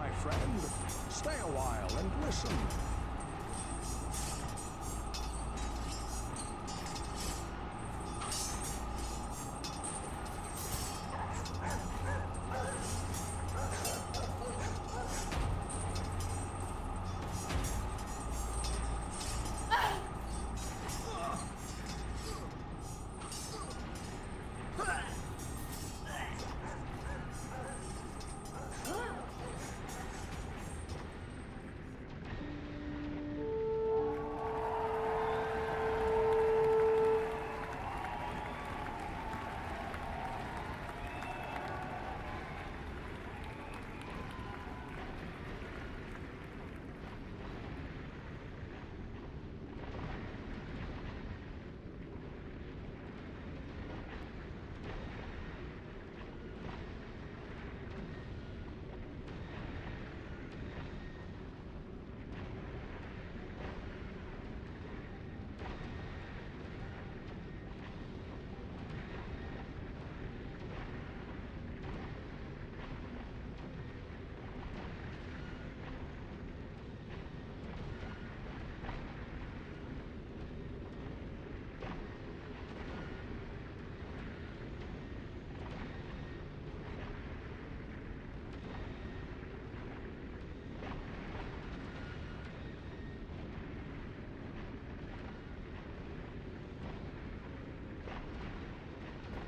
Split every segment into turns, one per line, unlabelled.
my friend. Stay a while and listen.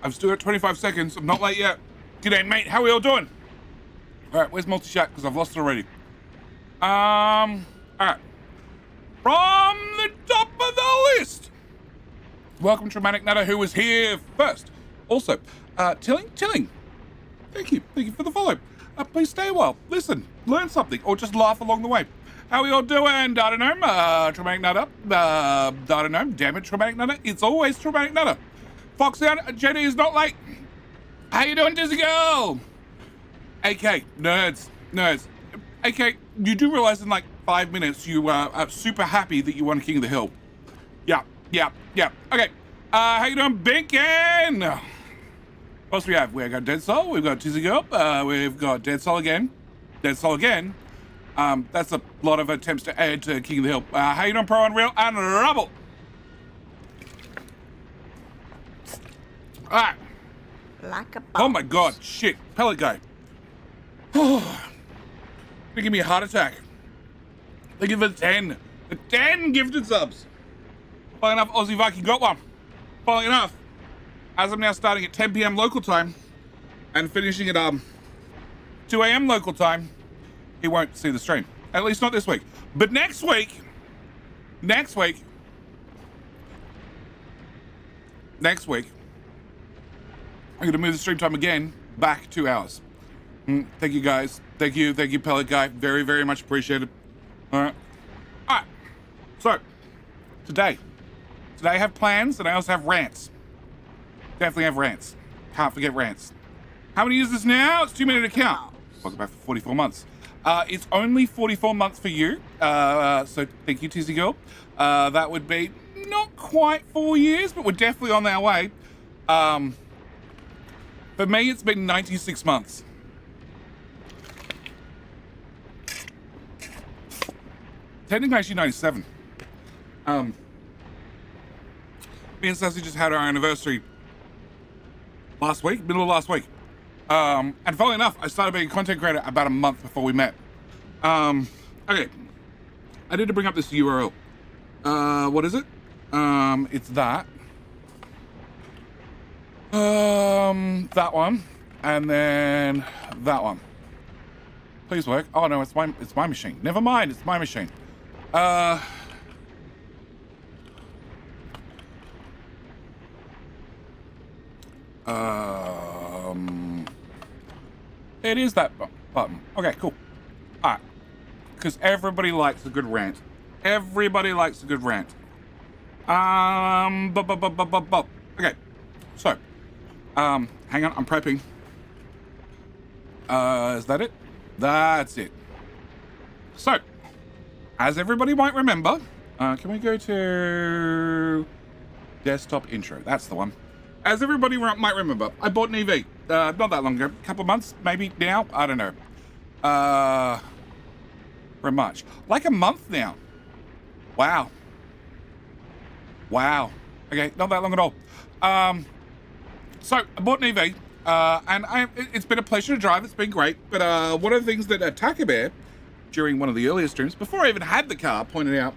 I've still got 25 seconds. I'm not late yet. G'day, mate. How are we all doing? All right, where's multi-chat? Because I've lost it already. All right. From the top of the list. Welcome, Traumatic Nutter, who was here first. Also, Tilling. Thank you for the follow. Please stay a while. Listen, learn something, or just laugh along the way. How are we all doing? I don't know. Traumatic Nutter. I don't know. Damn it, Traumatic Nutter. It's always Traumatic Nutter. Foxy, Jenny is not late. How you doing, Dizzy Girl? AK, nerds. AK, you do realize in like 5 minutes you are super happy that you won King of the Hill. Yeah. Okay. How you doing, Binkin? What else we have? We've got Dead Soul. We've got Dizzy Girl. We've got Dead Soul again. That's a lot of attempts to add to King of the Hill. How you doing, Pro Unreal and Rubble? Alright.
Like a boss.
Oh my god, shit. Pellet guy. Gonna give me a heart attack. Thank you for the 10. The 10 gifted subs. Following enough, Aussie Viking got one. Following enough, as I'm now starting at 10 p.m. local time and finishing at 2 a.m. local time, he won't see the stream. At least not this week. But next week, I'm going to move the stream time again back 2 hours. Thank you, guys. Thank you, Pellet Guy. Very, very much appreciated. All right. So, today I have plans, and I also have rants. Definitely have rants. Can't forget rants. How many users now? It's 2 minute account. Welcome back for 44 months. It's only 44 months for you. So thank you, Tizzy Girl. That would be not quite 4 years, but we're definitely on our way. For me, it's been 96 months. Technically, actually 97. Me and Sassy just had our anniversary middle of last week. And funnily enough, I started being a content creator about a month before we met. Okay. I need to bring up this URL. What is it? It's that. That one, and then that one. Please work. Oh no, it's my machine. Never mind, it's my machine. It is that button. Okay, cool. All right, because everybody likes a good rant. Everybody likes a good rant. Okay, so. Hang on, I'm prepping. Is that it? That's it. So, as everybody might remember, can we go to desktop intro? That's the one. As everybody might remember, I bought an EV, not that long ago, a couple of months, maybe now, I don't know. Very much. Like a month now. Wow. Wow. Okay, not that long at all. So I bought an EV, and it's been a pleasure to drive. It's been great. But one of the things that Taka Bear, during one of the earlier streams, before I even had the car, pointed out,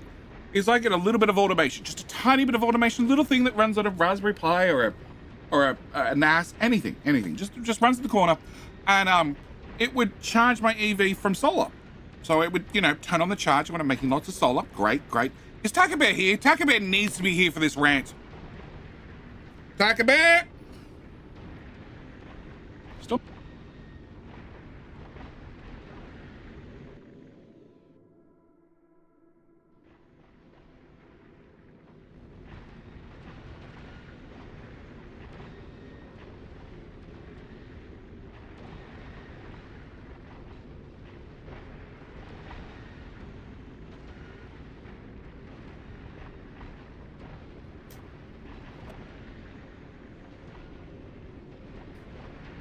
is I get a little bit of automation, just a tiny bit of automation, little thing that runs on a Raspberry Pi or a NAS, anything, just runs in the corner, and it would charge my EV from solar. So it would, turn on the charger when I'm making lots of solar. Great. Is Taka Bear here? Taka Bear needs to be here for this rant. Taka Bear! Stop.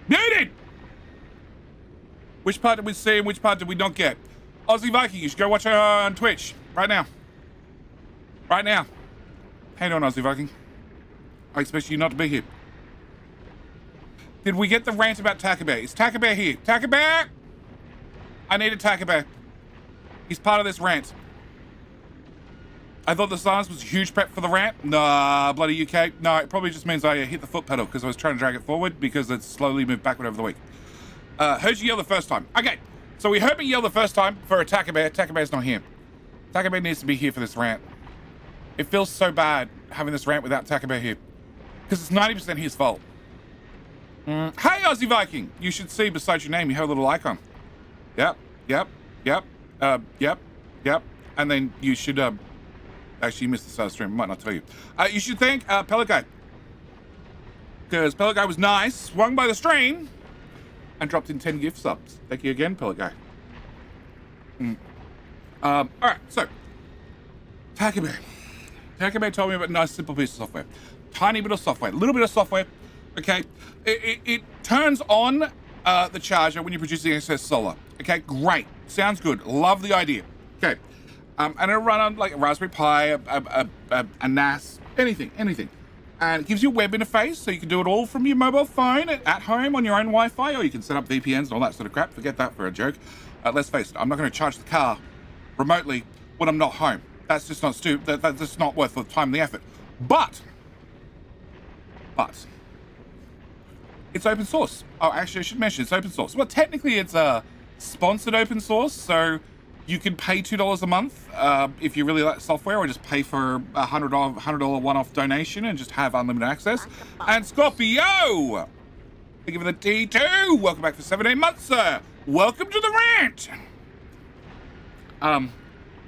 Muted! Which part did we see and which part did we not get? Aussie Viking, you should go watch her on Twitch right now. Right now. How you doing, Aussie Viking? I expect you not to be here. Did we get the rant about Taka Bear? Is Taka Bear here? Taka Bear! I need a Taka Bear. He's part of this rant. I thought the silence was a huge prep for the rant. Nah, bloody UK. No, it probably just means I hit the foot pedal because I was trying to drag it forward because it's slowly moved backward over the week. Heard you yell the first time. Okay, so we heard me yell the first time for a Taka Bear. Taka Bear's not here. Taka Bear needs to be here for this rant. It feels so bad having this rant without Taka Bear here because it's 90% his fault. Hey, Aussie Viking. You should see beside your name, you have a little icon. Yep. And then you should, actually, you missed the start of the stream. I might not tell you. You should thank Pelican. Because Pelican was nice, swung by the stream, and dropped in 10 gift subs. Thank you again, Pelican. Alright, so. Taka Bear. Taka Bear told me about a nice, simple piece of software. Tiny bit of software. A little bit of software. Okay. It turns on the charger when you're producing excess solar. Okay, great. Sounds good. Love the idea. Okay. And it'll run on like a Raspberry Pi, a NAS, anything. And it gives you a web interface, so you can do it all from your mobile phone at home on your own Wi-Fi, or you can set up VPNs and all that sort of crap. Forget that for a joke. Let's face it, I'm not going to charge the car remotely when I'm not home. That's just not that's just not worth the time and the effort. But it's open source. Oh, actually, I should mention it's open source. Well, technically, it's sponsored open source, so you can pay $2 a month if you really like software, or just pay for a $100 one-off donation and just have unlimited access. And Scorpio, thank you for the D2. Welcome back for 17 months, sir. Welcome to the rant.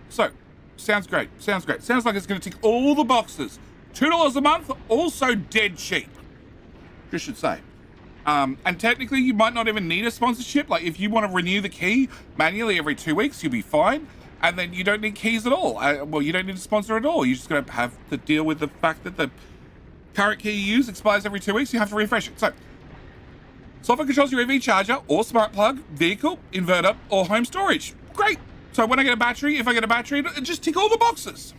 So, sounds great. Sounds like it's going to tick all the boxes. $2 a month, also dead cheap. You should say. And technically, you might not even need a sponsorship. Like, if you want to renew the key manually every 2 weeks, you'll be fine. And then you don't need keys at all. Well, you don't need a sponsor at all. You're just going to have to deal with the fact that the current key you use expires every 2 weeks. You have to refresh it. So, software controls your EV charger or smart plug, vehicle, inverter, or home storage. Great. So when I get a battery, if I get a battery, it just tick all the boxes.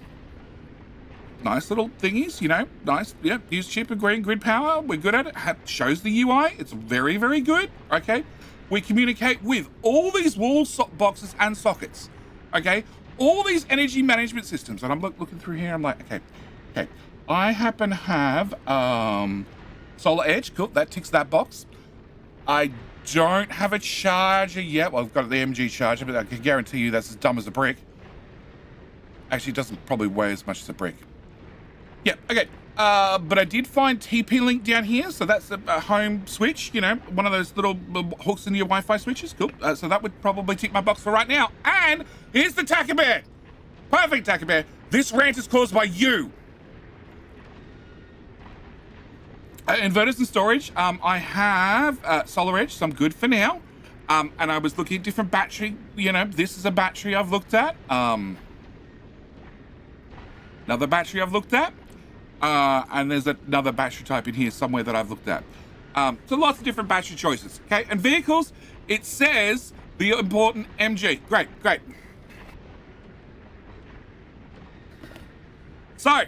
Nice little thingies, nice. Yeah, use chip and grid power. We're good at it. Shows the UI. It's very, very good. Okay. We communicate with all these wall boxes and sockets. Okay. All these energy management systems. And I'm looking through here. I'm like, okay. I happen to have Solar Edge. Cool. That ticks that box. I don't have a charger yet. Well, I've got the MG charger, but I can guarantee you that's as dumb as a brick. Actually, it doesn't probably weigh as much as a brick. Yeah, okay. But I did find TP-Link down here, so that's a home switch, one of those little hooks into your Wi-Fi switches. Cool. So that would probably tick my box for right now. And here's the Taka Bear. Perfect, Taka Bear. This rant is caused by you. Inverters and storage. I have Solar Edge, so I'm good for now. And I was looking at different battery. This is a battery I've looked at. Another battery I've looked at. And there's another battery type in here somewhere that I've looked at. So lots of different battery choices. Okay, and vehicles, it says the important MG. Great. So,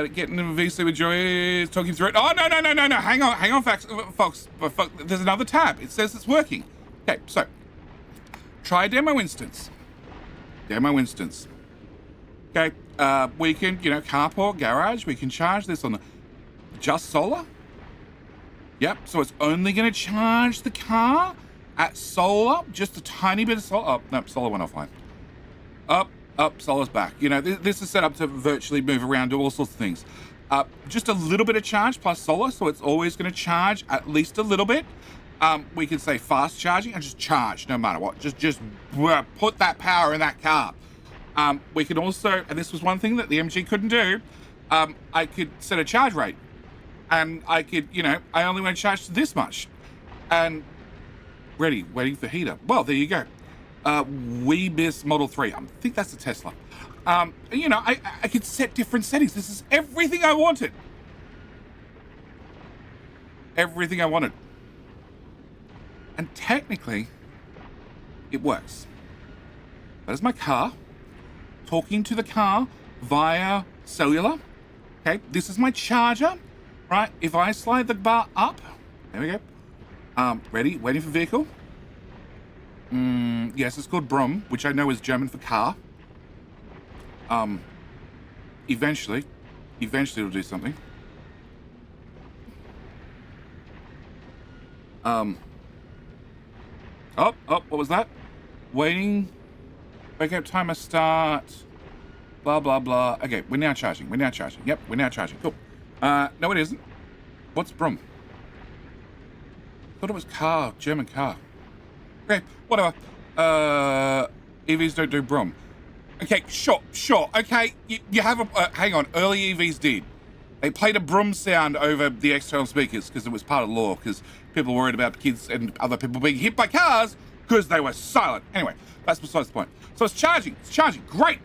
getting the VC with Joy, talking through it. Oh, no. Hang on, folks. There's another tab. It says it's working. Okay, so, try demo instance. Okay, we can, carport, garage, we can charge this on the just solar. Yep, so it's only going to charge the car at solar, just a tiny bit of solar. Oh, no, solar went offline. Up, solar's back. This is set up to virtually move around, do all sorts of things. Just a little bit of charge plus solar, so it's always going to charge at least a little bit. We can say fast charging and just charge no matter what. Just put that power in that car. We can also, and this was one thing that the MG couldn't do, I could set a charge rate. And I could, I only want to charge to this much. And waiting for heater. Well, there you go. Weebis Model 3. I think that's a Tesla. I could set different settings. This is everything I wanted. Everything I wanted. And technically, it works. That is my car. Talking to the car via cellular. Okay, this is my charger. Right, if I slide the bar up, there we go. Ready, waiting for vehicle. Yes, it's called Brum, which I know is German for car. Eventually it'll do something. What was that? Waiting. Wake up timer start. Blah, blah, blah. Okay, we're now charging. Yep, we're now charging. Cool. No, it isn't. What's Brum? Thought it was car, German car. Okay, whatever. EVs don't do Brum. Okay, sure. Okay, you have a... hang on, early EVs did. They played a Brum sound over the external speakers because it was part of the law, because people were worried about kids and other people being hit by cars because they were silent. Anyway, that's besides the point. So it's charging. Great.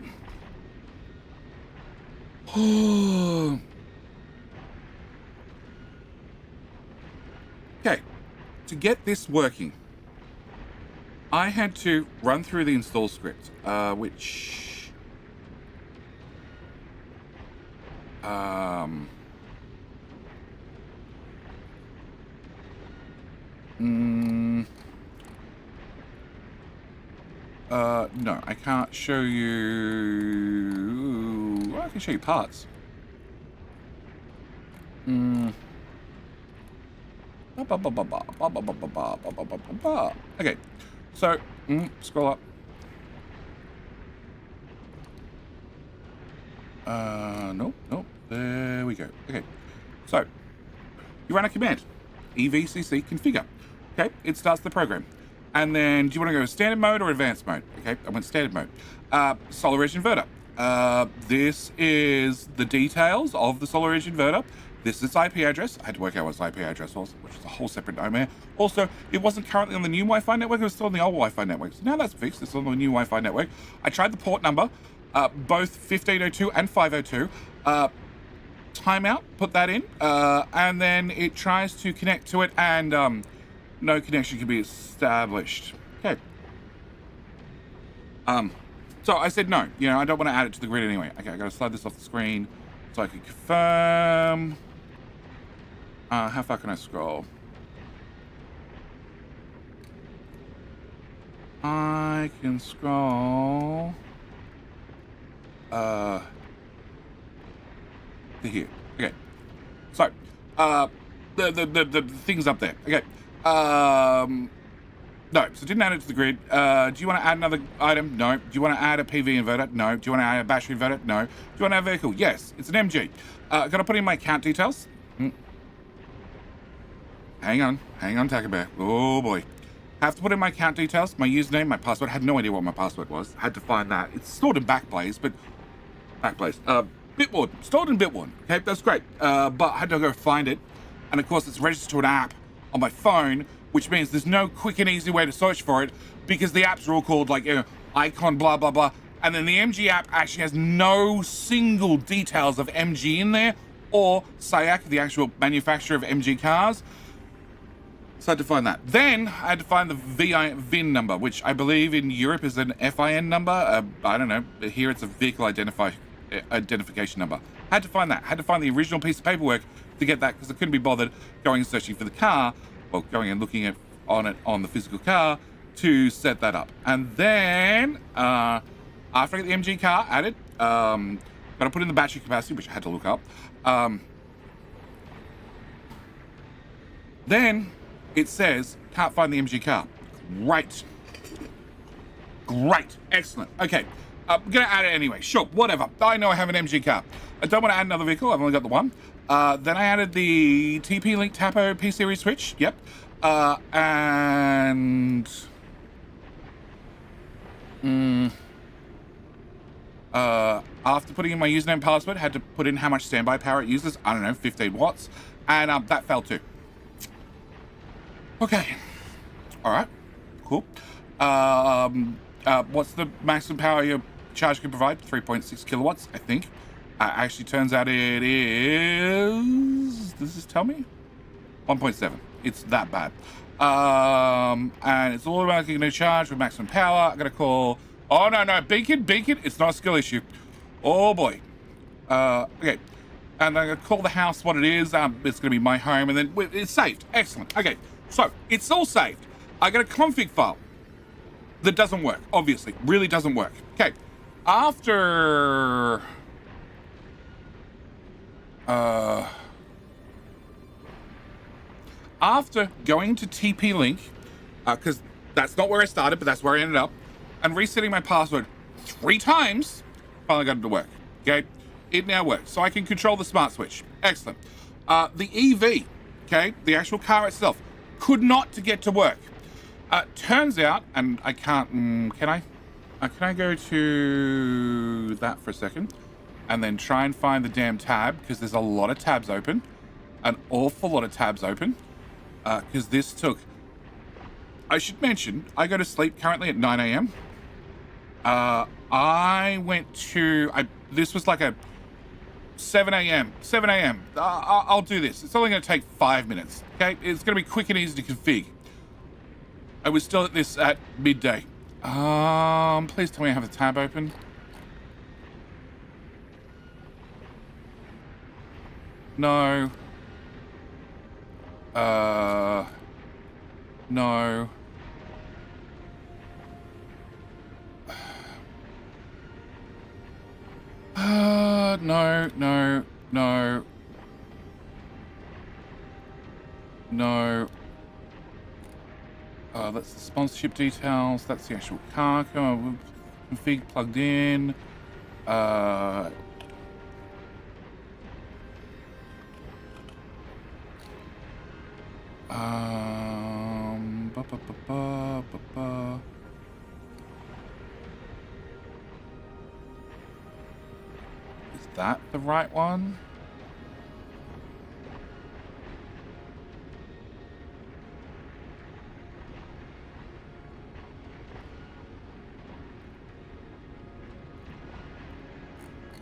Okay, to get this working, I had to run through the install script, which no, I can't show you. Well, I can show you parts. Okay, so scroll up. Nope. There we go. Okay, so you run a command, evcc configure. Okay, it starts the program, and then do you want to go standard mode or advanced mode? Okay, I went standard mode. Solar edge inverter. This is the details of the solar edge inverter. This is its IP address. I had to work out what its IP address was, which is a whole separate nightmare. Also, it wasn't currently on the new Wi-Fi network. It was still on the old Wi-Fi network. So now that's fixed. It's on the new Wi-Fi network. I tried the port number, both 1502 and 502. Timeout, put that in, and then it tries to connect to it, and no connection can be established. Okay. So I said no. I don't want to add it to the grid anyway. Okay, I got to slide this off the screen so I can confirm. How far can I scroll? I can scroll to here. Okay. So, the thing's up there. Okay. No, so didn't add it to the grid. Do you want to add another item? No. Do you want to add a PV inverter? No. Do you want to add a battery inverter? No. Do you want to add a vehicle? Yes. It's an MG. Got to put in my account details. Hang on, Taco Bear. Oh boy. Have to put in my account details, my username, my password. I had no idea what my password was. I had to find that. It's stored in Backblaze, but... Backblaze. Bitwarden. Stored in Bitwarden. Okay, that's great. But I had to go find it. And of course, it's registered to an app on my phone, which means there's no quick and easy way to search for it, because the apps are all called, like, icon, blah, blah, blah. And then the MG app actually has no single details of MG in there, or SAIC, the actual manufacturer of MG cars. So I had to find that. Then I had to find the VIN number, which I believe in Europe is an FIN number. I don't know. Here it's a vehicle identification number. Had to find that. Had to find the original piece of paperwork to get that because I couldn't be bothered going and searching for the car, well, going and looking at on the physical car to set that up. And then after I get the MG car added, got to put in the battery capacity, which I had to look up. Then it says can't find the MG car. Great, excellent. Okay, I'm gonna add it anyway. Sure, whatever. I know I have an MG car. I don't want to add another vehicle. I've only got the one. Then I added the TP-Link Tapo P-Series switch. Yep. And after putting in my username and password, had to put in how much standby power it uses. I don't know, 15 watts, and that failed too. Okay. All right. Cool. What's the maximum power your charge can provide? 3.6 kilowatts, I think. Actually, turns out it is. Does this tell me? 1.7. It's that bad. And it's all about getting a charge with maximum power. I'm gonna call. Oh no, Beacon. It's not a skill issue. Oh boy. Okay. And I'm gonna call the house what it is. It's gonna be my home, and then it's saved. Excellent. Okay. So it's all saved. I got a config file that doesn't work. Obviously, really doesn't work. Okay. After going to TP-Link, because that's not where I started, but that's where I ended up, and resetting my password 3 times, finally got it to work. Okay, it now works, so I can control the smart switch. Excellent. The EV, okay, the actual car itself, could not to get to work. Turns out, and I can't. Can I? Can I go to that for a second, and then try and find the damn tab, because there's a lot of tabs open, an awful lot of tabs open. Because this took, I should mention, I go to sleep currently at 9 a.m. I went to, this was like a 7 a.m. I'll do this. It's only going to take 5 minutes. Okay, it's going to be quick and easy to config. I was still at this at midday. Please tell me I have the tab open. No. No. No. That's the sponsorship details. That's the actual car. Come on, config plugged in. Is that the right one?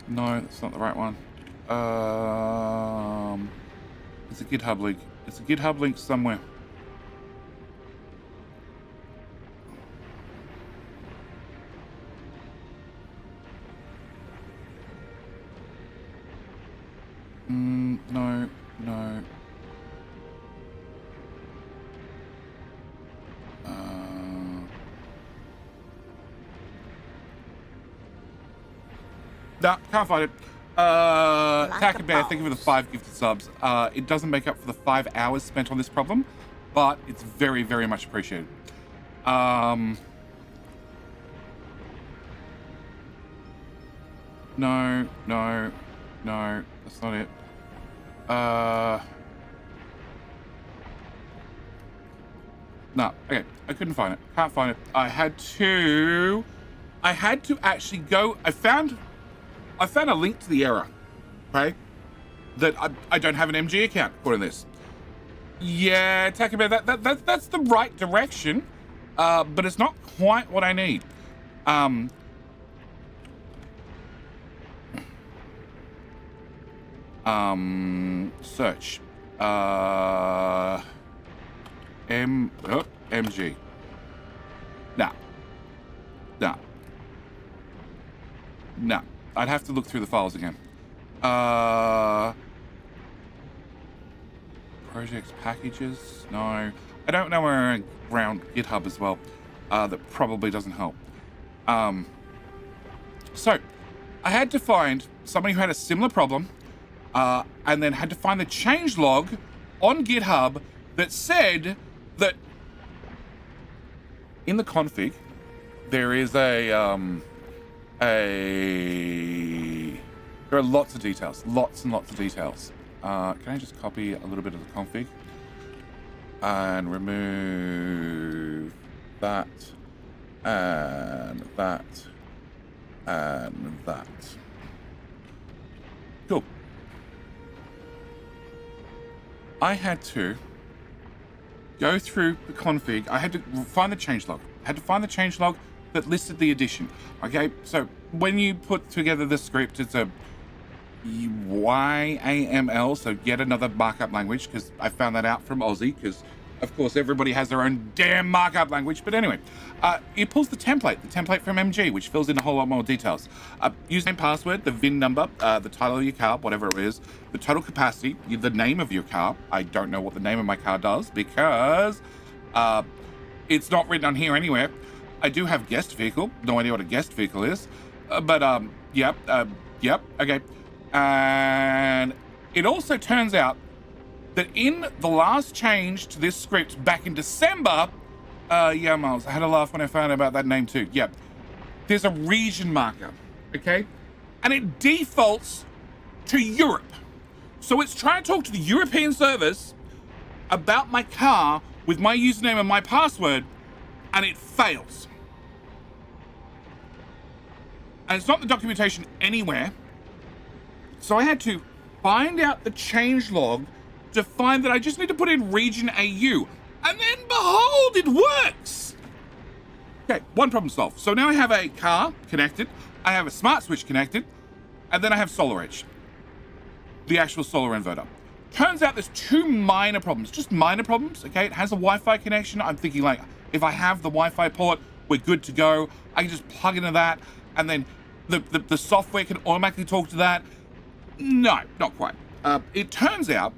No, that's not the right one. It's a GitHub link. It's a GitHub link somewhere. No. No, can't find it. Tacker Bear, thank you for the 5 gifted subs. It doesn't make up for the 5 hours spent on this problem, but it's very, very much appreciated. No, that's not it. No, okay, I couldn't find it. Can't find it. I had to actually go. I found a link to the error, okay? That I don't have an MG account according to this. Yeah, Tacker Bear, that's the right direction, but it's not quite what I need. Search. MG. No. I'd have to look through the files again. Projects, packages, no. I don't know where around GitHub as well. That probably doesn't help. So I had to find somebody who had a similar problem, and then had to find the changelog on GitHub that said that in the config there is there are lots of details, lots and lots of details. Can I just copy a little bit of the config and remove that and that and that? Cool. I had to go through the config. I had to find the changelog. I had to find the changelog that listed the addition. Okay, so when you put together the script, it's a YAML, so yet another markup language, because I found that out from Aussie, because of course everybody has their own damn markup language. But anyway, it pulls the template from MG, which fills in a whole lot more details. Username, password, the VIN number, the title of your car, whatever it is, the total capacity, the name of your car. I don't know what the name of my car does because it's not written on here anywhere. I do have guest vehicle, no idea what a guest vehicle is, yep, okay. And it also turns out that in the last change to this script back in December, yeah, Miles, I had a laugh when I found out about that name too. Yeah, there's a region marker, okay? And it defaults to Europe. So it's trying to talk to the European servers about my car with my username and my password, and it fails. And it's not the documentation anywhere. So I had to find out the changelog to find that I just need to put in region AU. And then behold, it works. Okay, one problem solved. So now I have a car connected, I have a smart switch connected, and then I have SolarEdge, the actual solar inverter. Turns out there's two minor problems, just minor problems, okay? It has a Wi-Fi connection. I'm thinking like, if I have the Wi-Fi port, we're good to go. I can just plug into that, and then the software can automatically talk to that. No, not quite. It turns out,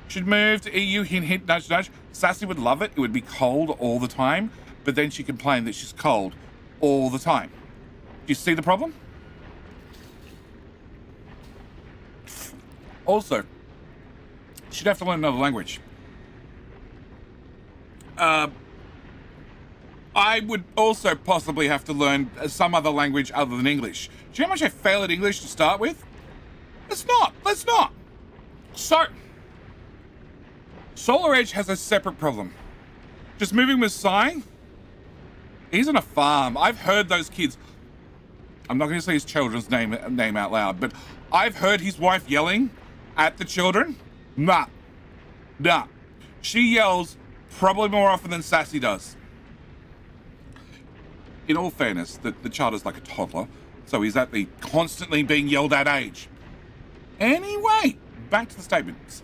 should move to EU, hint, hint, nudge, nudge. Sassy would love it. It would be cold all the time, but then she complained that she's cold all the time. Do you see the problem? Also, she'd have to learn another language. I would also possibly have to learn some other language other than English. Do you know how much I fail at English to start with? Let's not. So, SolarEdge has a separate problem. Just moving with Sai, he's on a farm. I've heard those kids, I'm not going to say his children's name out loud, but I've heard his wife yelling at the children. Nah. She yells probably more often than Sassy does. In all fairness, the child is like a toddler, so he's at the constantly being yelled at age. Anyway, back to the statements.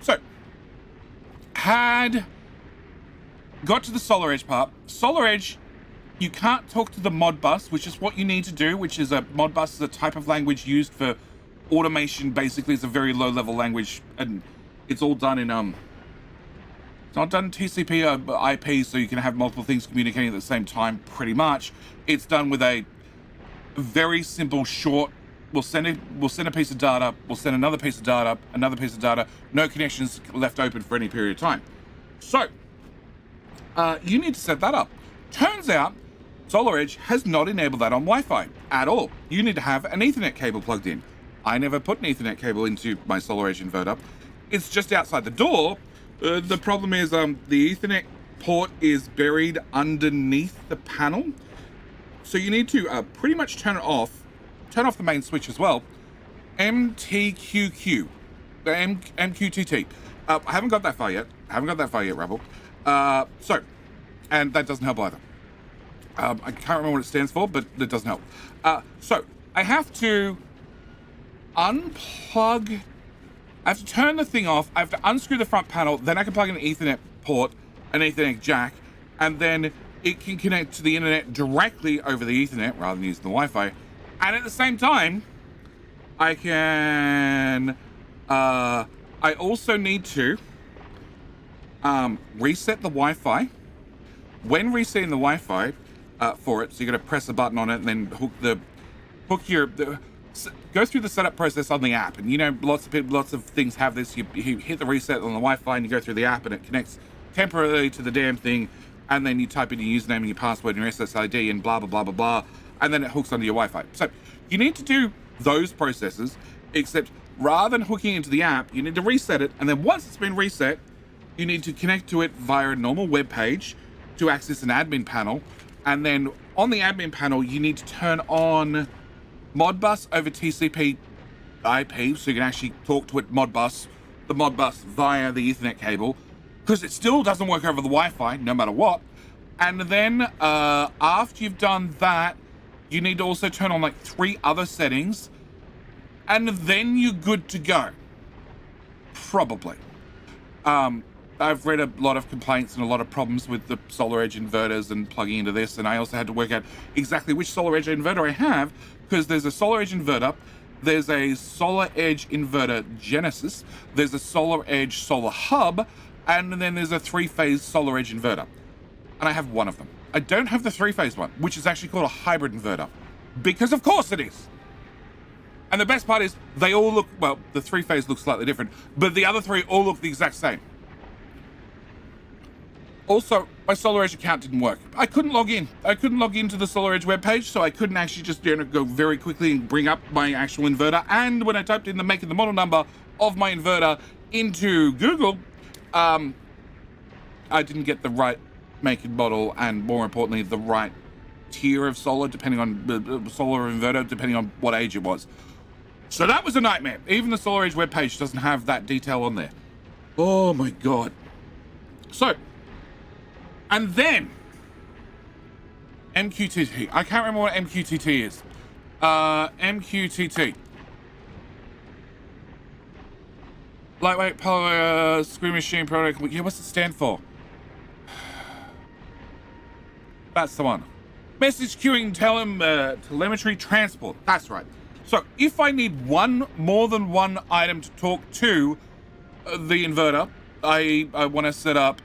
So, had got to the SolarEdge part. SolarEdge, you can't talk to the Modbus, which is what you need to do, which is a Modbus is a type of language used for automation. Basically, it's a very low-level language, and it's all done in it's not done TCP or IP, so you can have multiple things communicating at the same time, pretty much. It's done with a very simple, short, we'll send a piece of data, we'll send another piece of data, no connections left open for any period of time. So, you need to set that up. Turns out, SolarEdge has not enabled that on Wi-Fi at all. You need to have an Ethernet cable plugged in. I never put an Ethernet cable into my SolarEdge inverter. It's just outside the door. The problem is the Ethernet port is buried underneath the panel. So you need to pretty much turn off the main switch as well. MTQQ, the MQTT. I haven't got that far yet. Rebel. And that doesn't help either. I can't remember what it stands for, but it doesn't help. So I have to unplug. I have to turn the thing off. I have to unscrew the front panel. Then I can plug in an Ethernet port, an Ethernet jack, and then it can connect to the internet directly over the Ethernet rather than using the Wi-Fi. And at the same time, I can, I also need to reset the Wi-Fi. When resetting the Wi-Fi for it, so you're gonna press a button on it and then go through the setup process on the app. And you know, lots of things have this. You hit the reset on the Wi-Fi and you go through the app and it connects temporarily to the damn thing. And then you type in your username and your password and your SSID and blah, blah, blah, blah, blah. And then it hooks onto your Wi-Fi. So you need to do those processes, except rather than hooking into the app, you need to reset it. And then once it's been reset, you need to connect to it via a normal web page to access an admin panel. And then on the admin panel, you need to turn on Modbus over TCP IP, so you can actually talk to it the Modbus via the Ethernet cable, because it still doesn't work over the Wi-Fi, no matter what. And then after you've done that, you need to also turn on like 3 other settings, and then you're good to go. Probably. I've read a lot of complaints and a lot of problems with the Solar Edge inverters and plugging into this, and I also had to work out exactly which Solar Edge inverter I have, because there's a Solar Edge inverter, there's a Solar Edge inverter Genesis, there's a Solar Edge solar hub, and then there's a 3-phase Solar Edge inverter. And I have one of them. I don't have the 3-phase one, which is actually called a hybrid inverter, because of course it is. And the best part is they all look, well, the 3-phase looks slightly different, but the other 3 all look the exact same. Also, my Solar Edge account didn't work. I couldn't log in. I couldn't log into the Solar Edge webpage, so I couldn't actually just go very quickly and bring up my actual inverter. And when I typed in the make and the model number of my inverter into Google, I didn't get the right make and model, and more importantly, the right tier of solar, depending on the solar inverter, depending on what age it was. So that was a nightmare. Even the Solar Edge webpage doesn't have that detail on there. Oh my God. So, and then MQTT. I can't remember what MQTT is. MQTT. Lightweight power screen machine product. Yeah, what's it stand for? That's the one. Message queuing telemetry transport. That's right. So if I need more than one item to talk to the inverter, I want to set up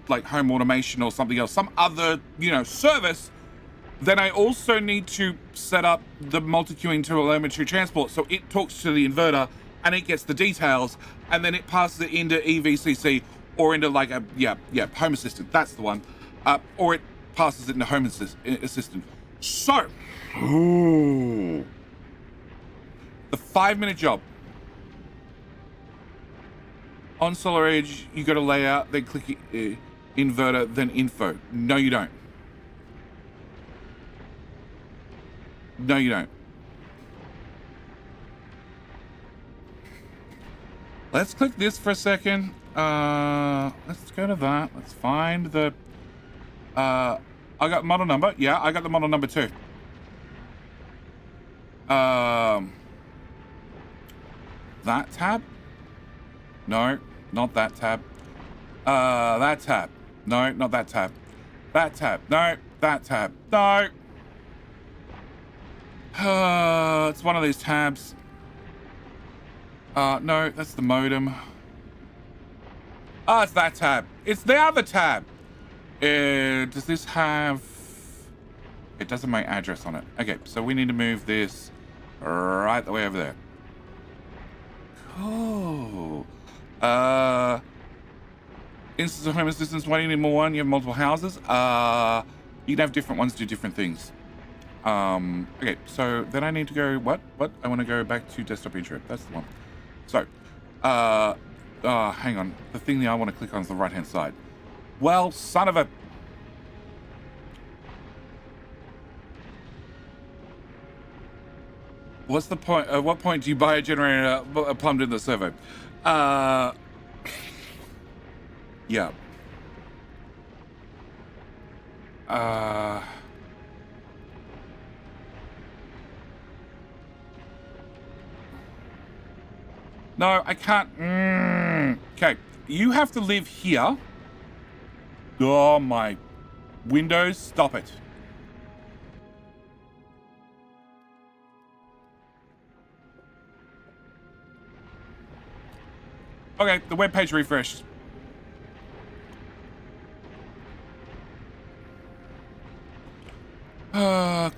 like home automation or something else, some other, service, then I also need to set up the multi-queuing telemetry transport, so it talks to the inverter and it gets the details, and then it passes it into EVCC or into like a Home Assistant. That's the one, or it passes it into Home Assistant. So, the 5-minute job. On Solar Edge, you go to layout, then click inverter, then info. No, you don't. No, you don't. Let's click this for a second. Let's go to that. Let's find the... I got model number. Yeah, I got the model number too. That tab? No, not that tab. That tab. No, not that tab. That tab. No, that tab. No. It's one of these tabs. No, that's the modem. It's that tab. It's the other tab. Does this have... It doesn't make address on it. Okay, so we need to move this right the way over there. Cool. Instance of Home Assistance, why do you need more one? You have multiple houses. You can have different ones do different things. Okay, so then I need to go, what? I want to go back to desktop intro. That's the one. So, hang on. The thing that I want to click on is the right-hand side. Well, son of a... What's the point? At what point do you buy a generator plumbed in the servo? Yeah. No, I can't. Okay, you have to live here. Oh, my Windows, stop it. Okay, the web page refreshed.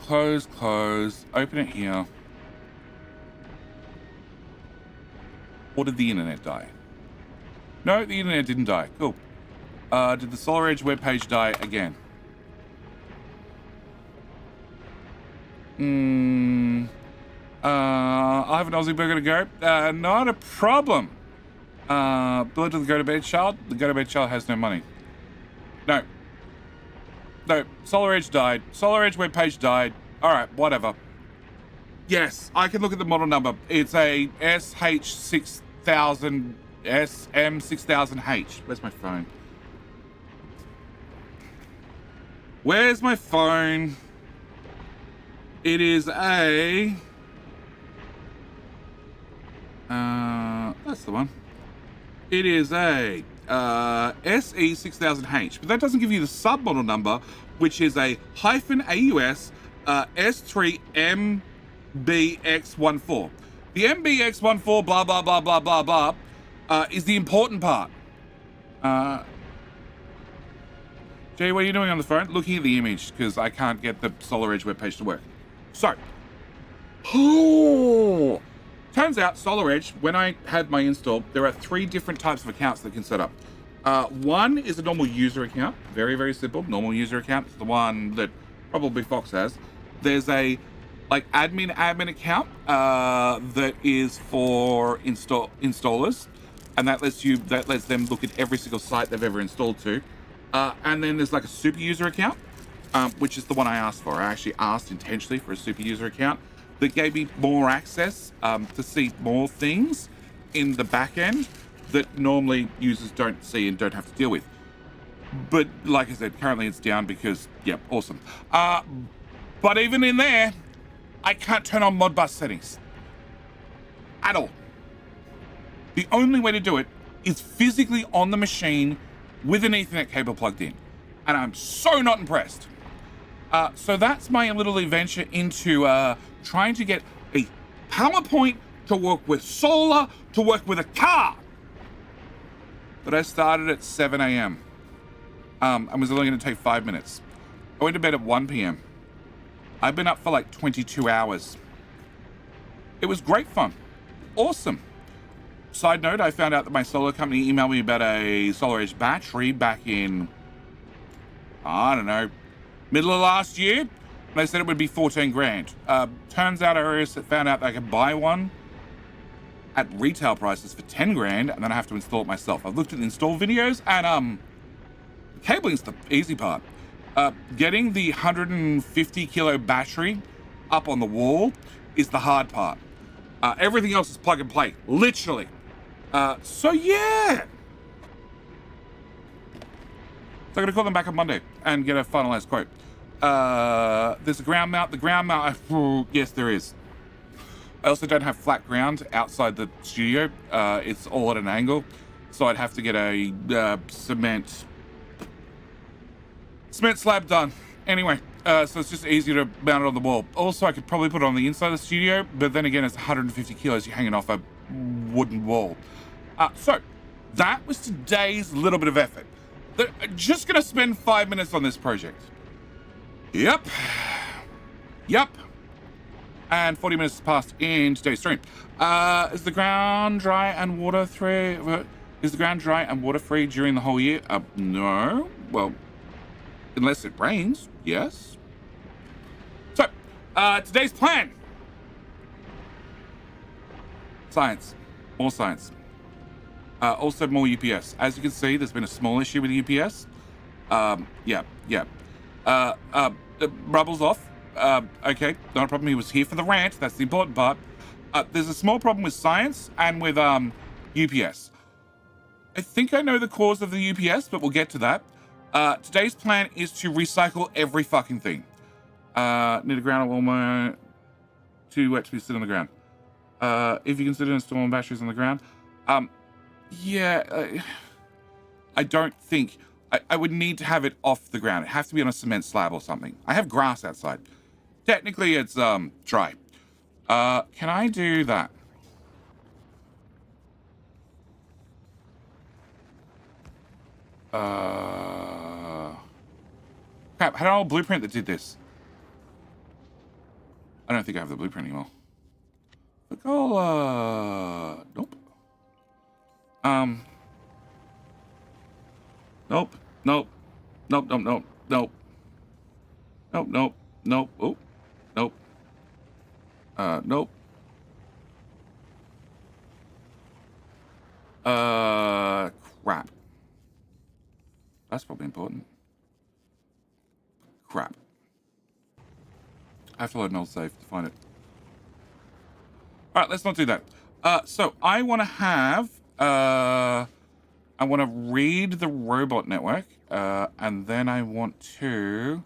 Close, close. Open it here. Or did the internet die? No, the internet didn't die. Cool. Did the Solar Edge webpage die again? I have an Aussie burger to go. Not a problem. Bill to the go-to-bed child. The go-to-bed child has no money. No. No, Solar Edge died. Solar Edge webpage died. Alright, whatever. Yes, I can look at the model number. It's a SH6000, SM6000H. Where's my phone? Where's my phone? It is a... that's the one. It is a SE6000H, but that doesn't give you the submodel number, which is a -AUS S3MBX14. The MBX14 blah blah blah blah blah blah is the important part. Jay, what are you doing on the phone? Looking at the image because I can't get the Solar Edge webpage to work. So, turns out Solar Edge, when I had my install, there are 3 different types of accounts that can set up. One is a normal user account, very, very simple. Normal user account is the one that probably Fox has. There's a like admin account that is for installers, and that lets them look at every single site they've ever installed to. And then there's like a super user account, which is the one I asked for. I actually asked intentionally for a super user account that gave me more access to see more things in the back end that normally users don't see and don't have to deal with. But like I said, currently it's down because, yeah, awesome. But even in there, I can't turn on Modbus settings at all. The only way to do it is physically on the machine with an Ethernet cable plugged in. And I'm so not impressed. So that's my little adventure into trying to get a PowerPoint to work with solar, to work with a car. But I started at 7 a.m. And was only going to take 5 minutes. I went to bed at 1 p.m. I've been up for like 22 hours. It was great fun. Awesome. Side note, I found out that my solar company emailed me about a Solar Edge battery back in, I don't know, middle of last year. And they said it would be 14 grand. Turns out I found out that I could buy one at retail prices for 10 grand, and then I have to install it myself. I've looked at the install videos, and cabling's the easy part. Getting the 150 kilo battery up on the wall is the hard part. Everything else is plug and play, literally. So yeah. So I'm gonna call them back on Monday and get a finalized quote. There's a ground mount. The ground mount, yes, there is. I also don't have flat ground outside the studio. It's all at an angle, so I'd have to get a cement slab done. Anyway, so it's just easier to mount it on the wall. Also, I could probably put it on the inside of the studio, but then again, it's 150 kilos you're hanging off a wooden wall. So that was today's little bit of effort. Just gonna spend 5 minutes on this project. Yep. And 40 minutes has passed in today's stream. Is the ground dry and water free? Is the ground dry and water free during the whole year? No. Well, unless it rains, yes. So, today's plan. Science. More science. Also more UPS. As you can see, there's been a small issue with UPS. Yeah. The rubble's off. Okay, not a problem. He was here for the rant. That's the important part. There's a small problem with science and with UPS. I think I know the cause of the UPS, but we'll get to that. Today's plan is to recycle every fucking thing. Need a ground warmer too wet to be sit on the ground. If you consider installing batteries on the ground, I don't think I would need to have it off the ground. It has to be on a cement slab or something. I have grass outside. Technically, it's dry. Can I do that? Crap, I had an old blueprint that did this. I don't think I have the blueprint anymore. Nope. Nope. Nope. Nope, nope, nope, nope. Nope, nope, nope. Oh, nope. Nope. Crap. That's probably important. Crap. I have to load an old save to find it. All right, let's not do that. So I want to have, I want to read the robot network, and then I want to,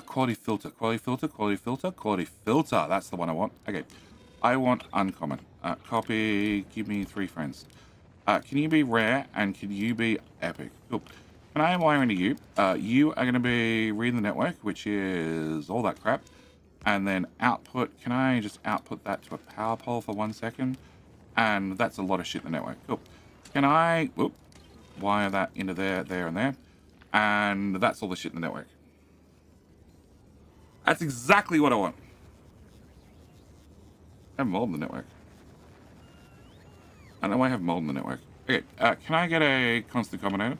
quality filter, quality filter, quality filter, quality filter. That's the one I want. Okay. I want uncommon. Copy, give me 3 friends. Can you be rare and can you be epic? Cool. Can I wire into you? You are going to be reading the network, which is all that crap. And then output, can I just output that to a power pole for 1 second? And that's a lot of shit in the network. Cool. Can I wire that into there, there, and there? And that's all the shit in the network. That's exactly what I want. I have mold in the network. I know I have mold in the network. Okay, can I get a constant combinator?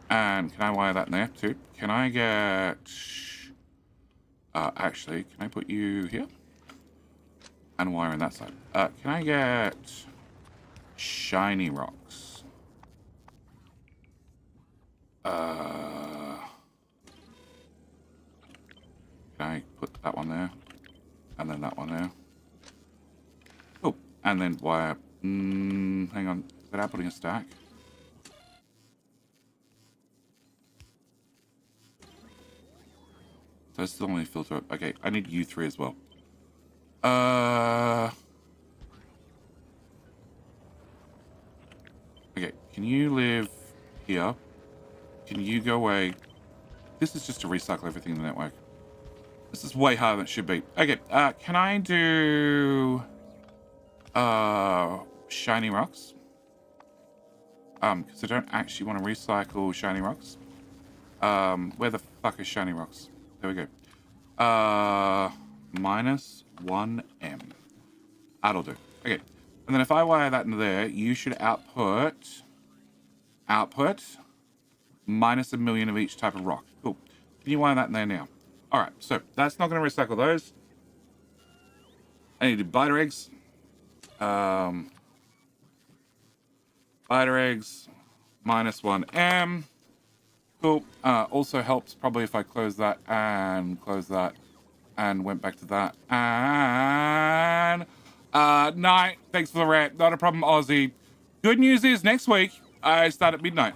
And can I wire that in there too? Can I get... actually, can I put you here? And wire on that side. Can I get... shiny rocks? Can I put that one there? And then that one there? Oh, and then wire... hang on. Without putting a stack. So this is the only filter. Okay, I need U3 as well. Okay, can you live here? Can you go away? This is just to recycle everything in the network. This is way harder than it should be. Okay, can I do... shiny rocks? Because I don't actually want to recycle shiny rocks. Where the fuck is shiny rocks? There we go. -1M. That'll do. Okay. And then if I wire that into there, you should output -1,000,000 of each type of rock. Cool. Can you wire that in there now? All right. So that's not going to recycle those. I need to do biter eggs. Biter eggs, -1M. Cool. Also helps probably if I close that and went back to that. And night. Thanks for the rant. Not a problem, Aussie. Good news is next week I start at midnight.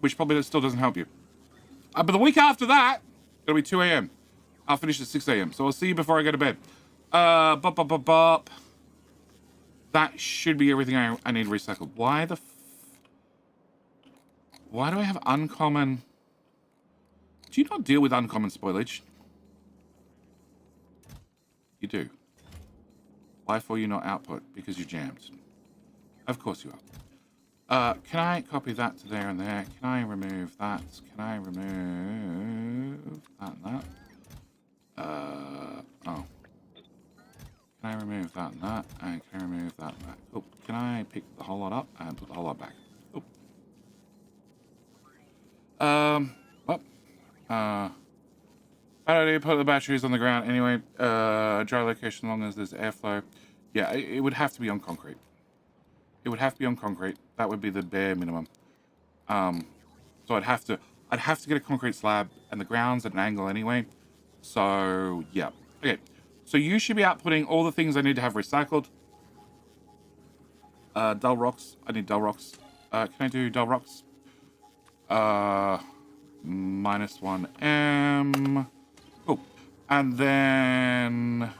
Which probably still doesn't help you. But the week after that, it'll be 2 a.m. I'll finish at 6 a.m. So I'll see you before I go to bed. Bop. That should be everything I need recycled. Why the why do I have uncommon? Do you not deal with uncommon spoilage? You do. Why for you not output? Because you're jammed. Of course you are. Can I copy that to there and there? Can I remove that? Can I remove that and that? Oh. Can I remove that and that? And can I remove that and that? Oh, can I pick the whole lot up and put the whole lot back? Oh. Bad idea, put the batteries on the ground. Anyway, dry location as long as there's airflow. Yeah, it would have to be on concrete. It would have to be on concrete. That would be the bare minimum. So I'd have to get a concrete slab, and the ground's at an angle anyway. So yeah. Okay. So you should be outputting all the things I need to have recycled. Dull rocks. I need dull rocks. Can I do dull rocks? -1M. Cool. And then...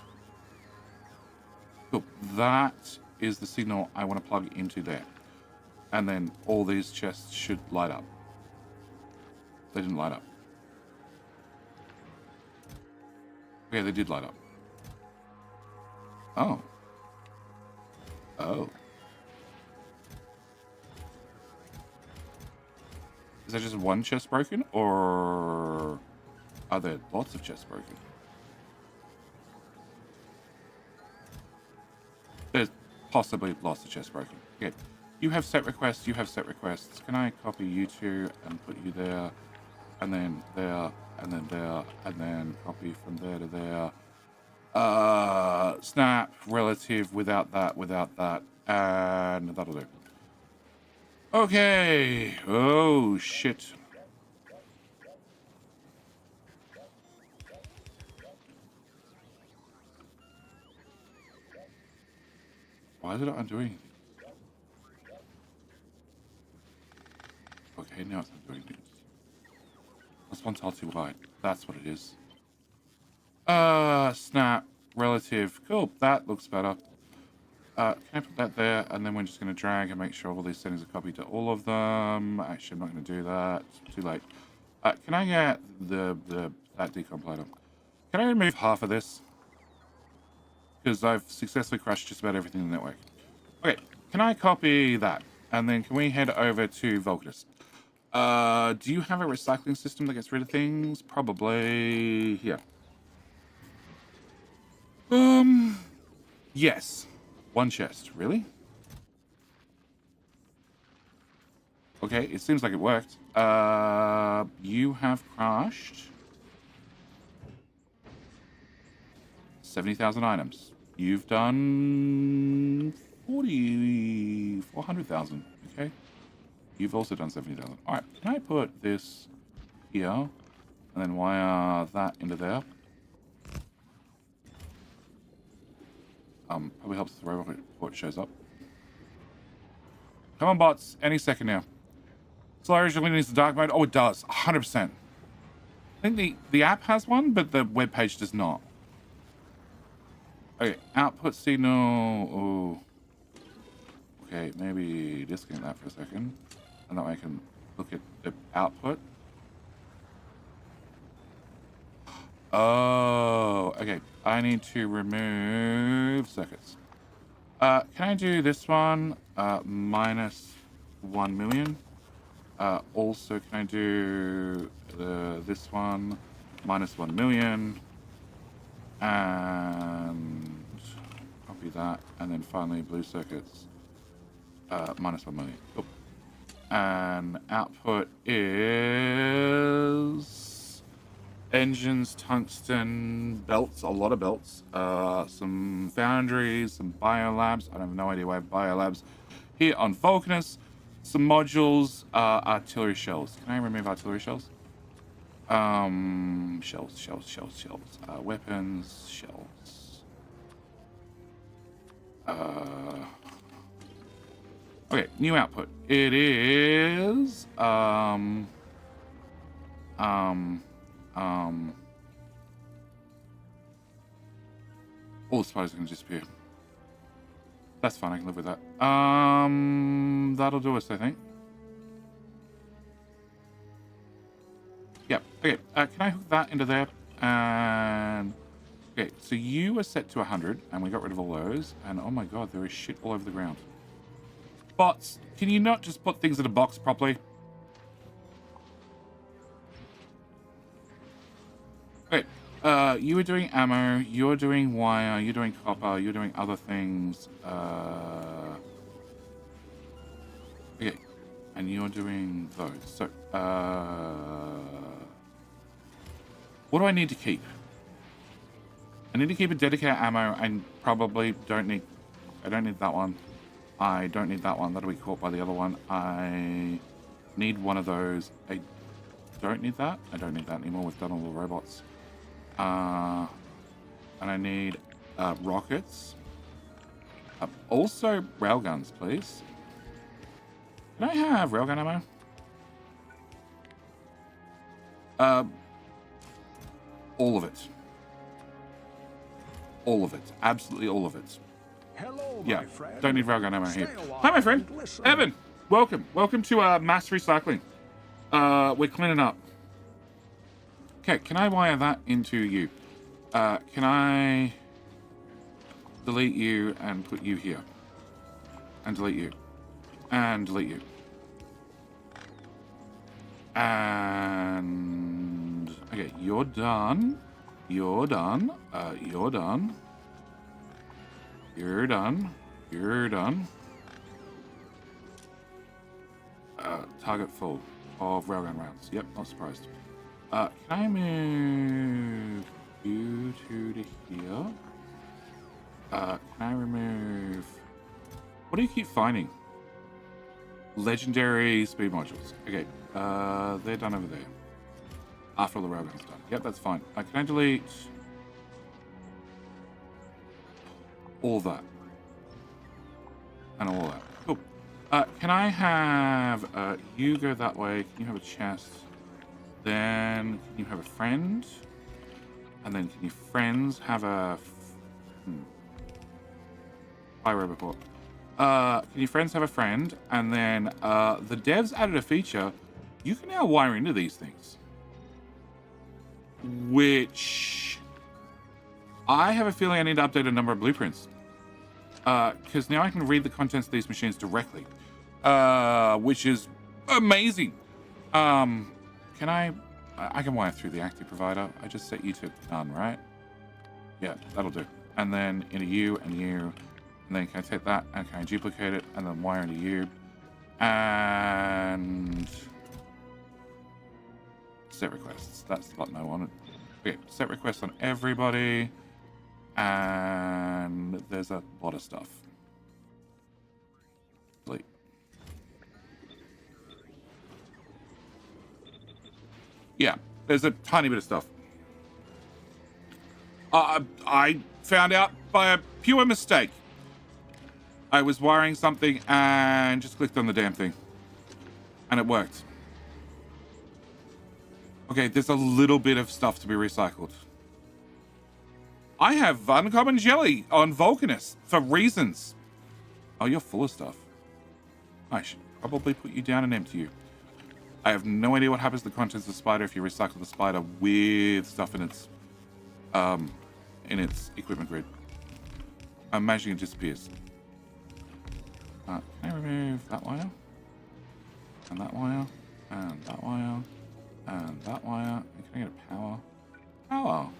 Cool. That is the signal I want to plug into there. And then all these chests should light up. They didn't light up. Okay, they did light up. Oh. Oh. Is there just one chest broken, or are there lots of chests broken? There's possibly lots of chests broken. Okay. You have set requests, you have set requests. Can I copy you two and put you there, and then there, and then there, and then copy from there to there? Snap, relative, without that, and that'll do. Okay. Oh, shit. Why is it not undoing anything? Okay, now it's undoing things. That's one tile too wide. That's what it is. Snap, relative. Cool, that looks better. Can I put that there? And then we're just going to drag and make sure all these settings are copied to all of them. Actually, I'm not going to do that. It's too late. Can I get that decompiler? Can I remove half of this? Because I've successfully crashed just about everything in the network. Okay, can I copy that? And then can we head over to Vulcanus? Do you have a recycling system that gets rid of things? Probably here. Yes. One chest. Really? Okay, it seems like it worked. You have crashed 70,000 items. You've done 400,000. Okay. You've also done 70,000. All right. Can I put this here and then wire that into there? Probably helps the robot before it shows up. Come on, bots. Any second now. Solar usually needs the dark mode. Oh, it does. 100%. I think the app has one, but the web page does not. Okay, output signal. Oh. Okay, maybe disconnect that for a second. And that way I can look at the output. Oh, okay. I need to remove circuits. Can I do this one? Minus 1 million. Also, can I do this one? Minus 1 million. And copy that. And then finally, blue circuits. Minus 1 million. Oh. And output is engines, tungsten, belts, a lot of belts, some foundries, some biolabs. I have no idea why biolabs here on Vulcanus. Some modules, artillery shells. Can I remove artillery shells? Shells. Weapons, shells. Okay, new output. It is all the spiders are gonna disappear. That's fine, I can live with that. That'll do us, I think. Yep, okay, can I hook that into there? And okay, so you are set to 100, and we got rid of all those, and oh my god, there is shit all over the ground. Bots, can you not just put things in a box properly? Okay, you were doing ammo, you're doing wire, you're doing copper, you're doing other things. Okay, and you're doing those. So, what do I need to keep? I need to keep a dedicated ammo. I probably don't need. I don't need that one. I don't need that one. That'll be caught by the other one. I need one of those. I don't need that. I don't need that anymore. We've done all the robots. And I need rockets. Also railguns, please. Can I have railgun ammo? All of it. All of it. Absolutely all of it.
Hello,
Yeah,
my friend.
don't need railgun ammo here.
Stay a while
Hi, my friend.
and listen.
Evan, welcome. Welcome to mass recycling. We're cleaning up. Okay, can I wire that into you? Can I delete you and put you here? And delete you. And delete you. And okay, you're done. You're done. You're done. You're done. You're done. Target full of railgun rounds. Yep, not surprised. Can I move you two to here? Can I remove... What do you keep finding? Legendary speed modules. Okay, they're done over there. After all the railgun's done. Yep, that's fine. Can I delete... all that? And all that. Cool. Can I have... you go that way. Can you have a chest? Then, can you have a friend? And then, can your friends have a... Hi, Roboport. Can your friends have a friend? And then, the devs added a feature. You can now wire into these things. Which... I have a feeling I need to update a number of blueprints. Because now I can read the contents of these machines directly. Which is amazing. Can I can wire through the active provider. I just set you to none, right? Yeah, that'll do. And then into you and you. And then can I take that and can I duplicate it and then wire into you? And set requests. That's the button I wanted. Okay, set requests on everybody. And there's a lot of stuff. Delete. Yeah, there's a tiny bit of stuff. I found out by a pure mistake. I was wiring something and just clicked on the damn thing. And it worked. Okay, there's a little bit of stuff to be recycled. I have uncommon jelly on Vulcanus for reasons. Oh, you're full of stuff. I should probably put you down and empty you. I have no idea what happens to the contents of the spider if you recycle the spider with stuff in its equipment grid. I'm imagining it disappears. Can I remove that wire? And that wire? And that wire? And that wire? And can I get a power? Power!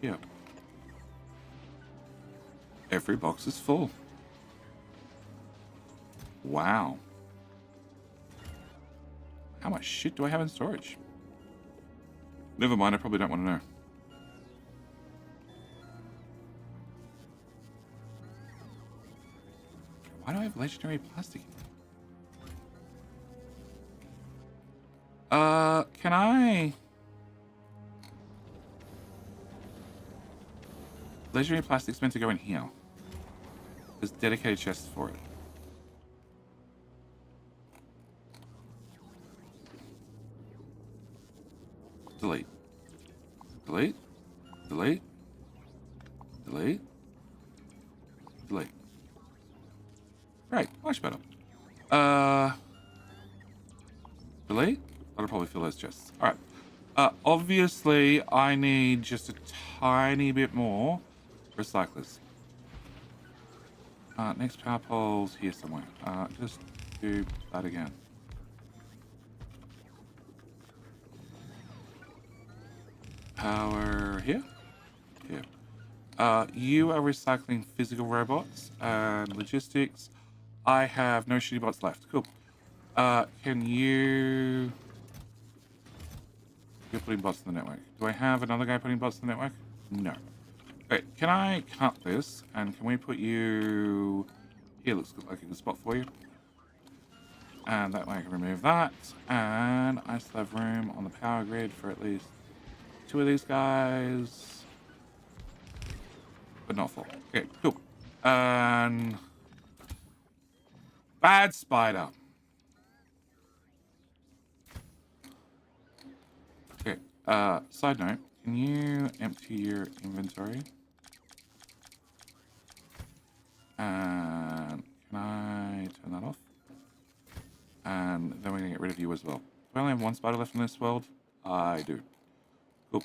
Yeah. Every box is full. Wow. How much shit do I have in storage? Never mind, I probably don't want to know. Why do I have legendary plastic? Can I... Legendary plastic's meant to go in here. There's dedicated chests for it. Delete. Delete. Delete. Delete. Delete. Right, much better. Delete? That'll probably fill those chests. Alright. Obviously, I need just a tiny bit more recyclers. Next power pole's here somewhere. Just do that again. Power here? Here. You are recycling physical robots and logistics. I have no shitty bots left. Cool. Can you... You're putting bots in the network. Do I have another guy putting bots in the network? No. Okay, can I cut this? And can we put you... Here looks like a good spot for you. And that way I can remove that. And I still have room on the power grid for at least 2 of these guys. But not 4. Okay, cool. And... Bad spider. Okay, side note, can you empty your inventory? And can I turn that off? And then we're gonna get rid of you as well. Do I only have 1 spider left in this world? I do. Cool.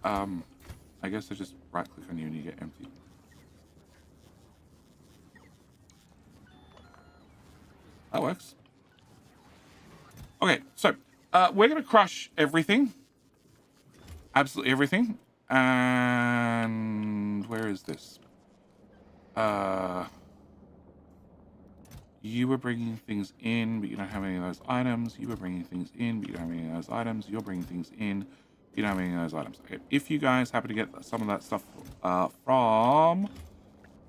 I guess I just right click on you and you get empty. That works. Okay, so We're going to crush everything. Absolutely everything. And where is this? You were bringing things in, but you don't have any of those items. You were bringing things in, but you don't have any of those items. You're bringing things in, but you don't have any of those items. Okay. If you guys happen to get some of that stuff from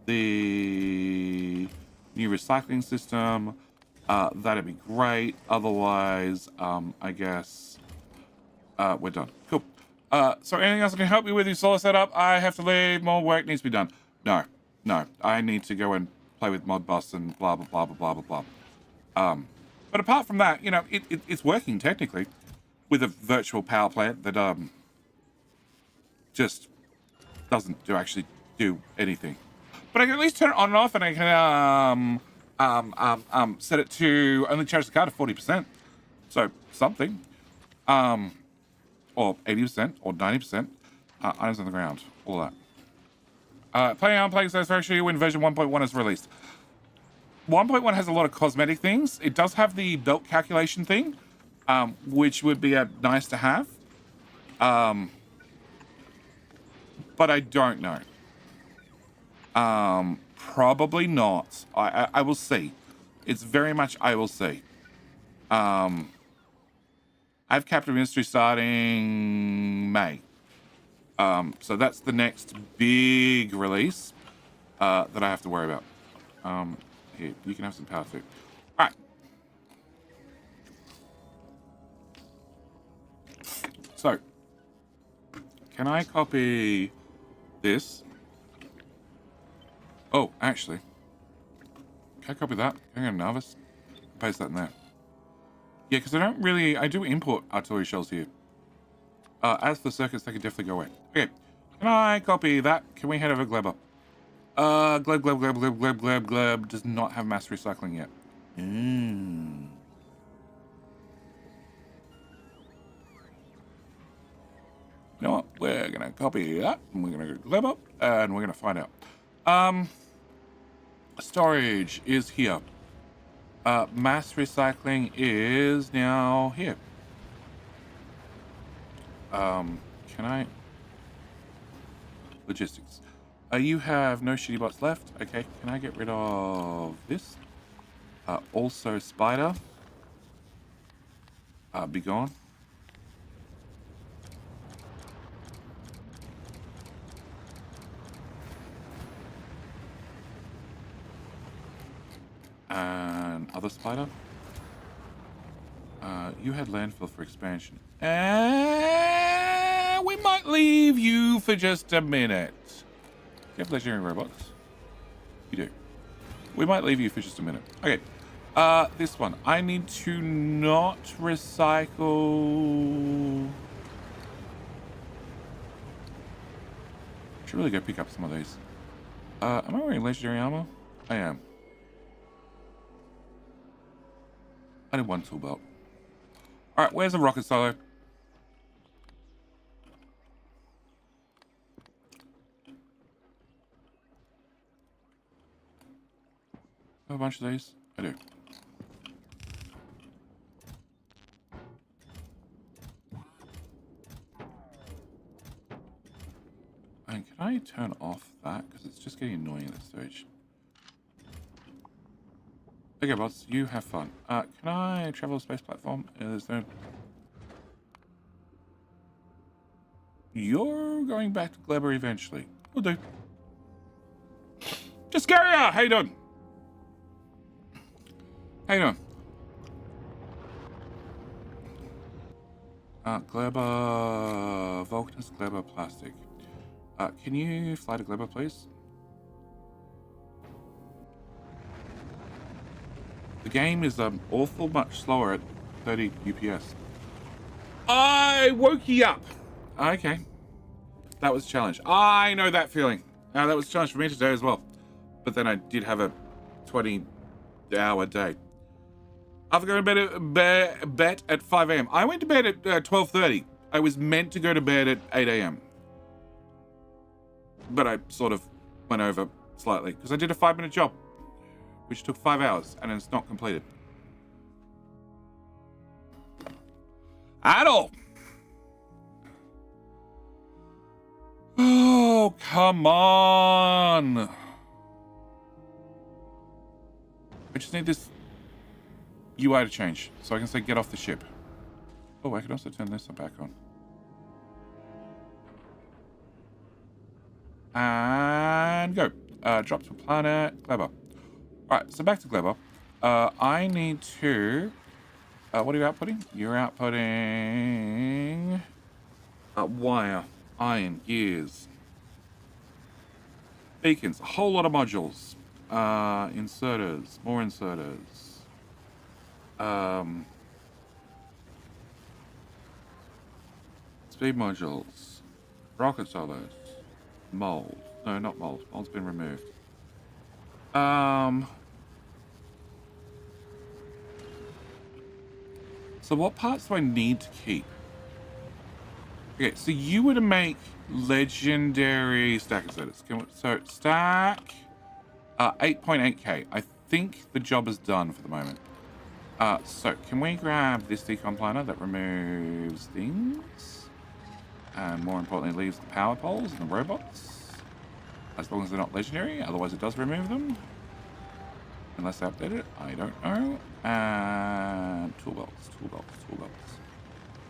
the new recycling system, that'd be great. Otherwise, I guess we're done. Cool. So anything else I can help you with your solar setup? I have to leave. More work needs to be done. No. I need to go and play with Modbus and blah, blah, blah, blah, blah, blah, blah. But apart from that, you know, it's working technically with a virtual power plant that just doesn't actually do anything. But I can at least turn it on and off, and I can set it to only charge the car to 40%. So something. Or 80%, or 90%. Items on the ground. All that. Playing on playing Satisfactory when version 1.1 is released. 1.1 has a lot of cosmetic things. It does have the belt calculation thing, which would be nice to have. But I don't know. Probably not. I will see. It's very much I will see. I have Captive Ministry starting May. So that's the next big release that I have to worry about. Here, you can have some power too. All right. So, can I copy this? Oh, actually. Can I copy that? Can I go to Navis? Paste that in there. Yeah, because I do import artillery shells here. As for circuits, they could definitely go away. Okay, can I copy that? Can we head over Gleb? Gleb does not have mass recycling yet. You know what? We're gonna copy that, and we're gonna go to Gleb, and we're gonna find out. Storage is here. Mass recycling is now here. Can I? Logistics. You have no shitty bots left. Okay, can I get rid of this? Also spider. Be gone. And other spider. You had landfill for expansion. We might leave you for just a minute. Do you have legendary robots? You do. We might leave you for just a minute. Okay. This one. I need to not recycle. Should really go pick up some of these. Am I wearing legendary armor? I am. I need one tool belt. Alright, where's the rocket silo? Have a bunch of these? I do. And can I turn off that? Because it's just getting annoying at this stage. Okay, boss, you have fun. Can I travel a space platform? There's no... You're going back to Gleber eventually. Will do. Jascaria! How you doing? How you doing? Gleber... Vulcanus, Gleber, plastic. Can you fly to Gleber, please? The game is awful much slower at 30 UPS. I woke you up. Okay. That was a challenge. I know that feeling. That was a challenge for me today as well. But then I did have a 20-hour day. After going to bed at 5 a.m. I went to bed at 12:30. I was meant to go to bed at 8 a.m. But I sort of went over slightly because I did a 5-minute job, which took 5 hours, and it's not completed. At all. Oh, come on. I just need this UI to change so I can say get off the ship. Oh, I can also turn this back on. And go. Drop to a planet. Clever. Alright, so back to Clever. I need to... what are you outputting? You're outputting... wire. Iron. Gears. Beacons. A whole lot of modules. Inserters. More inserters. Speed modules. Rocket solos. Mold. No, not mold. Mold's been removed. So what parts do I need to keep? Okay, so you were to make legendary stack inserters. So stack 8.8k. I think the job is done for the moment. So can we grab this decon planner that removes things? And more importantly, leaves the power poles and the robots. As long as they're not legendary, otherwise it does remove them. Unless I update it, I don't know. And tool belts.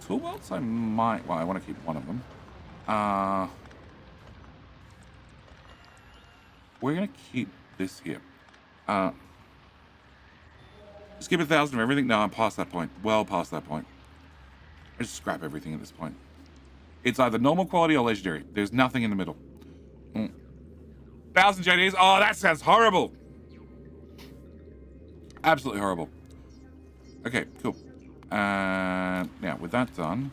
Tool belts I might, well, I want to keep one of them. We're going to keep this here. Just keep 1,000 of everything. No, I'm past that point. Well past that point. I just scrap everything at this point. It's either normal quality or legendary. There's nothing in the middle. 1,000 JDs. Oh, that sounds horrible. Absolutely horrible. Okay, cool. And now with that done,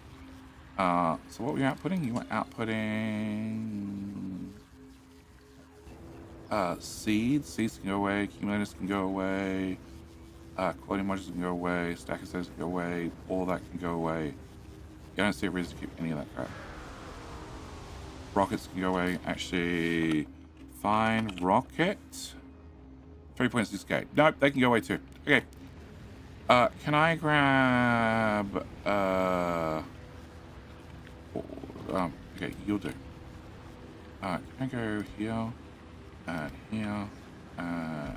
so what were you outputting? You were outputting seeds. Seeds can go away. Accumulators can go away. Quality modules can go away. Stack inserters can go away. All that can go away. I don't see a reason to keep any of that crap. Rockets can go away. Actually, fine. Rocket. 3.6k. Nope, they can go away too. Okay. Can I grab... okay, you'll do. Can I go here, and here, and...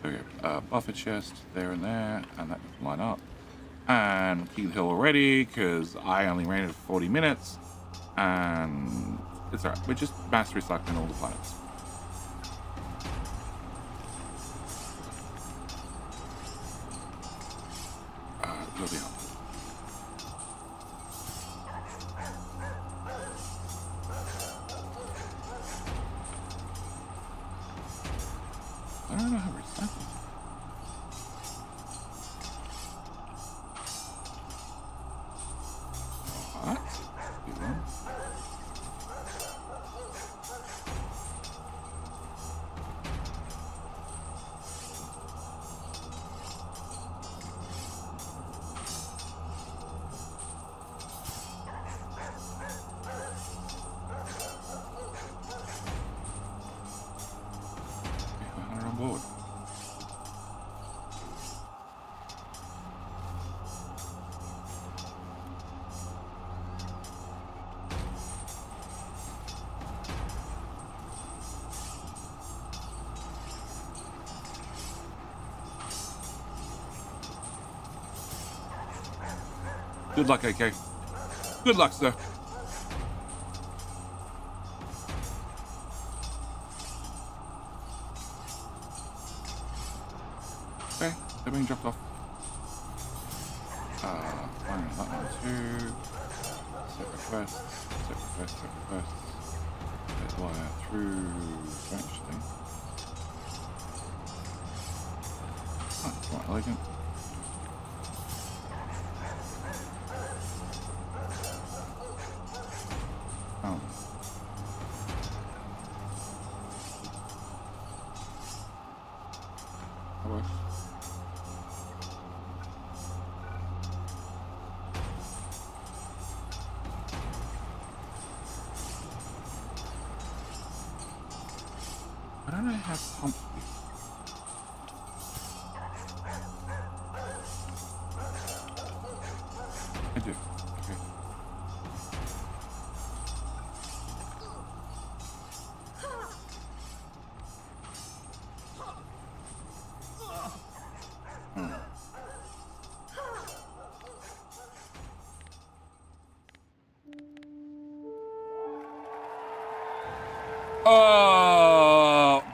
Okay, buffer chest there, and that can line up. And keep the hill already, because I only ran it for 40 minutes. And it's alright, we're just mass recycling all the planets. You'll be helpful. I don't know how to recycle. What? Good one. Board. Good luck, AK. Good luck, sir. Okay, they're being dropped off. Fine, that one too. Set requests. Get wire through eventually. Oh, quite elegant. Oh. That works. Why don't I have pump?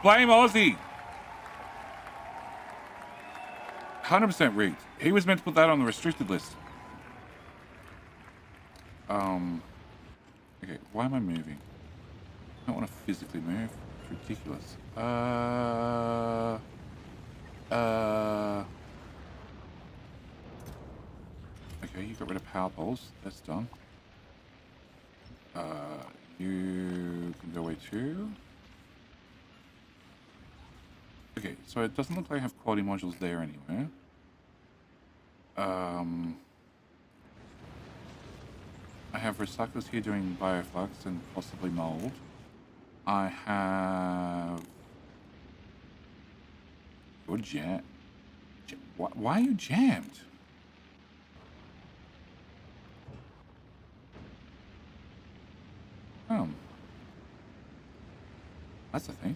Blame Aussie. 100% rigged. He was meant to put that on the restricted list. Okay, why am I moving? I don't want to physically move. It's ridiculous. Okay, you got rid of power poles. That's done. You can go away too. Okay, so it doesn't look like I have quality modules there anywhere. I have recyclers here doing bioflux and possibly mold. I have... You're jammed. Why are you jammed? That's a thing.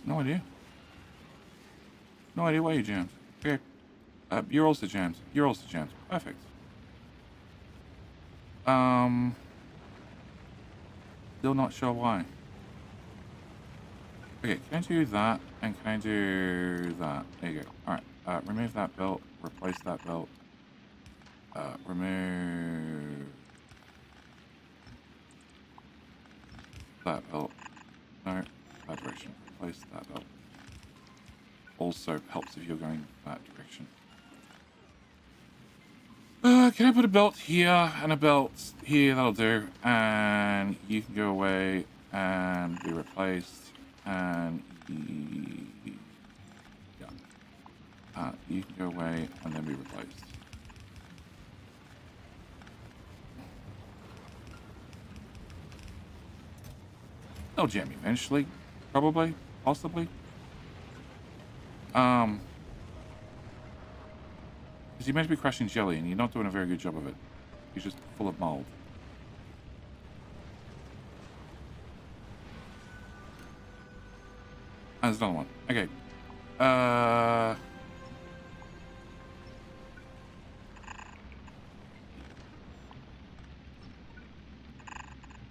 No idea. No idea why you jammed. Okay. You're also jammed. You're also jammed. Perfect. Still not sure why. Okay, can I do that? And can I do that? There you go. Alright. Remove that belt. Replace that belt. Remove that belt. No, that direction. Replace that belt. Also helps if you're going that direction. Can I put a belt here and a belt here? That'll do. And you can go away and be replaced. And yeah. You can go away and then be replaced. They'll jam eventually. Probably. Possibly. Because you're meant to be crushing jelly and you're not doing a very good job of it. You're just full of mold. There's another one. Okay.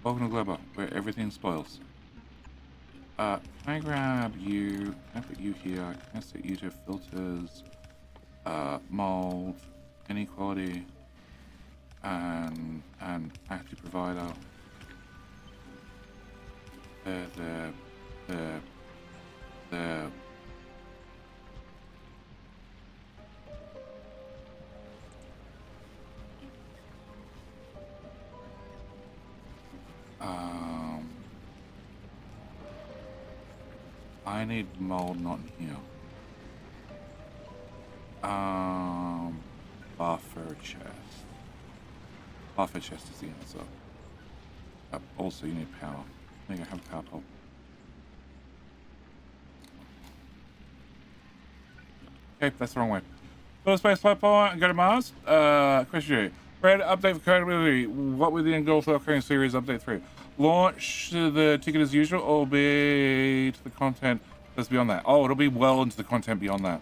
Welcome to Globo, where everything spoils. Can I grab you? Can I put you here? Can I set you to filters? Mold, inequality, and active provider. There. I need mold, not in here. Buffer chest. Buffer chest is the answer. Also, you need power. I think I have a power pole. Okay, that's the wrong way. Go to space platform and go to Mars. Question: Red update for credibility. What will the end goal for the upcoming series update 3? Launch the ticket as usual, or be to the content that's beyond that? Oh, it'll be well into the content beyond that.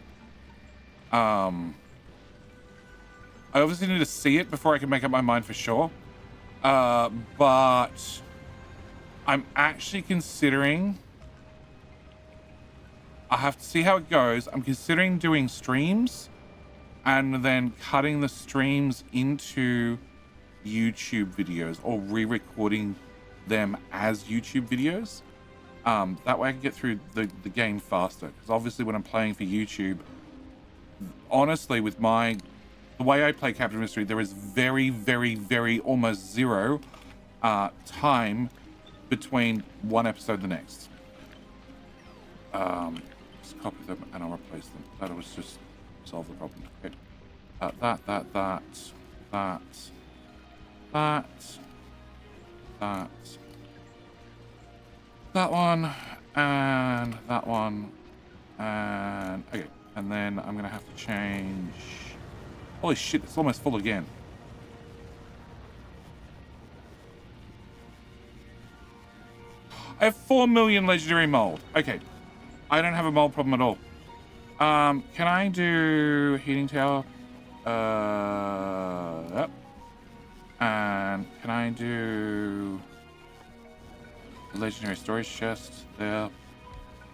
I obviously need to see it before I can make up my mind for sure. But I'm actually considering... I have to see how it goes. I'm considering doing streams and then cutting the streams into YouTube videos or re-recording them as YouTube videos. That way I can get through the game faster. Because obviously when I'm playing for YouTube, honestly, with the way I play Captain Mystery, there is very, very, very almost zero time between one episode and the next. Just copy them and I'll replace them. That was just solve the problem. Okay. That one, and that one, and okay. And then I'm gonna have to change. Holy shit, it's almost full again. I have 4 million legendary mold. Okay. I don't have a mold problem at all. Can I do heating tower? Yep. And can I do legendary storage chest there?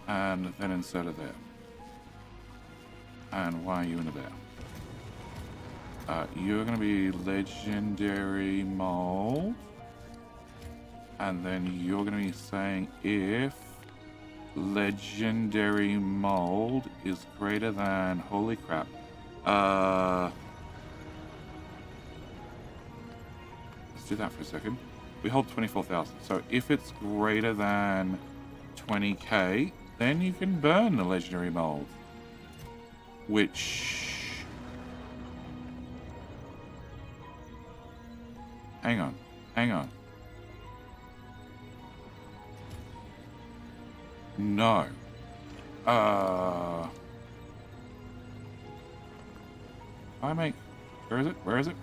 And then insert it there. And why are you in there? You're going to be legendary mold. And then you're going to be saying if legendary mold is greater than... Holy crap. Let's do that for a second. We hold 24,000. So if it's greater than 20k, then you can burn the legendary mold. Which... Hang on. No. I make... Where is it?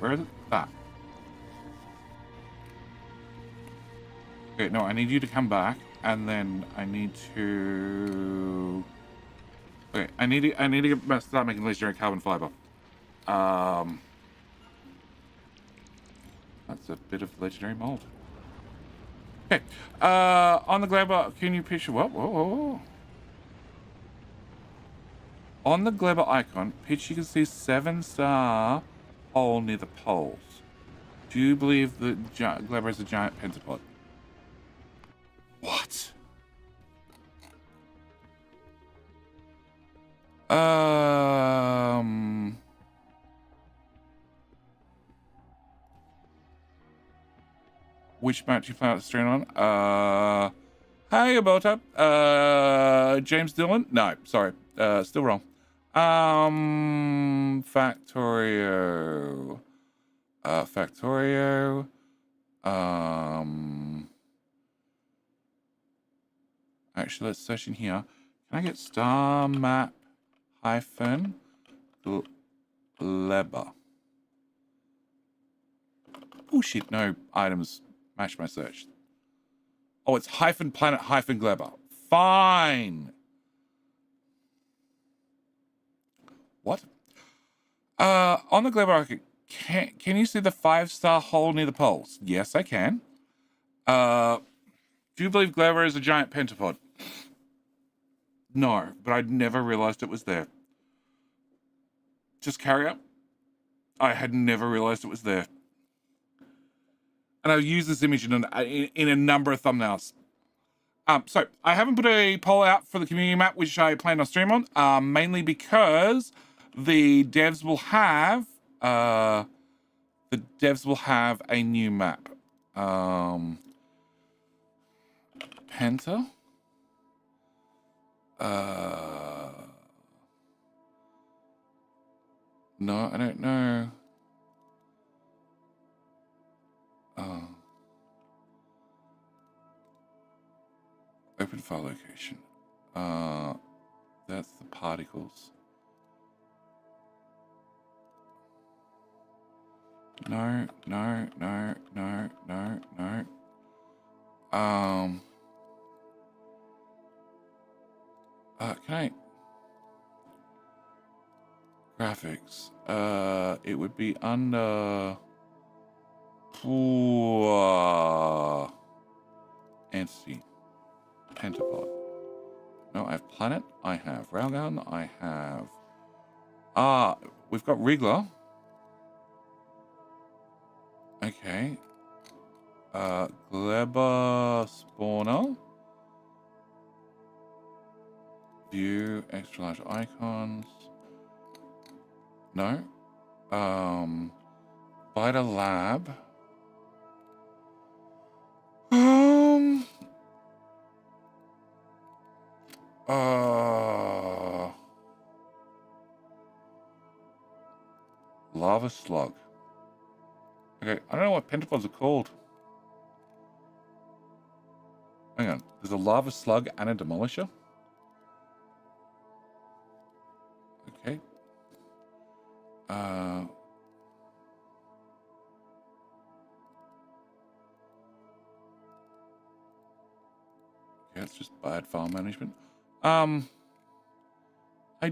That. Okay, no, I need you to come back, and then I need to... Okay, I need to start making legendary carbon fiber. That's a bit of legendary mold. Okay, on the Glabber, can you picture... Whoa. On the Glabber icon, picture you can see 7-star hole near the poles. Do you believe the Glabber is a giant pentapod? What? Which match you plan out the stream on? Hey, about up. James Dillon? No, sorry. Still wrong. Factorio. Factorio. Actually, let's search in here. Can I get star map hyphen Glabber? Oh shit, no items match my search. Oh, it's hyphen planet hyphen Glabber. Fine. What? On the Glabber icon, can you see the 5-star hole near the poles? Yes, I can. Do you believe Glabber is a giant pentapod? No, but I'd never realized it was there. Just carry up. I had never realized it was there. And I've used this image in a number of thumbnails. So I haven't put a poll out for the community map, which I plan on stream on, mainly because the devs will have a new map. Penta. No, I don't know. Open file location. That's the particles. No. Can I... Graphics. It would be under... Entity. Pentapod. No, I have planet. I have railgun. I have... we've got Wriggler. Okay. Glabber spawner. View extra large icons. No. Vita lab. Lava slug. Okay, I don't know what pentapods are called. Hang on, there's a lava slug and a demolisher. Okay. that's just bad file management. I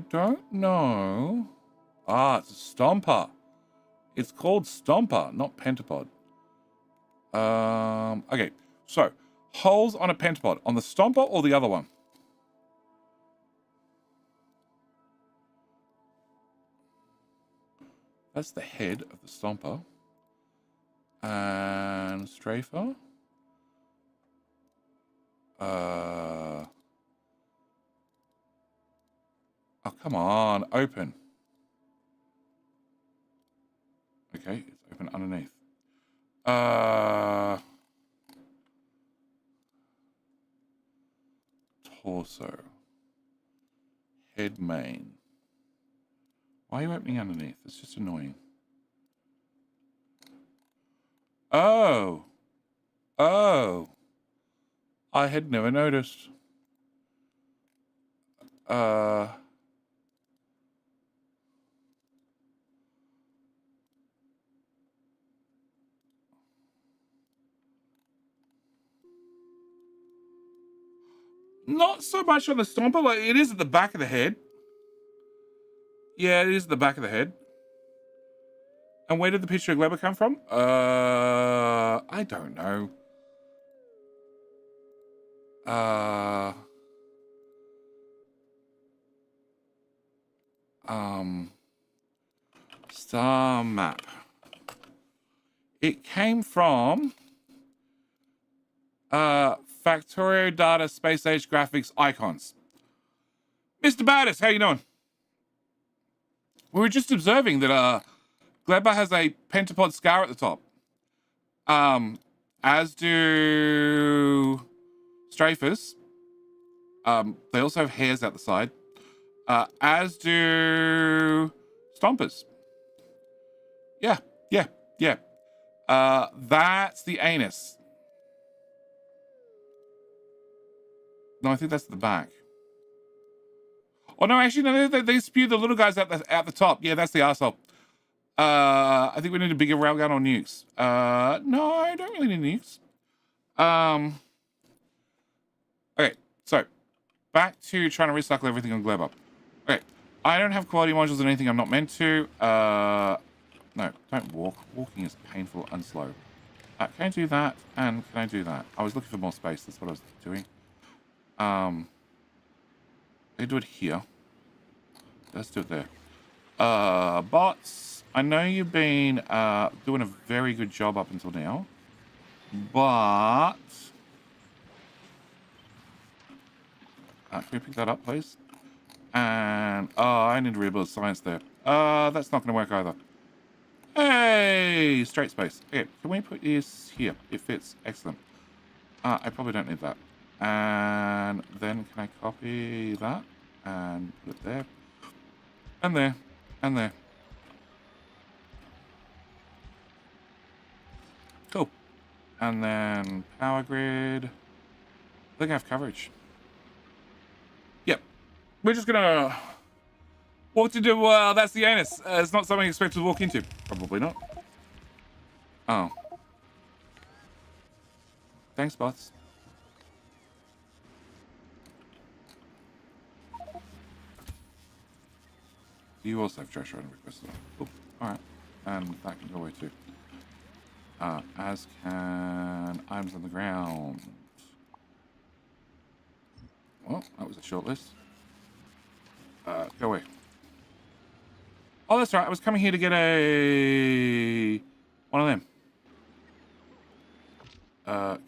don't know. Ah, it's a stomper. It's called stomper, not pentapod. Okay, so holes on a pentapod, on the stomper or the other one? That's the head of the stomper. And strafer. Oh, come on, open. Okay, it's open underneath. Torso. Head main. Why are you opening underneath? It's just annoying. Oh. Oh. I had never noticed. Not so much on the stomper, like it is at the back of the head. Yeah, it is at the back of the head. And where did the picture of Gleber come from? I don't know. Star map. It came from Factorio Data Space Age Graphics Icons. Mr. Baddis, how you doing? We were just observing that Gleber has a pentapod scar at the top. As do strafers. They also have hairs out the side. As do stompers. Yeah. That's the anus. No, I think that's the back. Oh no, actually no, they spew the little guys out the top. Yeah, that's the arsehole. I think we need a bigger railgun or nukes. No, I don't really need nukes. Okay, so back to trying to recycle everything on Gleber. Okay, I don't have quality modules or anything I'm not meant to. No, don't walk. Walking is painful and slow. Can I do that? And can I do that? I was looking for more space. That's what I was doing. I do it here. Let's do it there. Bots, I know you've been doing a very good job up until now, but can we pick that up, please? And I need to rebuild science there. That's not going to work either. Hey, straight space. Okay, can we put this here? It fits. Excellent. I probably don't need that. And then can I copy that and put it there? And there. And there. Cool. And then power grid. I think I have coverage. Yep. We're just gonna walk into, that's the anus. It's not something I expect to walk into. Probably not. Oh. Thanks, bots. You also have trash item requests. Cool. Alright. And that can go away too. As can items on the ground. Well, that was a short list. Go away. Oh, that's right. I was coming here to get one of them.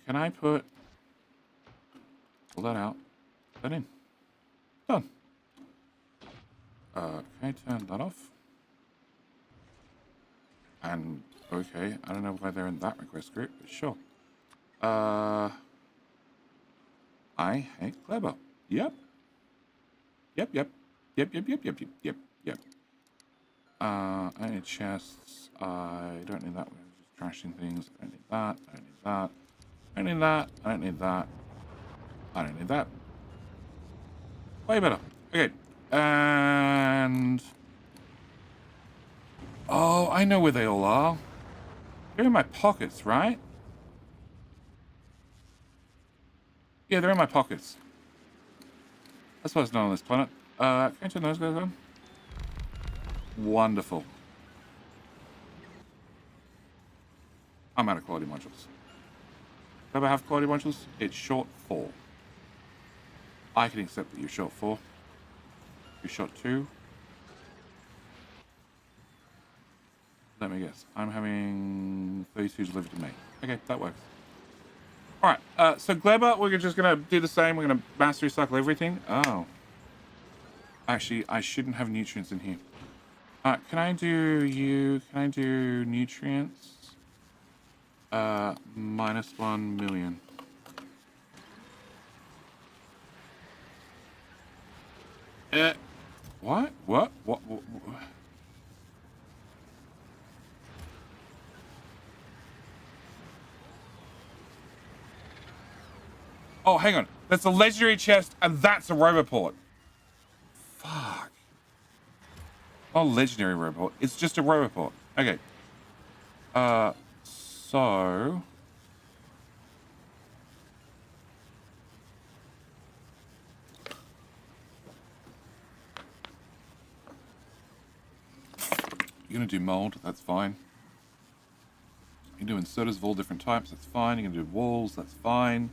Can I pull that out? Put that in. Done. Can I turn that off? And, okay, I don't know why they're in that request group, but sure. I hate Clever. Yep. I need chests. I don't need that. We're just trashing things. I don't need that. I don't need that. I don't need that. I don't need that. I don't need that. Way better. Okay. And oh, I know where they all are. They're in my pockets, right? Yeah, they're in my pockets. That's what's known on this planet. Can I turn those guys on? Wonderful. I'm out of quality modules. Do I have quality modules? It's short 4. I can accept that you're short 4. You're short 2. Let me guess. I'm having 32 delivered to me. Okay, that works. Alright, so Gleba, we're just going to do the same. We're going to mass recycle everything. Oh. Actually, I shouldn't have nutrients in here. Alright, can I do you... Can I do nutrients? Minus 1 million. What? What? What? Oh, hang on. That's a legendary chest, and that's a roboport. Fuck. Oh, legendary roboport. It's just a roboport. Okay. So... You're going to do mold, that's fine. You're doing inserters of all different types, that's fine. You're going to do walls, that's fine.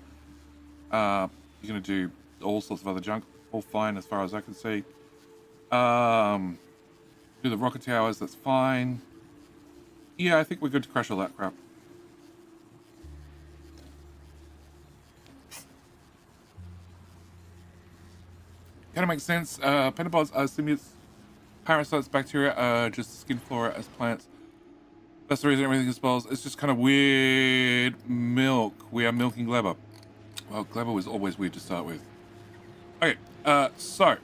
You're going to do all sorts of other junk, all fine as far as I can see. Do the rocket towers, that's fine. Yeah, I think we're good to crush all that crap. Kind of makes sense. Pentapods are simians. Parasites, bacteria are just skin flora as plants. That's the reason everything spoils. It's just kind of weird milk. We are milking Gleba. Well, Gleba was always weird to start with. Okay, so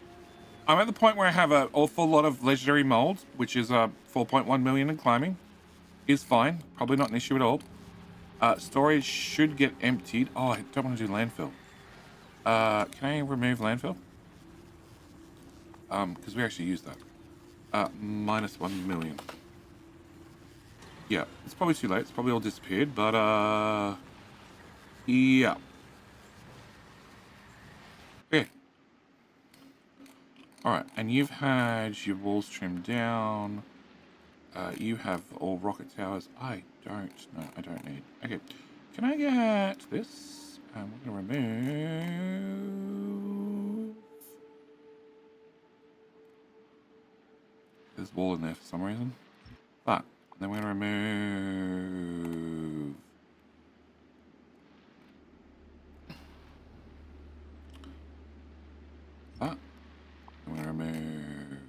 I'm at the point where I have an awful lot of legendary molds, which is 4.1 million and climbing. Is fine. Probably not an issue at all. Storage should get emptied. Oh, I don't want to do landfill. Can I remove landfill? Because we actually use that. Minus 1 million. Yeah, it's probably too late. It's probably all disappeared, but, yeah. Okay. Alright, and you've had your walls trimmed down. You have all rocket towers. I don't need. Okay, can I get this? We're going to remove... There's wall in there for some reason. But then we're going to remove that. Then we're going to remove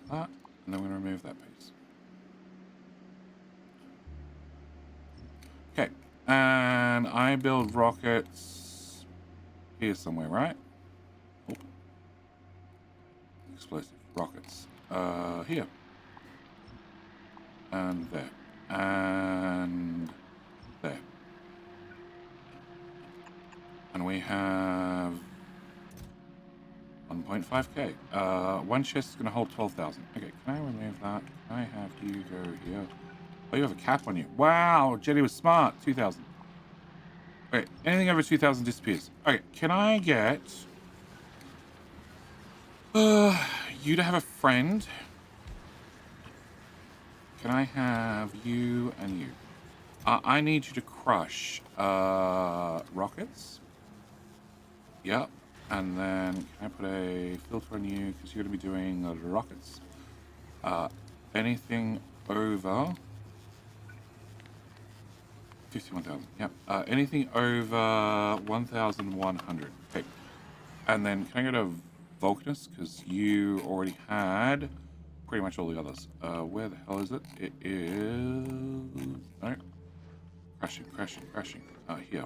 that. And then we're going to remove that piece. Okay. And I build rockets here somewhere, right? Oh. Explosive rockets. Here. And there. And there. And we have 1.5k. One chest is going to hold 12,000. Okay, can I remove that? Can I have you go here? Oh, you have a cap on you. Wow, Jetty was smart. 2,000. Okay, anything over 2,000 disappears. Okay, can I get... you to have a friend? Can I have you and you? I need you to crush rockets. Yep. And then can I put a filter on you because you're going to be doing rockets. Anything over 51,000. Yep. Anything over 1,100. Okay. And then can I go to Vulcanus because you already had pretty much all the others. Where the hell is it? It is no. Crashing. Here.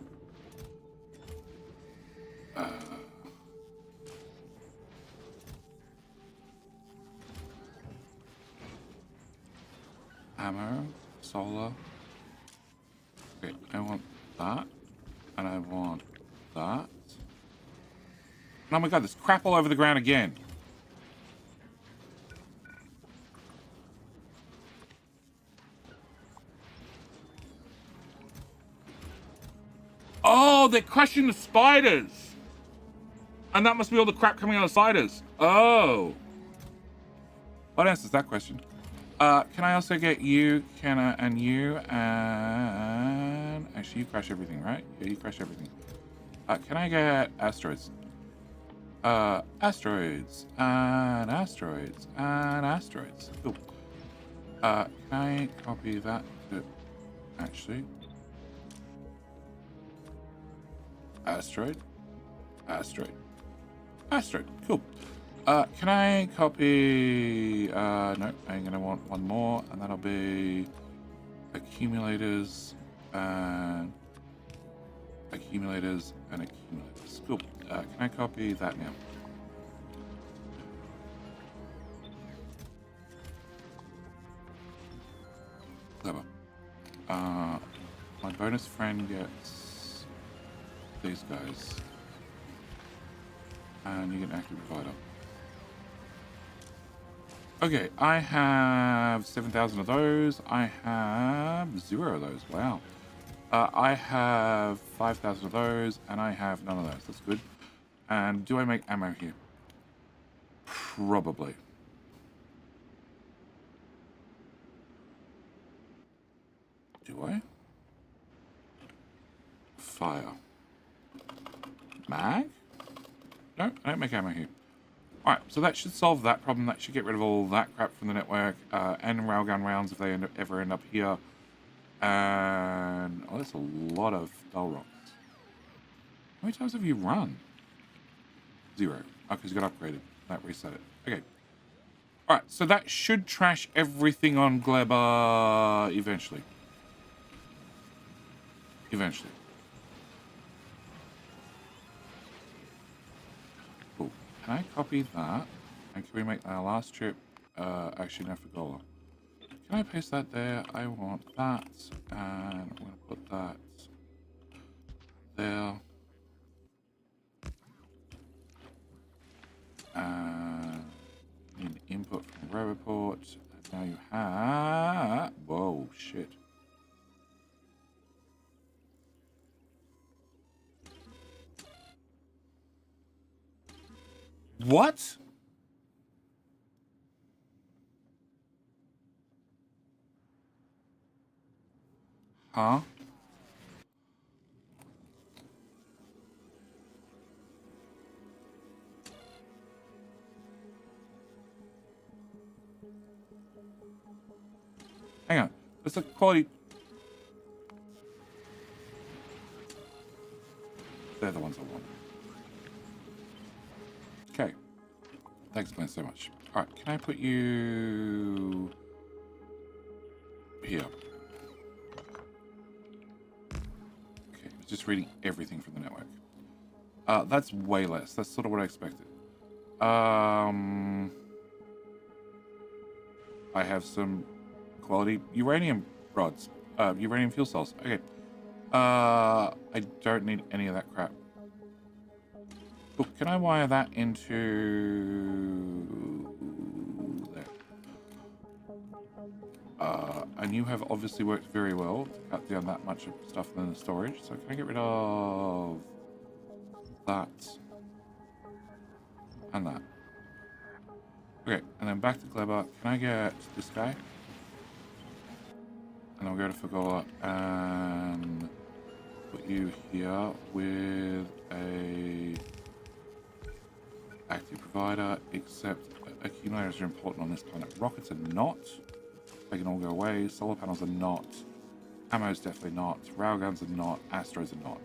Ammo, solar. Okay, I want that, and I want that. Oh my god, there's crap all over the ground again. Oh, they're crushing the spiders. And that must be all the crap coming out of spiders. Oh. What answers that question? Can I also get you, Kenna, and you, and... Actually, you crush everything, right? Yeah, you crush everything. Can I get asteroids? Asteroids, and asteroids, and asteroids. Cool. Can I copy that to... Actually... Asteroid, asteroid, asteroid. Cool. Can I copy... no, I'm going to want one more, and that'll be accumulators, and accumulators, and accumulators. Cool. Can I copy that now? Clever. My bonus friend gets these guys. And you get an active provider. Okay, I have 7,000 of those. I have 0 of those. Wow. I have 5,000 of those, and I have none of those. That's good. And do I make ammo here? Probably. Do I? Fire. Mag? No, I don't make ammo here. Alright, so that should solve that problem. That should get rid of all that crap from the network. And railgun rounds if they ever end up here. And... oh, that's a lot of dull rocks. How many times have you run? 0. Oh, because you got upgraded. That reset it. Okay. Alright, so that should trash everything on Gleba eventually. Eventually. Cool. Can I copy that? And can we make our last trip? Actually, no, for Gola. Can I paste that there? I want that. And I'm going to put that there. Need input from Roboport. And now you have... whoa, shit. What? Huh? Hang on. There's a quality... they're the ones I want. Okay. That explains so much. Alright, can I put you... here? Okay, it's just reading everything from the network. That's way less. That's sort of what I expected. I have some quality uranium rods. Uranium fuel cells. Okay. I don't need any of that crap. Cool. Can I wire that into there? And you have obviously worked very well to cut down that much of stuff in the storage. So can I get rid of that and that? Okay, and then back to Gleba. Can I get this guy? And I'll go to Fagola and put you here with a active provider, except accumulators are important on this planet. Rockets are not. They can all go away. Solar panels are not. Ammo's definitely not. Railguns are not. Asteroids are not.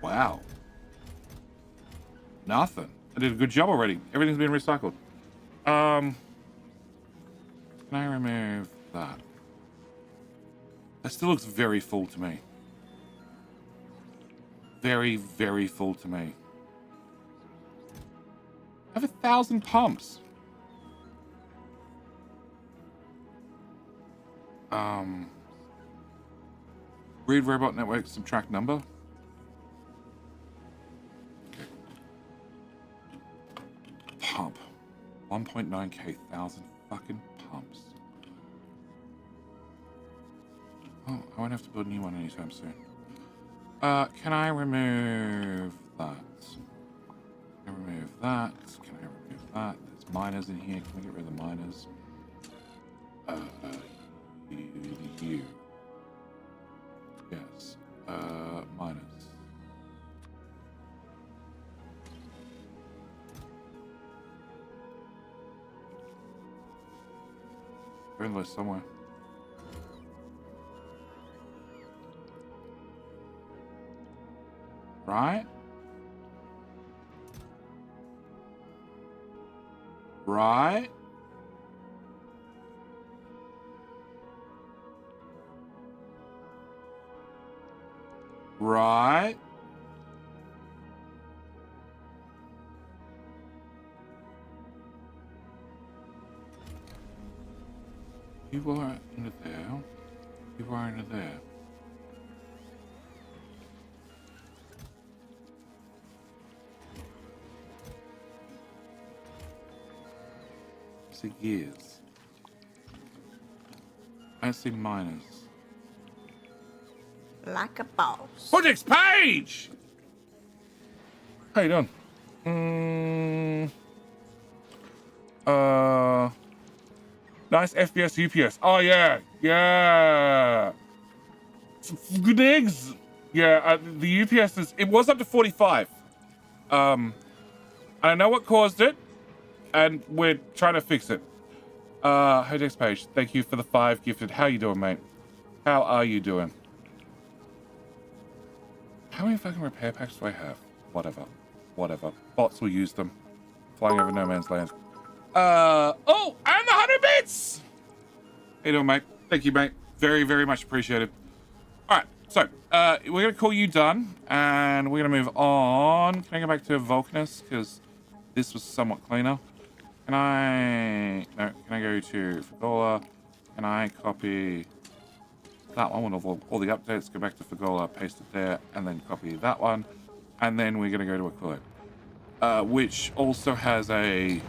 Wow. Nothing. I did a good job already. Everything's been recycled. Can I remove that? That still looks very full to me. Very, very full to me. I have 1,000 pumps. Read robot network, subtract number. Okay. Pump. 1.9k thousand fucking pumps. Oh, I won't have to build a new one anytime soon. Can I remove that? Can I remove that? Can I remove that? There's miners in here. Can we get rid of the miners? You. Yes. Miners. They're in there somewhere. Right? Right? Right? You are into there. You are into there. See gears. I don't see miners.
Like a boss.
Projects page! How you doing? Nice FPS UPS. Oh yeah, yeah. Good eggs. Yeah, the UPS it was up to 45. I know what caused it, and we're trying to fix it. Projects page. Thank you for the 5 gifted. How you doing, mate? How are you doing? How many fucking repair packs do I have? Whatever. Whatever. Bots will use them. Flying over no man's land. Oh, and the 100 bits! How you doing, mate? Thank you, mate. Very, very much appreciated. Alright, so, we're gonna call you done, and we're gonna move on. Can I go back to Vulcanus? Because this was somewhat cleaner. Can I go to Fagola? Can I copy that one with all the updates? Go back to Fagola, paste it there, and then copy that one. And then we're gonna go to Aquila, which also has a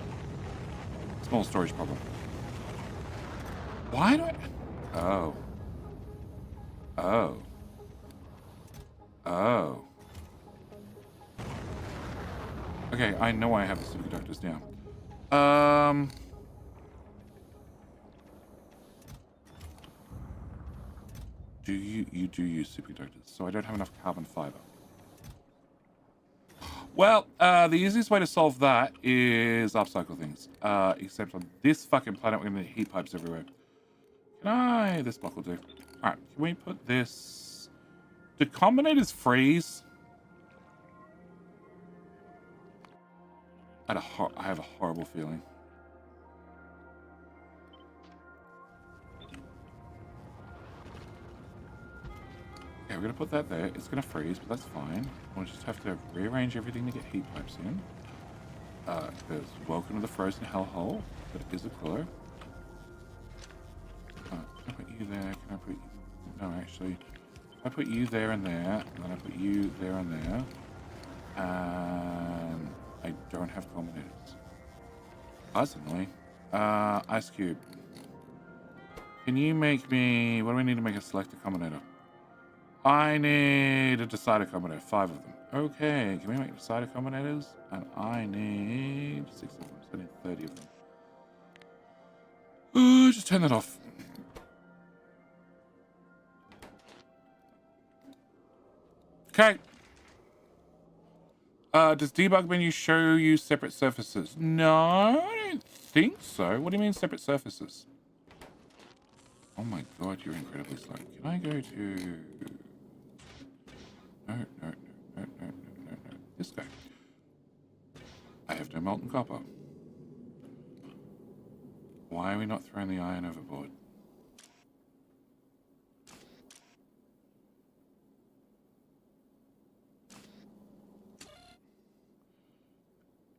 small storage problem. Why do I... Oh. Oh. Oh. Okay, I know I have the superconductors now. You do use superconductors, so I don't have enough carbon fiber. Well, the easiest way to solve that is upcycle things. Except on this fucking planet, we're gonna need heat pipes everywhere. This block will do. Alright, can we put this... Do combinators freeze? I have a horrible feeling. Okay, we're gonna put that there. It's gonna freeze, but that's fine. We'll just have to rearrange everything to get heat pipes in. Because welcome to the frozen hellhole. That is a cooler. Can I put you there? Can I put you... No, actually. I put you there and there, and then I put you there and there. And I don't have combinators. That's annoying. Ice cube. Can you make me... What do we need to make a selector combinator? I need a decider combinator, 5 of them. Okay, can we make decider combinators? And I need 6 of them, so I need 30 of them. Just turn that off. Okay. Does debug menu show you separate surfaces? No, I don't think so. What do you mean separate surfaces? Oh my god, you're incredibly slow. Can I go to... No. This guy. I have no molten copper. Why are we not throwing the iron overboard?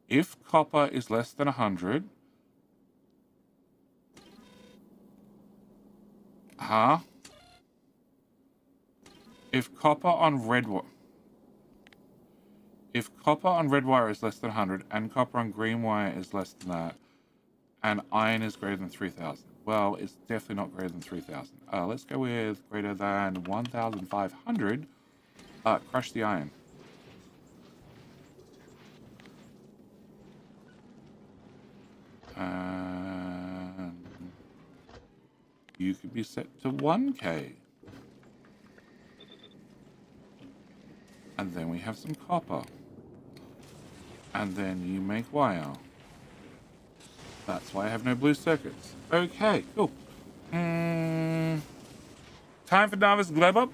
If copper is less than 100... Huh? If copper on red wire... If copper on red wire is less than 100, and copper on green wire is less than that, and iron is greater than 3,000. Well, it's definitely not greater than 3,000. Let's go with greater than 1,500. Crush the iron. And you could be set to 1K. And then we have some copper. And then you make wire. That's why I have no blue circuits. Okay, cool. Time for Novice Gleba.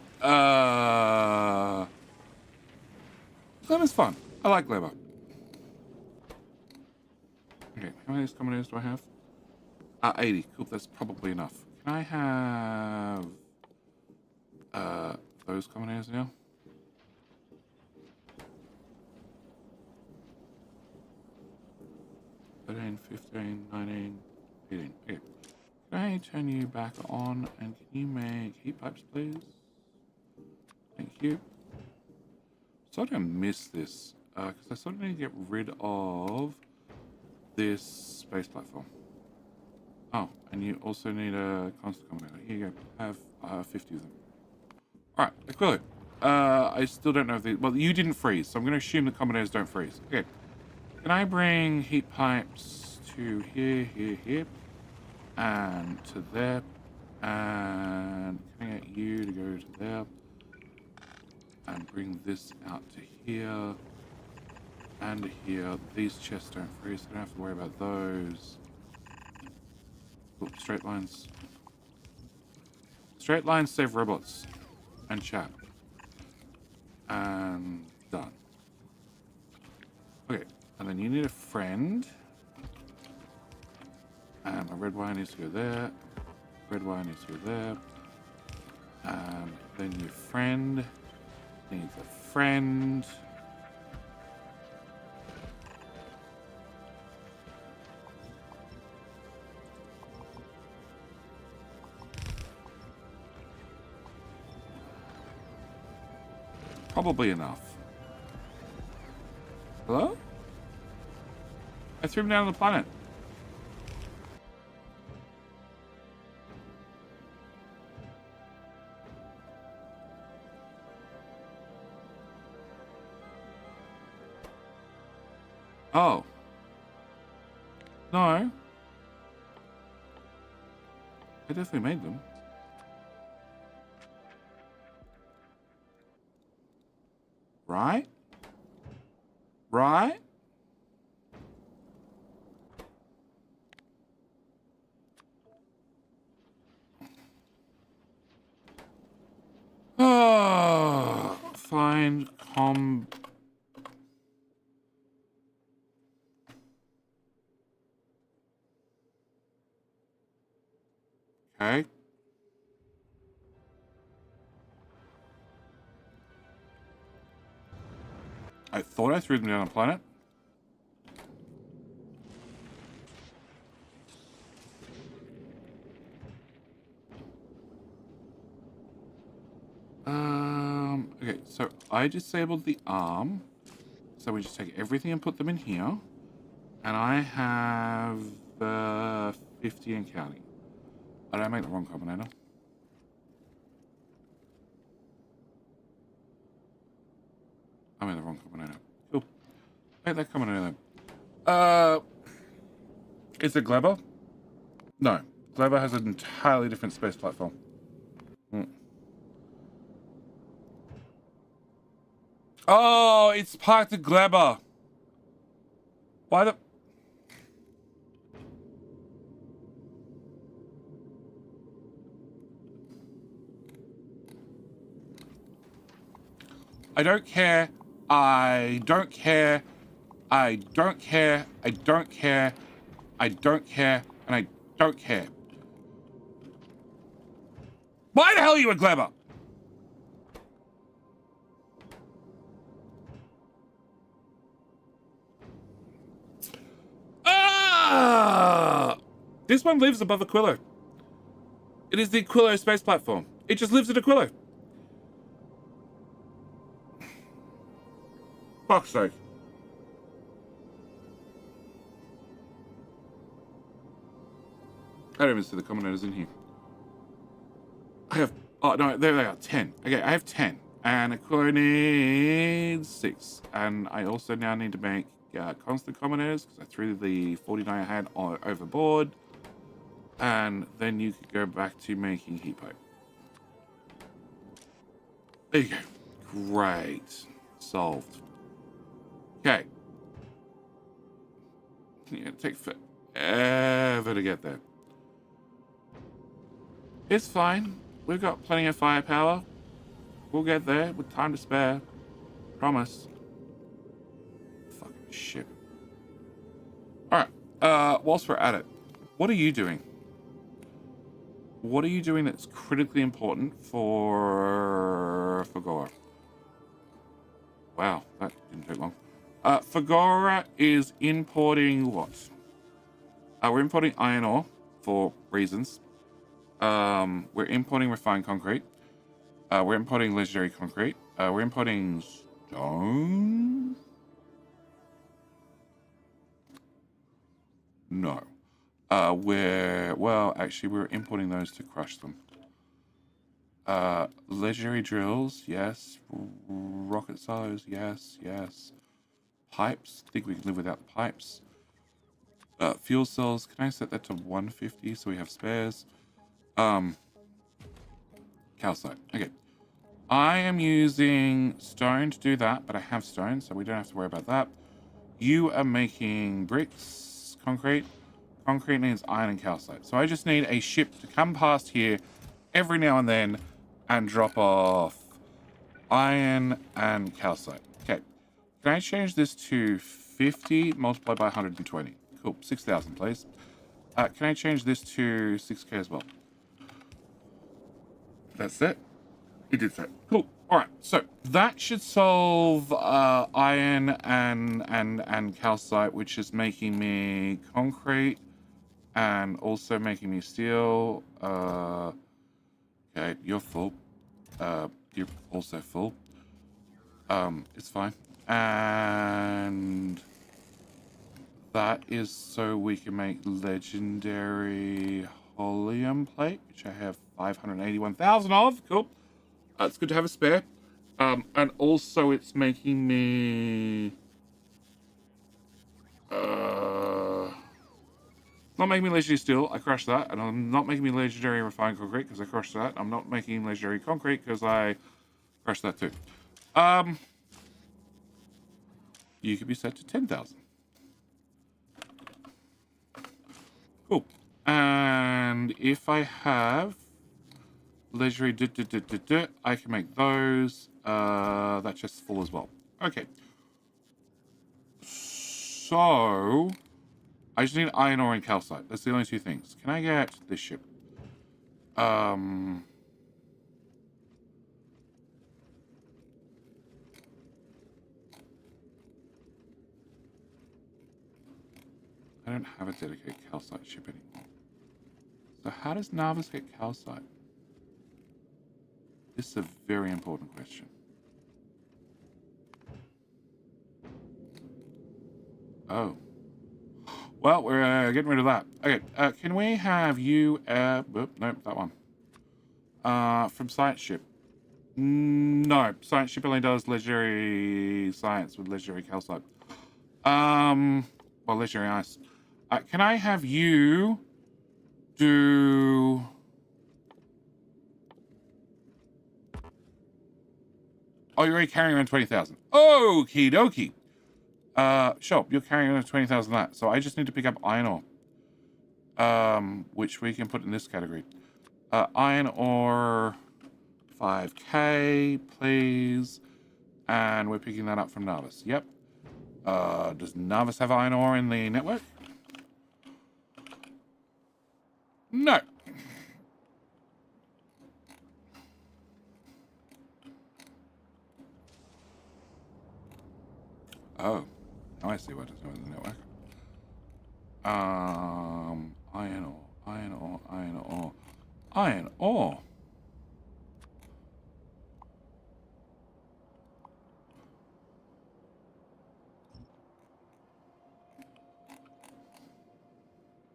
Gleba's fun. I like Gleba. Okay, how many common do I have? 80. Cool, that's probably enough. Can I have those common airs now? $13, $15, $19, $18. Okay. Can I turn you back on and can you make heat pipes, please? Thank you. Sort of miss this because I sort of need to get rid of this space platform. Oh, and you also need a constant combinator. Here you go. Have 50 of them. All right, Aquilo. I still don't know if they. Well, you didn't freeze, so I'm going to assume the combinators don't freeze. Okay. Can I bring heat pipes to here, here, and to there, and can I get you to go to there, and bring this out to here, and to here. These chests don't freeze, so I don't have to worry about those. Oops, straight lines. Straight lines save robots and chat. And done. Okay. And then you need a friend. And my red wire needs to go there. Red wire needs to go there. And then your friend needs a friend. Probably enough. Hello? I threw him down on the planet. Oh. No. I definitely made them. Right? Right? Oh, find Okay. I thought I threw them down on a planet. Okay, so I disabled the arm. So we just take everything and put them in here. And I have 50 and counting. Did I make the wrong combinator? I made the wrong combinator. Cool. Make that combinator then. Is it Gleba? No. Gleba has an entirely different space platform. Oh, it's parked at Gleba. Why the... I don't care. I don't care. I don't care. I don't care. I don't care. And I don't care. Why the hell are you a Gleba? This one lives above Aquilo. It is the Aquilo space platform. It just lives at Aquilo. Fuck's sake. I don't even see the commoners in here. I have, oh no, there they are, 10. Okay, I have 10. And Aquila needs 6. And I also now need to make constant commoners because I threw the 49 I had overboard. And then you could go back to making heat pipe. There you go. Great. Solved. Okay. Yeah, take forever to get there. It's fine. We've got plenty of firepower. We'll get there with time to spare. Promise. Fucking shit. Alright. Whilst we're at it, what are you doing? What are you doing that's critically important for Fagora? Wow, that didn't take long. Fagora is importing what? We're importing iron ore for reasons. We're importing refined concrete. We're importing legendary concrete. We're importing stone. No. We're importing those to crush them. Legendary drills, yes. Rocket silos, yes. Pipes, I think we can live without the pipes. Fuel cells, can I set that to 150 so we have spares? Calcite, okay. I am using stone to do that, but I have stone, so we don't have to worry about that. You are making bricks, concrete. Concrete needs iron and calcite. So I just need a ship to come past here every now and then and drop off iron and calcite. Okay. Can I change this to 50 multiplied by 120? Cool. 6,000, please. Can I change this to 6k as well? That's it. It did that. Cool. All right. So that should solve iron and calcite, which is making me concrete and also making me steel. Okay, you're full. You're also full. It's fine. And that is so we can make legendary helium plate, which I have 581,000 of. Cool. It's good to have a spare. And also it's making me... not making me legendary steel, I crushed that. And I'm not making me legendary refined concrete because I crushed that. I'm not making legendary concrete because I crushed that too. You could be set to 10,000. Cool. And if I have legendary, I can make those. That's just full as well. Okay. So I just need iron ore and calcite. That's the only two things. Can I get this ship? I don't have a dedicated calcite ship anymore. So how does Narvis get calcite? This is a very important question. Oh. Well, we're getting rid of that. Okay, can we have you... nope, that one. From science ship. No, science ship only does legendary science with legendary calcite. Well, legendary ice. Can I have you do... Oh, you're already carrying around 20,000. Okie dokie. Sure, you're carrying around 20,000 that. So I just need to pick up iron ore. Which we can put in this category. Iron ore 5k, please. And we're picking that up from Narvis. Yep. Does Narvis have iron ore in the network? No. Oh, now I see what it's doing in the network. Iron ore, iron ore, iron ore, iron ore.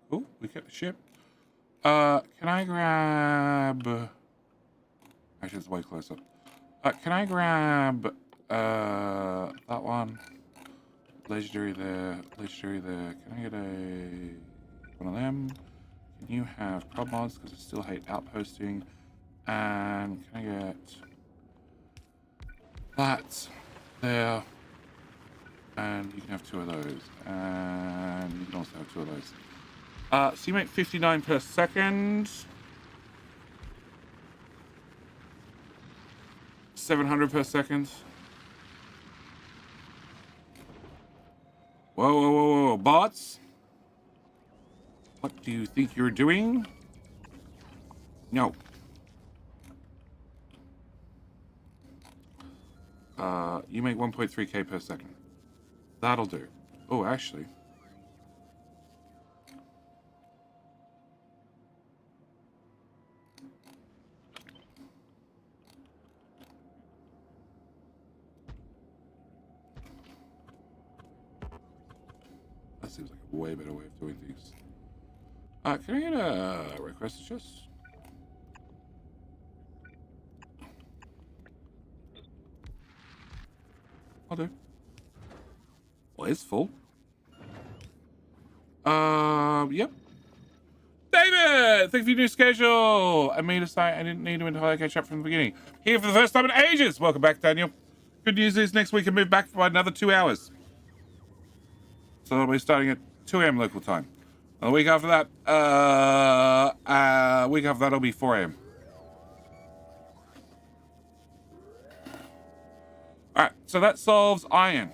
Cool, we kept the ship. Can I grab... Actually, it's way closer. Can I grab, that one? Legendary there, legendary there. Can I get one of them? Can you have prod mods, because I still hate outposting? And can I get that there? And you can have 2 of those. And you can also have 2 of those. So you make 59 per second. 700 per second. Whoa, whoa, whoa, whoa, bots. What do you think you're doing? No. You make 1.3k per second. That'll do. Oh, actually. That seems like a way better way of doing things. Can I get a request just? I'll do. Well, it's full. Yep. David! Thank you for your new schedule. I made a site. I didn't need to entirely catch up from the beginning. Here for the first time in ages. Welcome back, Daniel. Good news is next week I move back for another 2 hours. So I'll be starting at 2 a.m. local time. And the week after that, it'll be 4 a.m. Alright, so that solves iron.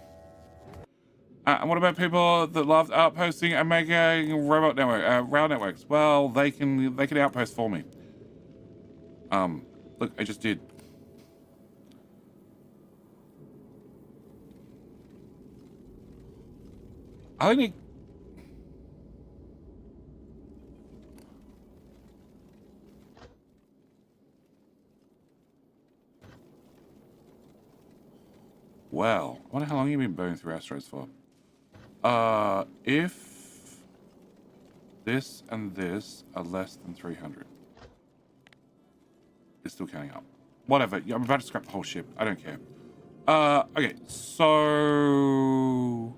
And what about people that love outposting and making robot network, rail networks? Well, they can outpost for me. Look, I just did. I need. Well, I wonder how long you've been burning through asteroids for. If this and this are less than 300, it's still counting up. Whatever. I'm about to scrap the whole ship. I don't care. Okay. So.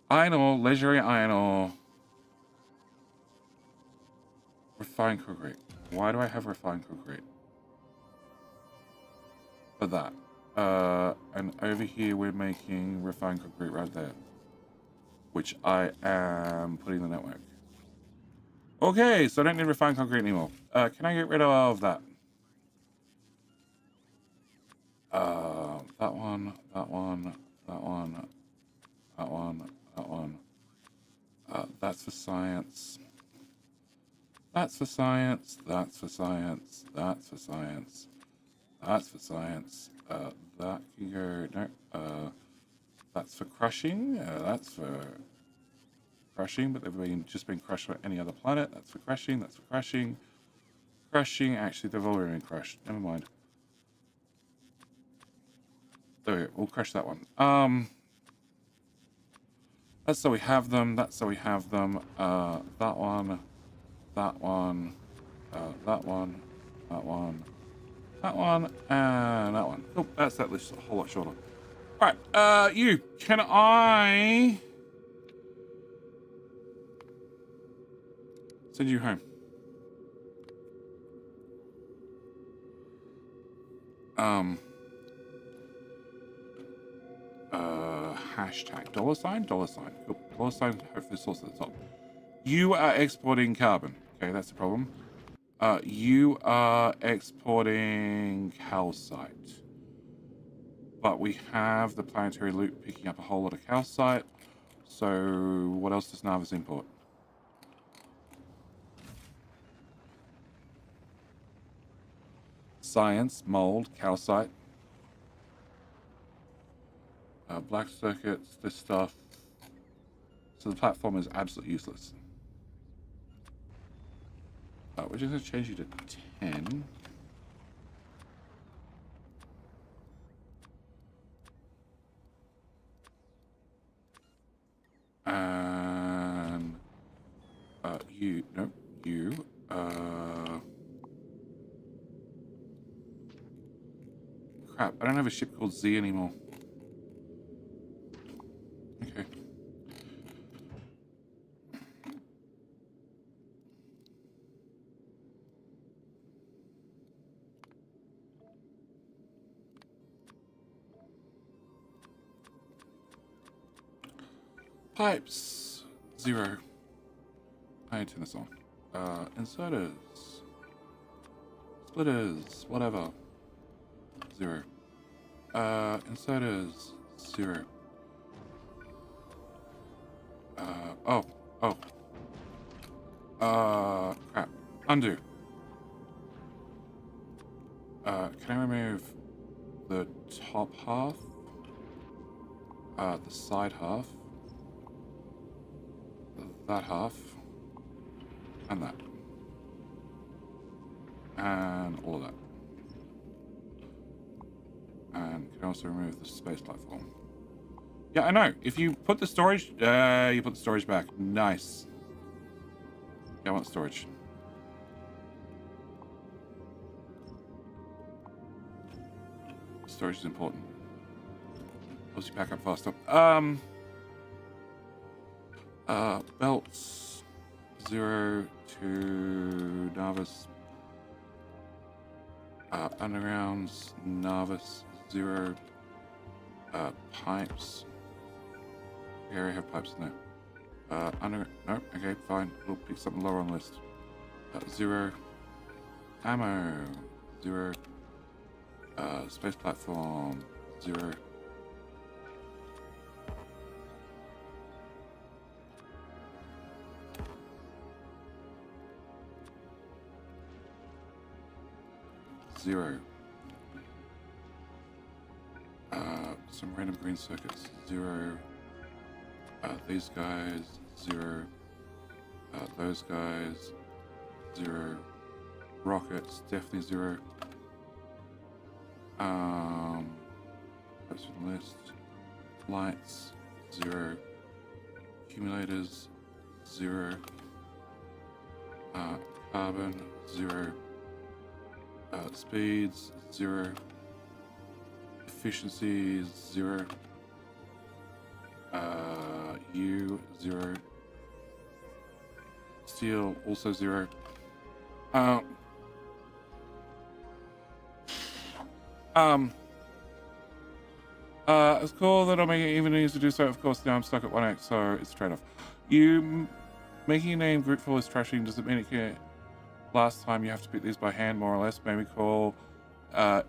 Iron ore, legendary iron ore. Refined concrete. Why do I have refined concrete? For that. And over here we're making refined concrete right there. Which I am putting in the network. Okay, so I don't need refined concrete anymore. Can I get rid of that? That one, that one, that one, that one, that one. That's for science. That's for science, that's for science, that's for science, that's for science, that can go, no, that's for crushing, that's for crushing, but they've just been crushed on any other planet, that's for crushing, that's for crushing, actually they've already been crushed, never mind. There, we'll crush that one. That's so we have them, that's so we have them, that one. That one, that one, that one, that one, and that one. Oh, that's that list a whole lot shorter. All right, you, can I send you home? Hashtag $sign. Cool. $sign, hopefully source at the top. You are exporting carbon. Okay, that's the problem. You are exporting calcite. But we have the planetary loop picking up a whole lot of calcite. So what else does Narvis import? Science, mold, calcite. Black circuits, this stuff. So the platform is absolutely useless. We're just going to change you to 10. don't have a ship called Z anymore. Okay. Pipes. 0. I need to turn this on. Inserters. Splitters. Whatever. 0. Inserters. 0. Crap. Undo. Can I remove the top half? The side half? That half? And that. And all of that. And can also remove the space platform. Yeah, I know. If you put the storage, you put the storage back. Nice. Yeah, I want storage. Storage is important. Helps you pack up faster. Belts. 0 to Navis. Undergrounds. Navis. 0. Pipes. We already have pipes in there. No, okay, fine. We'll pick something lower on the list. 0. Ammo. 0. Space platform. 0. Some random green circuits. 0. These guys. 0. Those guys. 0. Rockets. Definitely 0. That's from the list. Lights. 0. Accumulators. 0. Carbon. 0. Speeds. 0. Efficiencies. 0. U. 0. Steel. Also 0. It's cool that I'm making it even easier to do so. Of course, now I'm stuck at 1x, so it's a trade-off. You making a name group full is trashing. Does it mean it can? Last time you have to pick these by hand, more or less. Maybe call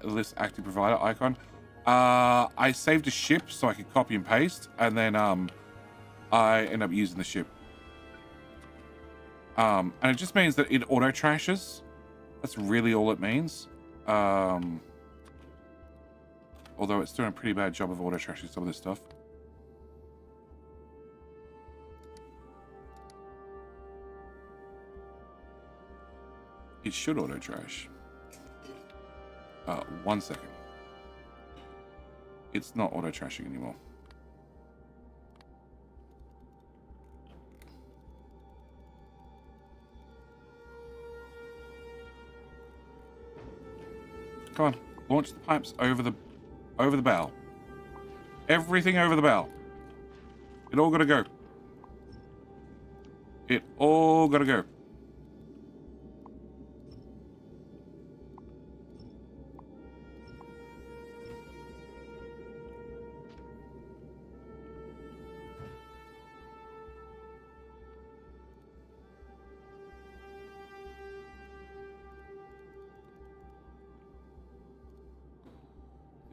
list active provider icon. I saved a ship so I could copy and paste, and then I end up using the ship. And it just means that it auto trashes. That's really all it means. Although it's doing a pretty bad job of auto trashing some of this stuff. It should auto trash. 1 second. It's not auto trashing anymore. Come on, launch the pipes over the bow. Everything over the bow. It all gotta go. It all gotta go.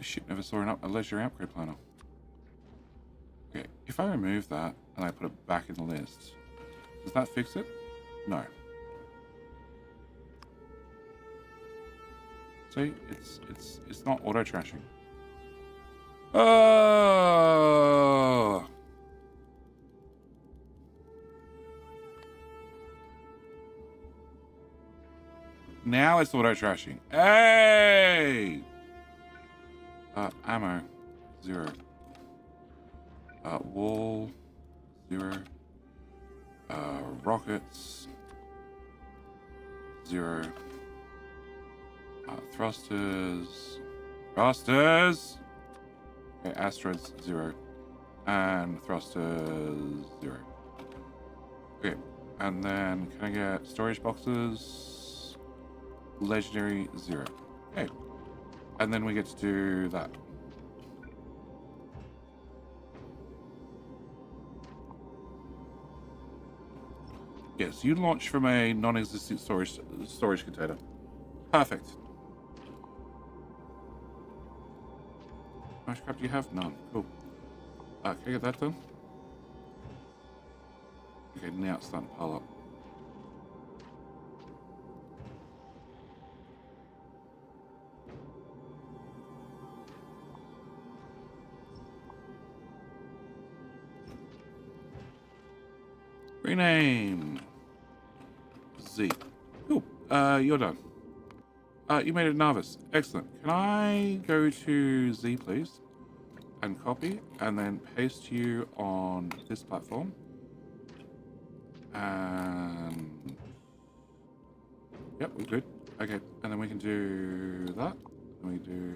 Ship never saw a leisure upgrade planner. Okay, if I remove that and I put it back in the list, does that fix it? No. See, it's not auto trashing. Oh! Now it's auto trashing. Hey! Ammo, 0. Wall, 0. Rockets, 0. Thrusters, Thrusters. Okay, asteroids 0. And thrusters 0. Okay, and then can I get storage boxes? Legendary 0. Okay, and then we get to do that. Yes, you launch from a non-existent storage container. Perfect. How much crap do you have? None. Cool. Can I get that done? Okay, now it's starting to pile up. Rename. Z. Cool. You're done. You made it Narvis. Excellent. Can I go to Z, please? And copy, and then paste you on this platform. And... Yep, we're good. Okay, and then we can do that. And we do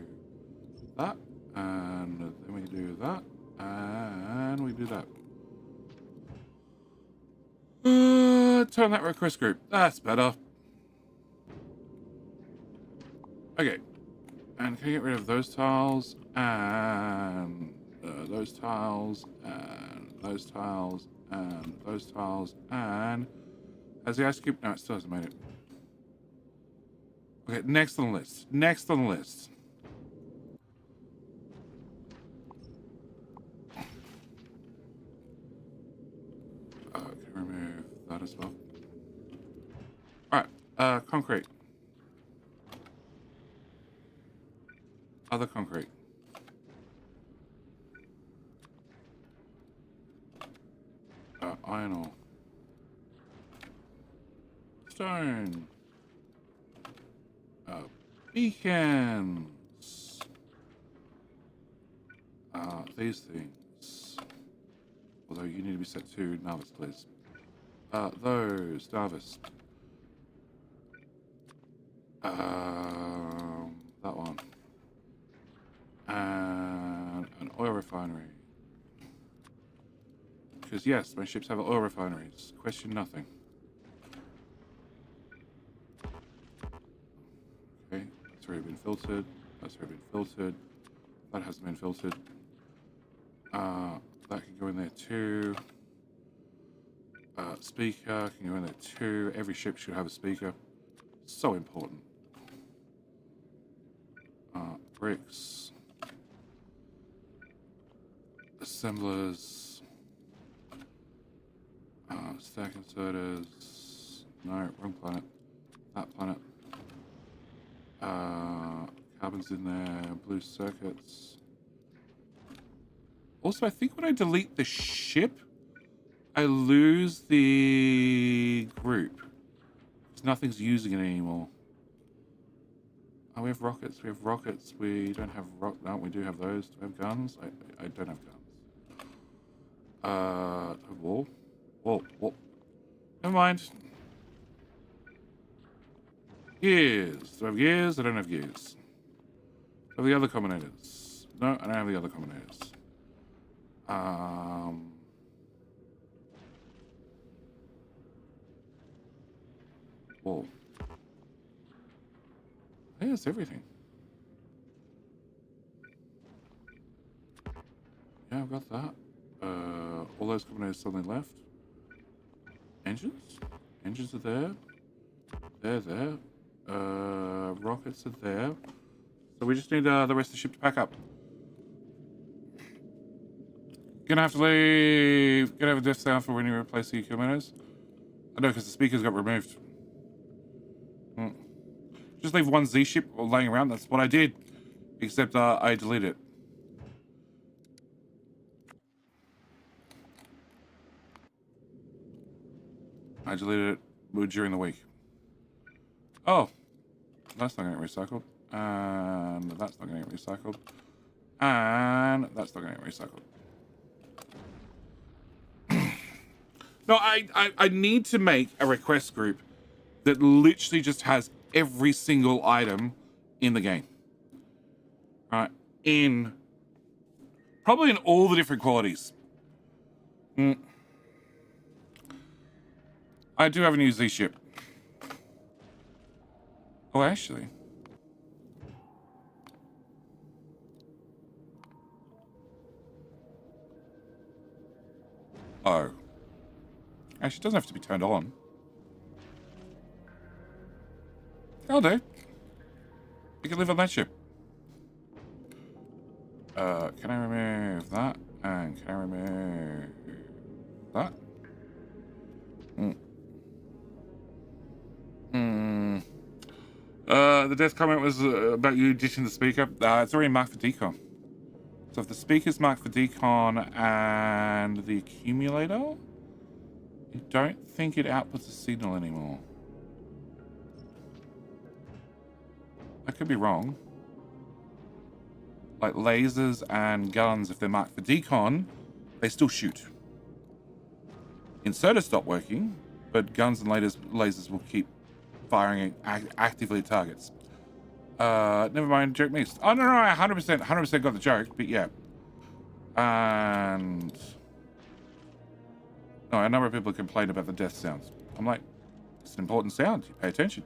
that. And then we do that. And we do that. Turn that request group. That's better. Okay. And can I get rid of those tiles? And those tiles. And those tiles. And those tiles. And... Has the ice cube? No, it still hasn't made it. Okay, next on the list. Next on the list. Can remove that as well. Alright, concrete. Other concrete. Iron ore. Stone. Beacons. These things. Although you need to be set to Narvis, please. Those. Narvis. That one. And an oil refinery. Because yes, my ships have oil refineries. Question nothing. Okay, that's already been filtered. That's already been filtered. That hasn't been filtered. That can go in there too. Speaker can go in there too. Every ship should have a speaker. So important. Bricks. Assemblers. Stack inserters. No, wrong planet. That planet. Carbon's in there. Blue circuits. Also, I think when I delete the ship, I lose the group. Because nothing's using it anymore. Oh, we have rockets. We have rockets. We don't have no, we do have those. Do we have guns? I don't have guns. Wall. Wall. Never mind. Gears. Do I have gears? I don't have gears. Do I have the other combinators? No, I don't have the other combinators. Wall. I think that's everything. Yeah, I've got that. All those combinators suddenly left. Engines? Engines are there. They're there. Rockets are there. So we just need the rest of the ship to pack up. Gonna have to leave. Gonna have a death sound for when you replace the combinators. I know, because the speakers got removed. Just leave one Z ship laying around. That's what I did. Except I deleted it. I deleted it during the week. Oh. That's not going to get recycled. And that's not going to get recycled. And that's not going to get recycled. No, I need to make a request group that literally just has every single item in the game. Right. Probably in all the different qualities. I do have a new Z ship. Oh, actually. Oh. Actually, it doesn't have to be turned on. That'll do. You can live on that ship. Can I remove that? And can I remove that? The death comment was about you ditching the speaker. It's already marked for decon. So if the speaker's marked for decon and the accumulator, I don't think it outputs a signal anymore. I could be wrong. Like lasers and guns, if they're marked for decon, they still shoot. Inserters stop working, but guns and lasers will keep firing actively at targets. Never mind, joke missed. Oh, no, I 100% got the joke, but yeah. And... no, a number of people complain about the death sounds. I'm like, it's an important sound. You pay attention.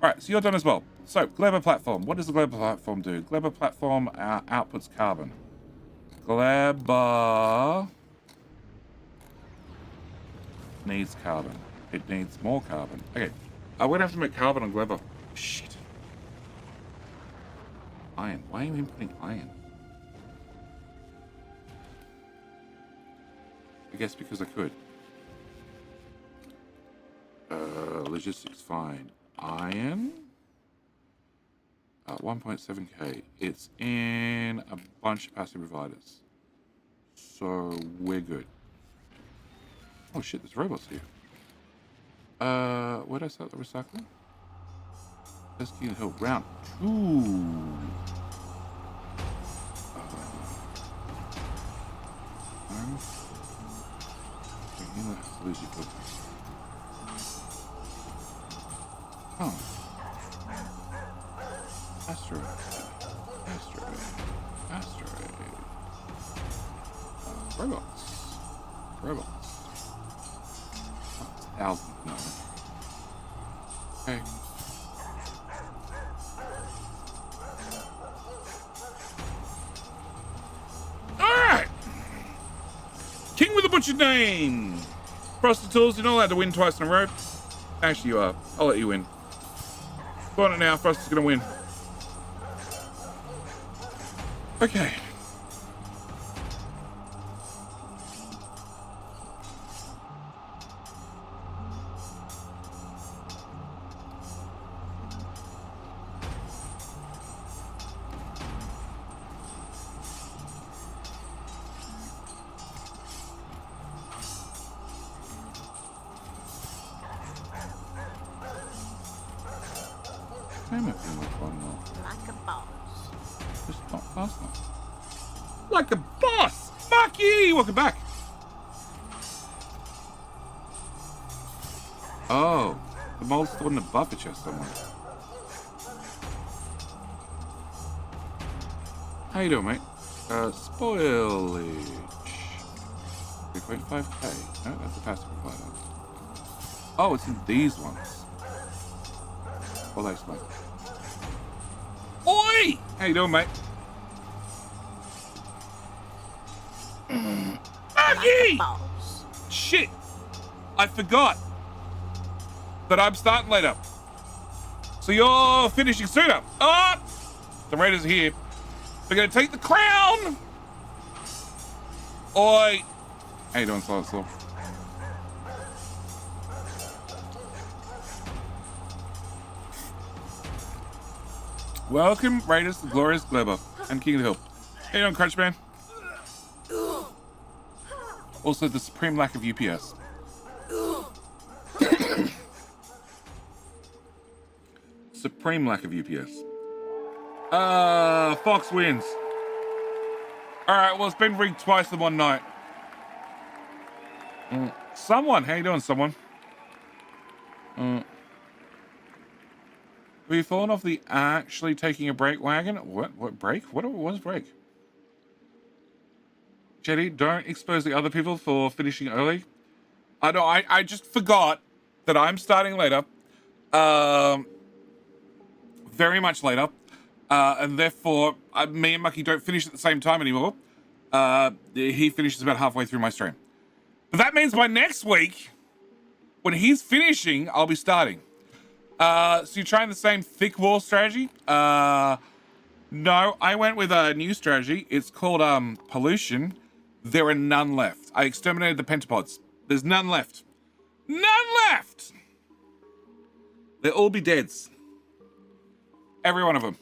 All right, so you're done as well. So, Gleba platform. What does the Gleba platform do? Gleba platform outputs carbon. Gleba needs carbon. It needs more carbon. Okay, we're gonna have to make carbon on Gleba. Shit. Iron. Why are you inputting iron? I guess because I could. Logistics fine. Iron. 1.7k. It's in a bunch of passive providers. So we're good. Oh shit, there's robots here. Where did I start the recycling? Rescue Hill round 2. Oh. Asteroid. Robots. Oh, 1,000. No. Okay. Alright! King with a butchered name! Prostitutes, you're not allowed to win twice in a row. Actually, you are. I'll let you win. Go on it now. Frost is going to win. Okay.
Like a boss.
Just not fast enough. Like a boss! Fuck you! Welcome back. Oh, the mole's stored in a buffer chest somewhere. How you doing, mate? Spoilage. 3.5k. No, that's a passive provider. Oh, it's in these ones. Well, they smoke. Oi! How you doing, mate? Maggie! Shit! I forgot that I'm starting later. So you're finishing sooner. Ah! The Raiders are here. They're gonna take the crown! Oi! How you doing, Solid Soul? Welcome, Raiders, to the glorious Gleba. I'm King of the Hill. How you doing, Crunchman? Also, the supreme lack of UPS. Supreme lack of UPS. Fox wins. Alright, well, it's been rigged twice in one night. Someone, how you doing, someone? Have you fallen off the actually taking a break wagon? What break? What was break? Jetty, don't expose the other people for finishing early. I know, I just forgot that I'm starting later. Very much later. And therefore, me and Mucky don't finish at the same time anymore. He finishes about halfway through my stream. But that means by next week, when he's finishing, I'll be starting. So you're trying the same thick wall strategy? No, I went with a new strategy. It's called pollution. There are none left. I exterminated the pentapods. There's none left. None left! They'll all be deads. Every one of them.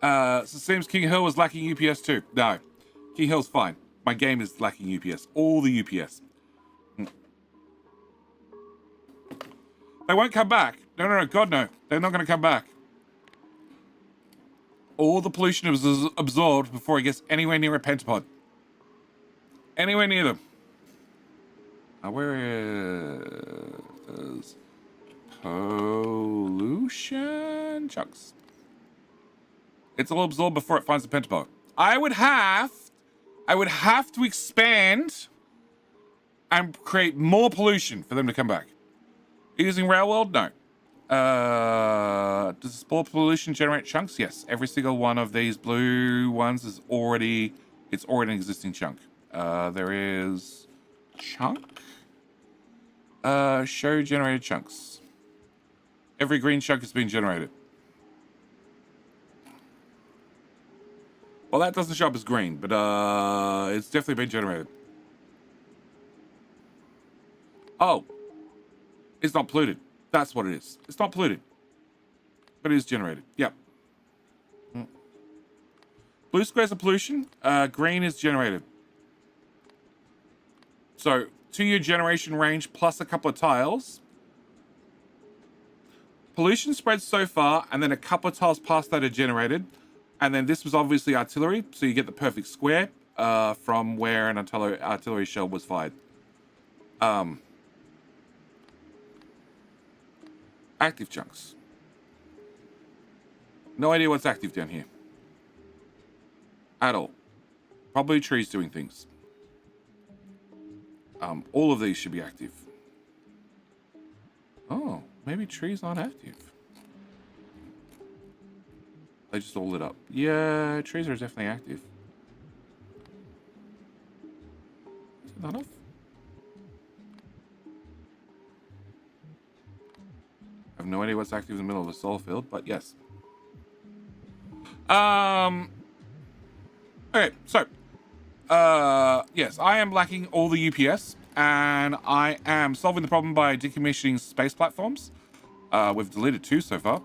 So it seems King Hill was lacking UPS too. No, King Hill's fine. My game is lacking UPS. All the UPS. They won't come back. No, God no. They're not going to come back. All the pollution is absorbed before it gets anywhere near a pentapod. Anywhere near them. Where is pollution chunks? It's all absorbed before it finds the pentapod. I would have to expand and create more pollution for them to come back. Using Rail World? No. Does spore pollution generate chunks? Yes. Every single one of these blue ones is already an existing chunk. There is chunk. Show generated chunks. Every green chunk has been generated. Well, that doesn't show up as green, but it's definitely been generated. Oh. It's not polluted. That's what it is. It's not polluted. But it is generated. Yep. Blue squares are pollution. Green is generated. So, 2-year generation range plus a couple of tiles. Pollution spreads so far, and then a couple of tiles past that are generated. And then this was obviously artillery, so you get the perfect square from where an artillery shell was fired. Active chunks. No idea what's active down here. At all. Probably trees doing things. All of these should be active. Oh, maybe trees aren't active. They just all lit up. Yeah, trees are definitely active. Is it not off? I have no idea what's active in the middle of a solar field, but yes. Okay, so yes, I am lacking all the UPS, and I am solving the problem by decommissioning space platforms. We've deleted 2 so far.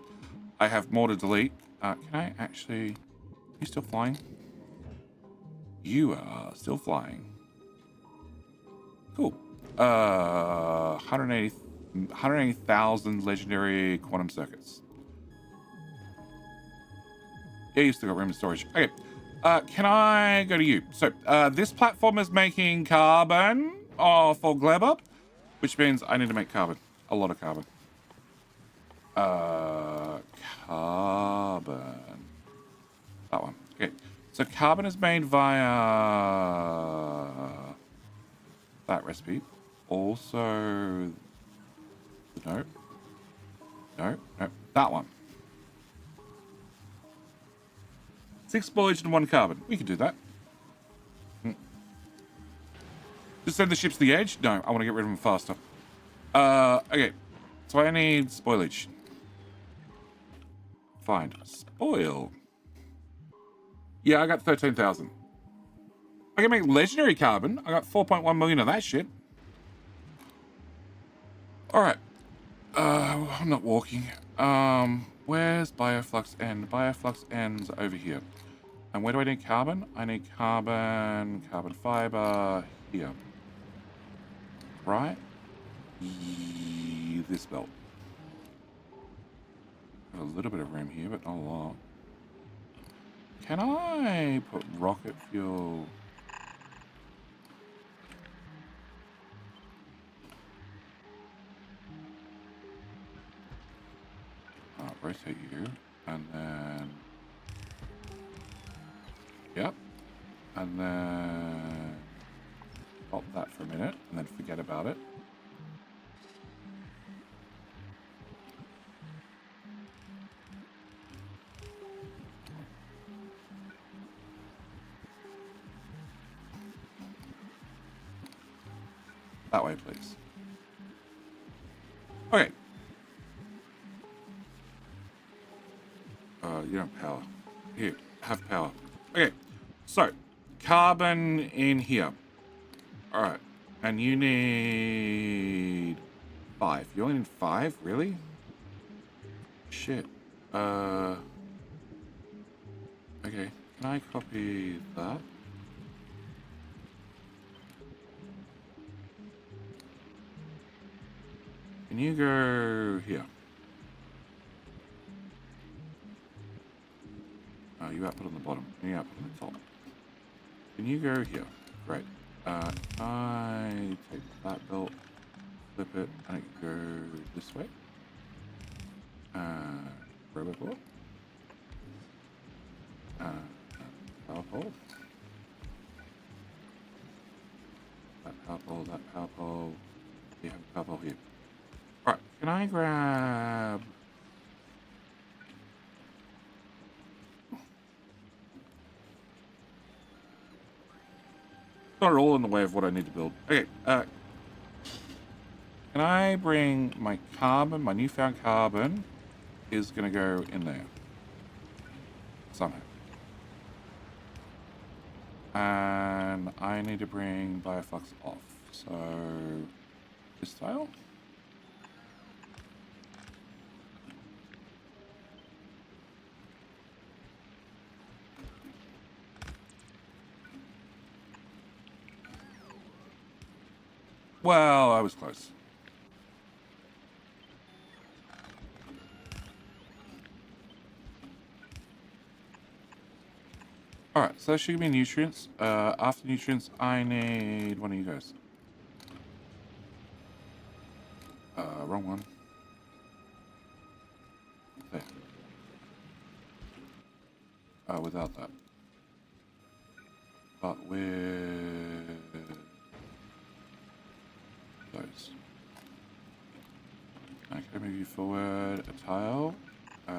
I have more to delete. Can I actually... Are you still flying? You are still flying. Cool. 180,000 legendary quantum circuits. Yeah, you've still got room in storage. Okay. Can I go to you? So, this platform is making carbon for Gleba, which means I need to make carbon. A lot of carbon. Carbon. That one. Okay. So, carbon is made via that recipe. Also... No. That one. 6 spoilage and 1 carbon. We can do that. Just send the ships to the edge? No, I want to get rid of them faster. Okay. So I need spoilage. Find spoil. Yeah, I got 13,000. I can make legendary carbon. I got 4.1 million of that shit. Alright. I'm not walking. Where's Bioflux end? Bioflux ends over here. And where do I need carbon? I need carbon fiber here. Right? This belt. Got a little bit of room here, but not a lot. Can I put rocket fuel? rotate you, and then, yep, and then pop that for a minute, and then forget about it. That way, please. Okay. You don't have power. Here, have power. Okay, so carbon in here. All right, and you need 5. You only need 5, really? Shit. Okay. Can I copy that? Can you go here? Oh, you output on the bottom. You output on the top. Can you go here? Great. I take that belt, flip it, and it goes this way. Robot. Power pole. That power pole, that power pole. You have a power pole here. Alright, can I grab... Not at all in the way of what I need to build. Okay, can I bring my carbon, my newfound carbon is gonna go in there. Somehow. And I need to bring bioflux off. So, this style? Well, I was close. Alright, so that should give me nutrients. After nutrients, I need one of you guys. Wrong one. There. Without that. But with... those. Okay, move you forward a tile. I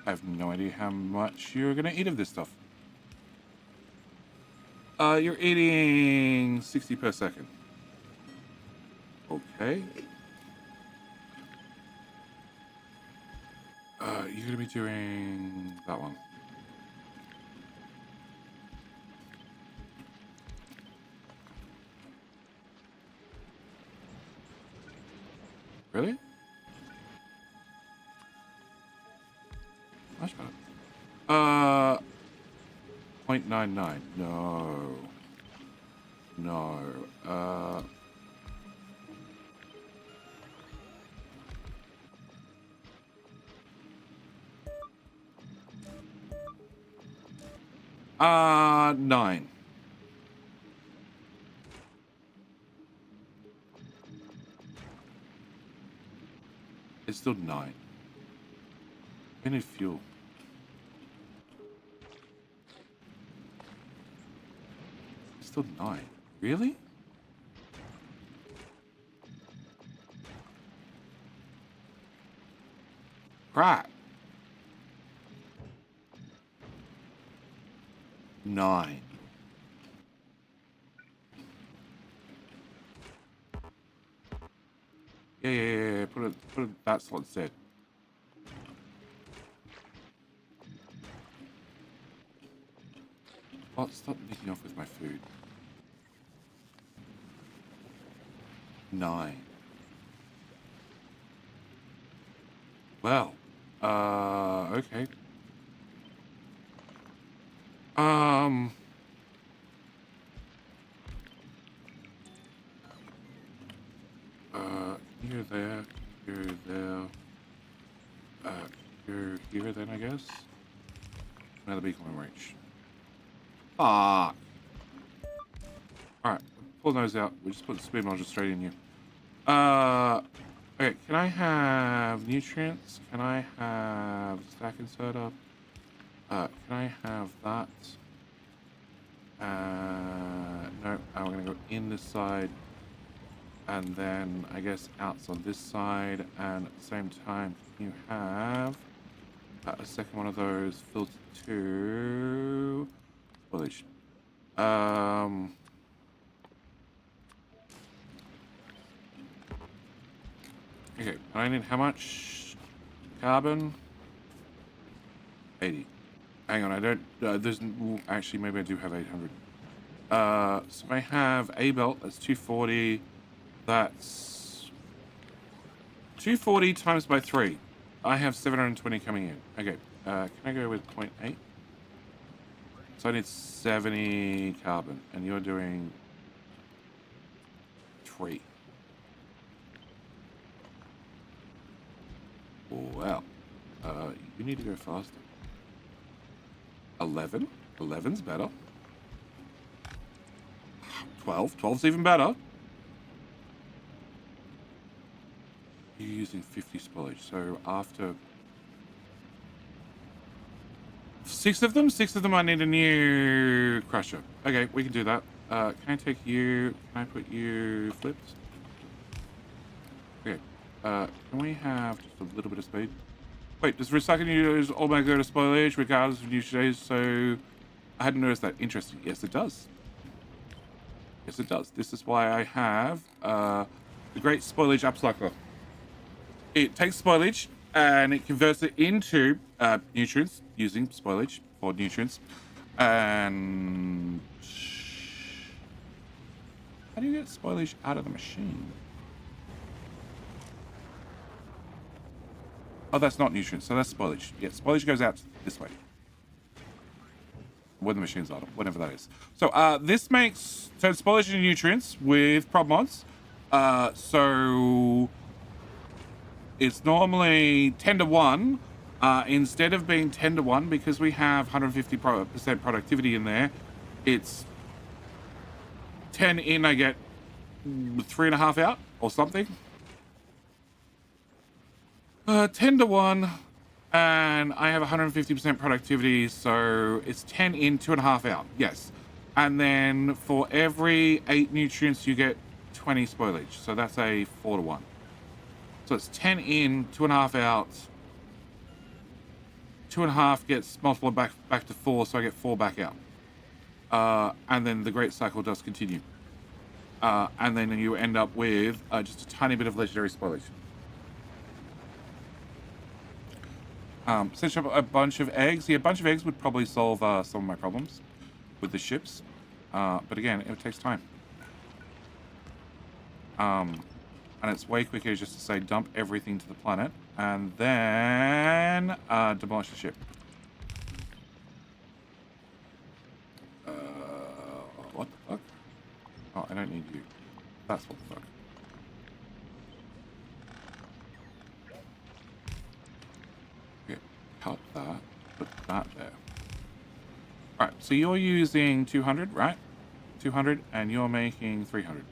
have no idea how much you're gonna eat of this stuff. You're eating 60 per second. Okay. You're gonna be doing that one. Really? Much better. 0.99. No. No. 9. It's still 9. I need fuel. It's still 9. Really? Crap. 9. Yeah. Put it that slot instead. Oh, stop nicking off with my food. 9. Well, okay. You're there, you're there. You're here then, I guess. Another beacon in range. Fuck. Alright, pull those out. We just put the speed module straight in you. Okay, can I have nutrients? Can I have stack inserter? Can I have that? No, I'm gonna go in this side, and then I guess out's on this side, and at the same time, can you have a second one of those filtered to foliage? Okay, I need how much carbon? 80. Hang on, I don't. There's actually maybe I do have 800. So I have a belt. That's 240. That's 240 times by 3. I have 720 coming in. Okay. Can I go with 0.8? So I need 70 carbon, and you're doing 3. Well, you need to go faster. 11. 11's better. 12. 12's even better. You're using 50 spoilage, so after 6 of them I need a new crusher. Okay, we can do that. Can I take you? Can I put you flipped? Okay. Can we have just a little bit of speed? Wait, does recycling use all my go to spoilage regardless of new shades? So I hadn't noticed that. Interesting. Yes, it does. Yes, it does. This is why I have the great spoilage upcycler. It takes spoilage and it converts it into nutrients using spoilage for nutrients. And how do you get spoilage out of the machine? Oh, that's not nutrients, so that's spoilage. Yeah, spoilage goes out this way. When the machine's on, whatever that is. So this makes spoilage and nutrients with prop mods. So it's normally 10 to 1. Instead of being 10 to 1, because we have 150% productivity in there, it's 10 in, I get 3.5 out or something. 10 to 1, and I have 150% productivity, so it's 10 in, 2.5 out. Yes. And then for every 8 nutrients, you get 20 spoilage. So that's a 4 to 1. So it's 10 in, 2.5 out. 2.5 gets multiplied back to 4, so I get 4 back out. And then the great cycle does continue. And then you end up with just a tiny bit of legendary spoilage. Set up a bunch of eggs. Yeah, a bunch of eggs would probably solve some of my problems with the ships. But again, it takes time. And it's way quicker just to say dump everything to the planet and then demolish the ship. What the fuck? Oh, I don't need you. That's what the fuck. Cut that, put that there. All right, so you're using 200, right? 200, and you're making 300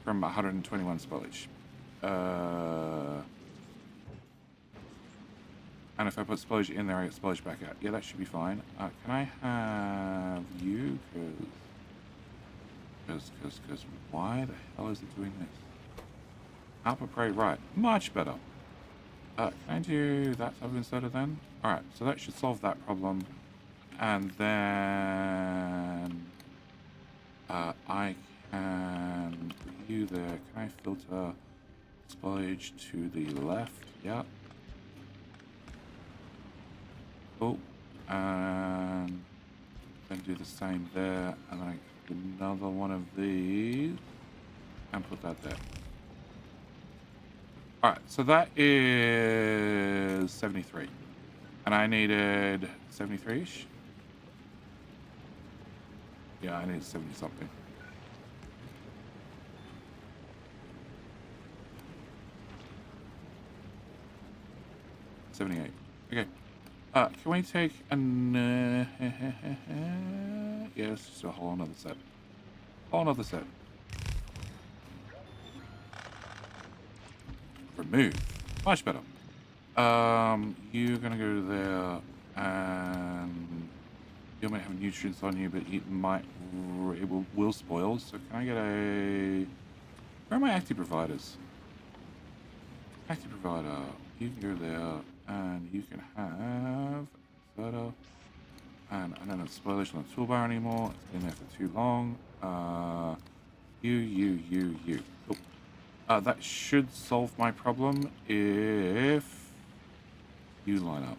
from 121 spoilage. And if I put spoilage in there, I get spoilage back out. Yeah, that should be fine. Can I have you? Because why the hell is it doing this? Upper prey, right. Much better. Can I do that type of inserter then? Alright, so that should solve that problem. And then I can put you there. Can I filter spoilage to the left? Yeah. Cool. And then do the same there. And then I get another one of these and put that there. Alright, so that is 73. And I needed 73-ish. Yeah, I need 70 something. $78. Okay. Can we take an yeah, let's just do a whole another set. Whole another set. Remove. Much better. You're gonna go there, and you might have nutrients on you, but it will spoil. So can I get a? Where are my active providers? Active provider. You can go there, and you can have soda. And I don't have spoilage on the toolbar anymore. It's been there for too long. You. Cool. That should solve my problem if you line up.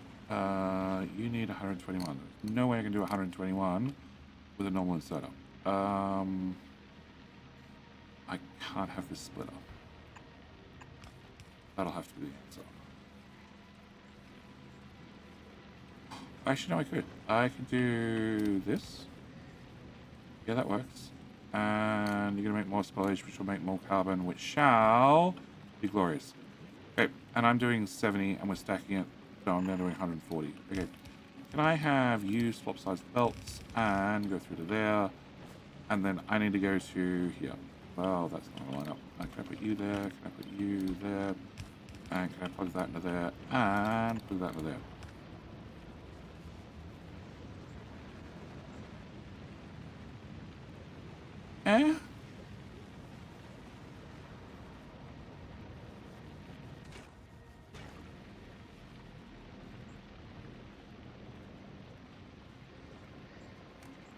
You need 121. There's no way I can do 121 with a normal inserter. I can't have this splitter. That'll have to be the answer. Actually, no, I could. I could do this. Yeah, that works. And you're going to make more spoilage, which will make more carbon, which shall be glorious. Okay, and I'm doing 70, and we're stacking it, so I'm now doing 140. Okay, can I have you swap size belts and go through to there, and then I need to go to here. Well, that's not going to line up. Can I put you there? Can I put you there? And can I plug that into there? And plug that into there. Eh?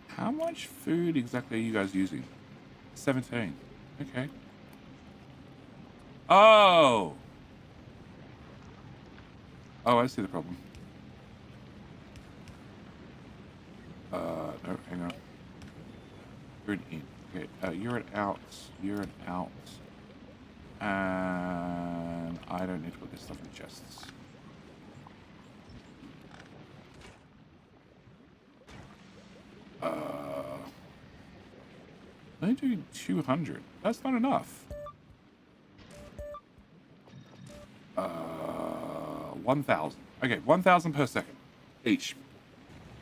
How much food exactly are you guys using? 17. Okay. Oh! Oh, I see the problem. No, hang on. You're an in. Okay, you're an out. You're an out. And I don't need to put this stuff in chests. I'm doing 200. That's not enough. 1,000. Okay, 1,000 per second each.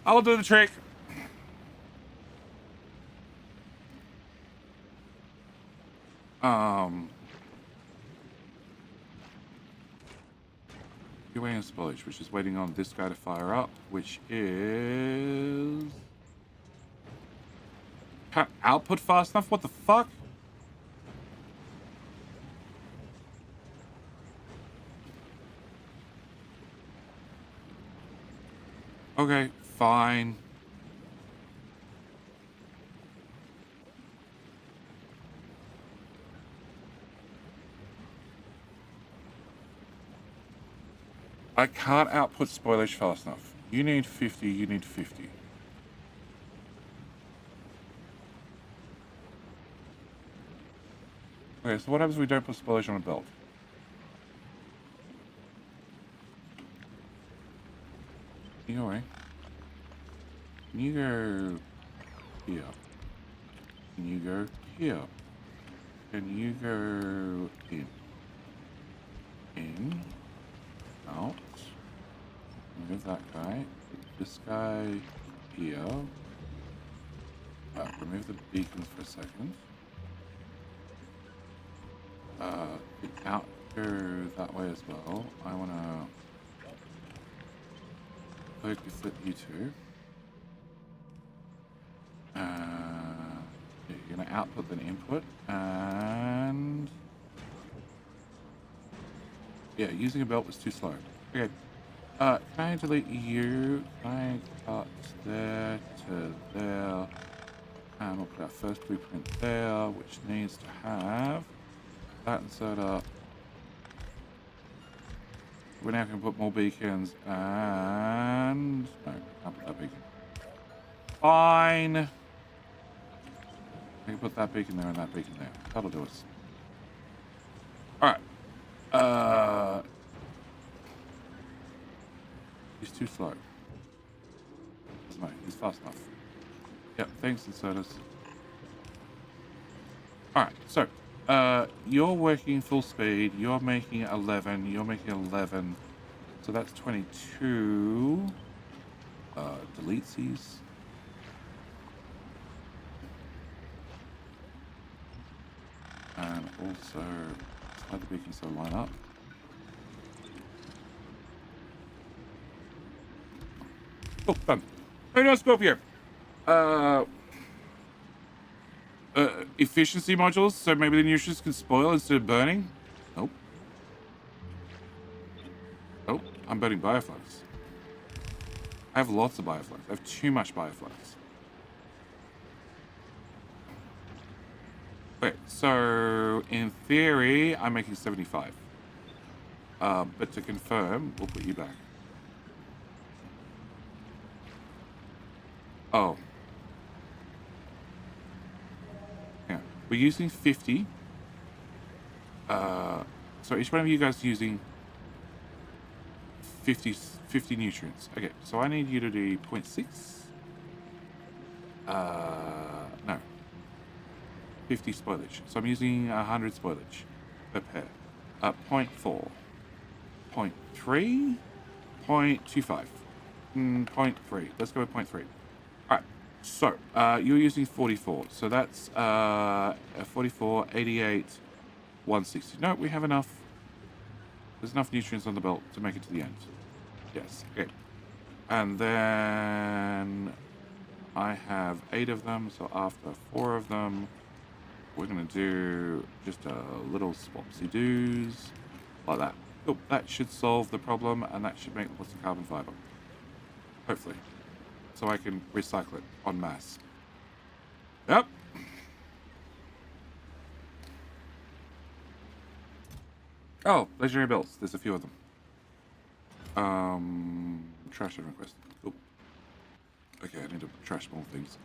I'll do the trick. You're waiting on spoilage, which is waiting on this guy to fire up, which is... Can't output fast enough? What the fuck? Okay, fine. I can't output spoilage fast enough. You need 50, you need 50. Okay, so what happens if we don't put spoilage on a belt? You go away. Can you go here? Can you go here? Can you go in? In. Out. Move that guy. Put this guy here. Remove the beacons for a second. The out go that way as well. I want to focus at you two. Yeah, you're going to output then input, and yeah, using a belt was too slow. Okay, can I delete you? Can I cut there to there? And we'll put our first blueprint there, which needs to have that inserter. We're now going to put more beacons, and no, can't put that beacon. Fine. I can put that beacon there and that beacon there. That'll do us. Alright. He's too slow. No, he's fast enough. Yep, thanks, inserters. Alright, so, you're working full speed, you're making 11, you're making 11, so that's 22. Delete these. And also, slide the beacon so line up. Oh, done. Oh no, Scorpio. Efficiency modules, so maybe the nutrients can spoil instead of burning. Nope. Oh, I'm burning bioflux. I have lots of bioflux. I have too much bioflux. Wait, so in theory, I'm making 75. But to confirm, we'll put you back. Oh. Yeah, we're using 50. So each one of you guys is using 50 nutrients. Okay, so I need you to do 0.6. No. 50 spoilage. So I'm using 100 spoilage per pair. 0.4. 0.3. 0.25. 0.3. Let's go with 0.3. Alright. So, you're using 44. So that's 44, 88, 160. No, we have enough. There's enough nutrients on the belt to make it to the end. Yes. Okay. And then I have 8 of them. So after 4 of them, we're going to do just a little swapsy-doos like that. Oh, that should solve the problem, and that should make lots of carbon fiber. Hopefully. So I can recycle it en masse. Yep. Oh, legendary belts. There's a few of them. Trash and request. Oh. Okay, I need to trash more things.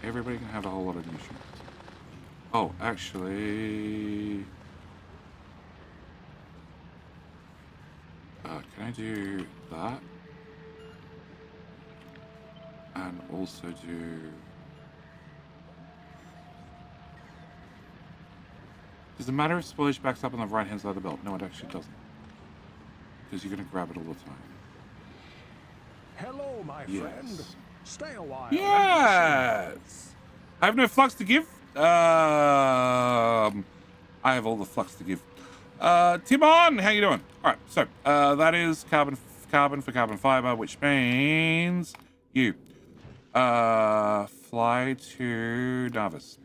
Everybody can have a whole lot of nutrients. Oh, actually... can I do that? And also do... Does the matter if spoilage backs up on the right-hand side of the belt? No, it actually doesn't. Because you're going to grab it all the time.
Hello, my friend. Stay a while.
Yes! I have no flux to give. I have all the flux to give. Timon, how you doing? All right, so that is carbon for carbon fiber, which means you fly to Narvis.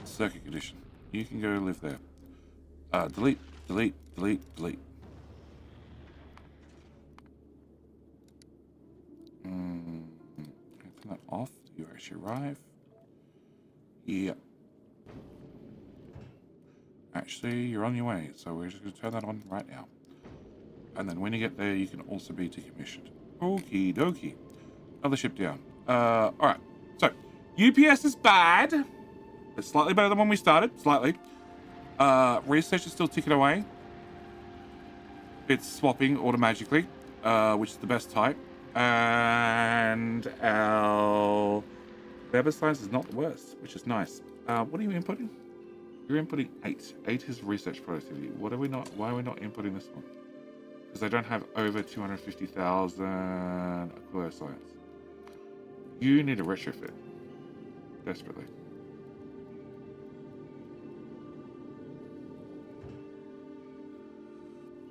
Circuit condition. You can go live there. Delete, delete, delete, delete. Turn that off. You actually arrive. Yeah. Actually, you're on your way, so we're just going to turn that on right now. And then when you get there, you can also be decommissioned. Okie dokie. Another ship down. Alright. So, UPS is bad. It's slightly better than when we started. Slightly. Research is still ticking away. It's swapping automagically, which is the best type. And our web science is not the worst, which is nice. What are you inputting? You're inputting 8. 8 is research productivity. Why are we not inputting this one? Because they don't have over 250,000 acquire science. You need a retrofit. Desperately.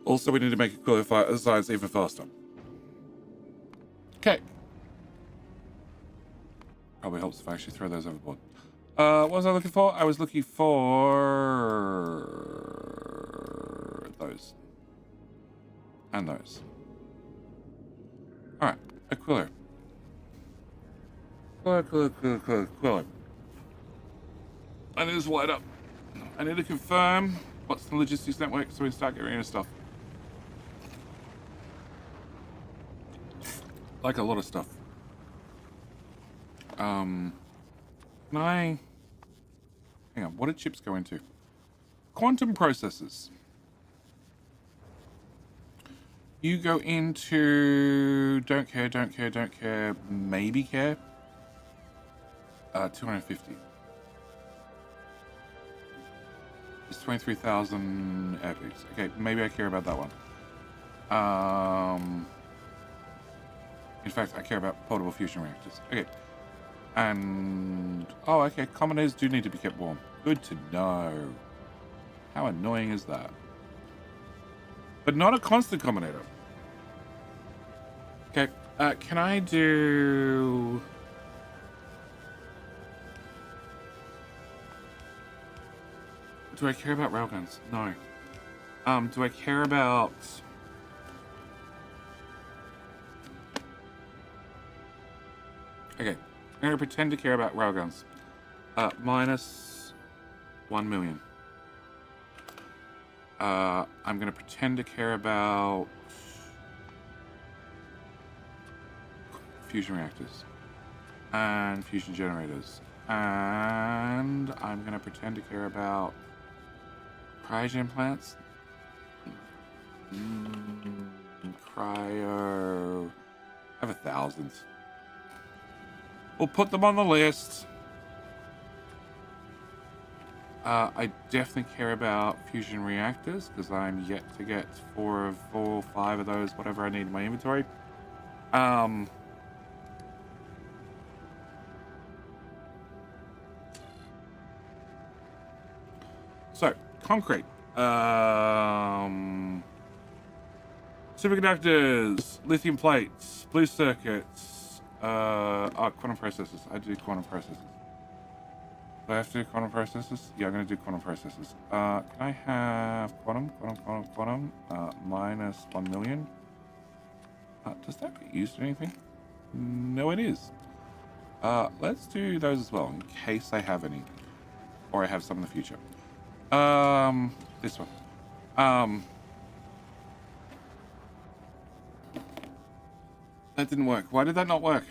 Also, we need to make Aquila science even faster. Okay. Probably helps if I actually throw those overboard. What was I looking for? I was looking for those. And those. Alright. Aquila. Aquila. I need this light up. I need to confirm what's the logistics network so we can start getting rid of stuff. Like a lot of stuff. Can I... Hang on, what did chips go into? Quantum processors. You go into... Don't care, maybe care. 250. It's 23,000 epics. Okay, maybe I care about that one. In fact, I care about portable fusion reactors. Okay. And... Oh, okay. Commoners do need to be kept warm. Good to know. How annoying is that? but not a constant combinator. Okay, can I do... Do I care about railguns? No. Do I care about... Okay, I'm going to pretend to care about railguns. Minus 1 million. I'm going to pretend to care about fusion reactors and fusion generators. And I'm going to pretend to care about cryogen plants. Cryo... I have 1,000. We'll put them on the list. I definitely care about fusion reactors because I'm yet to get 4 or 5 of those, whatever I need in my inventory. So, concrete. Superconductors, lithium plates, blue circuits, quantum processors. I do quantum processors. Do I have to do quantum processors? Yeah, I'm going to do quantum processors. Can I have quantum? Minus 1 million. Does that get used to anything? No, it is. Let's do those as well, in case I have any. Or I have some in the future. This one. That didn't work. Why did that not work?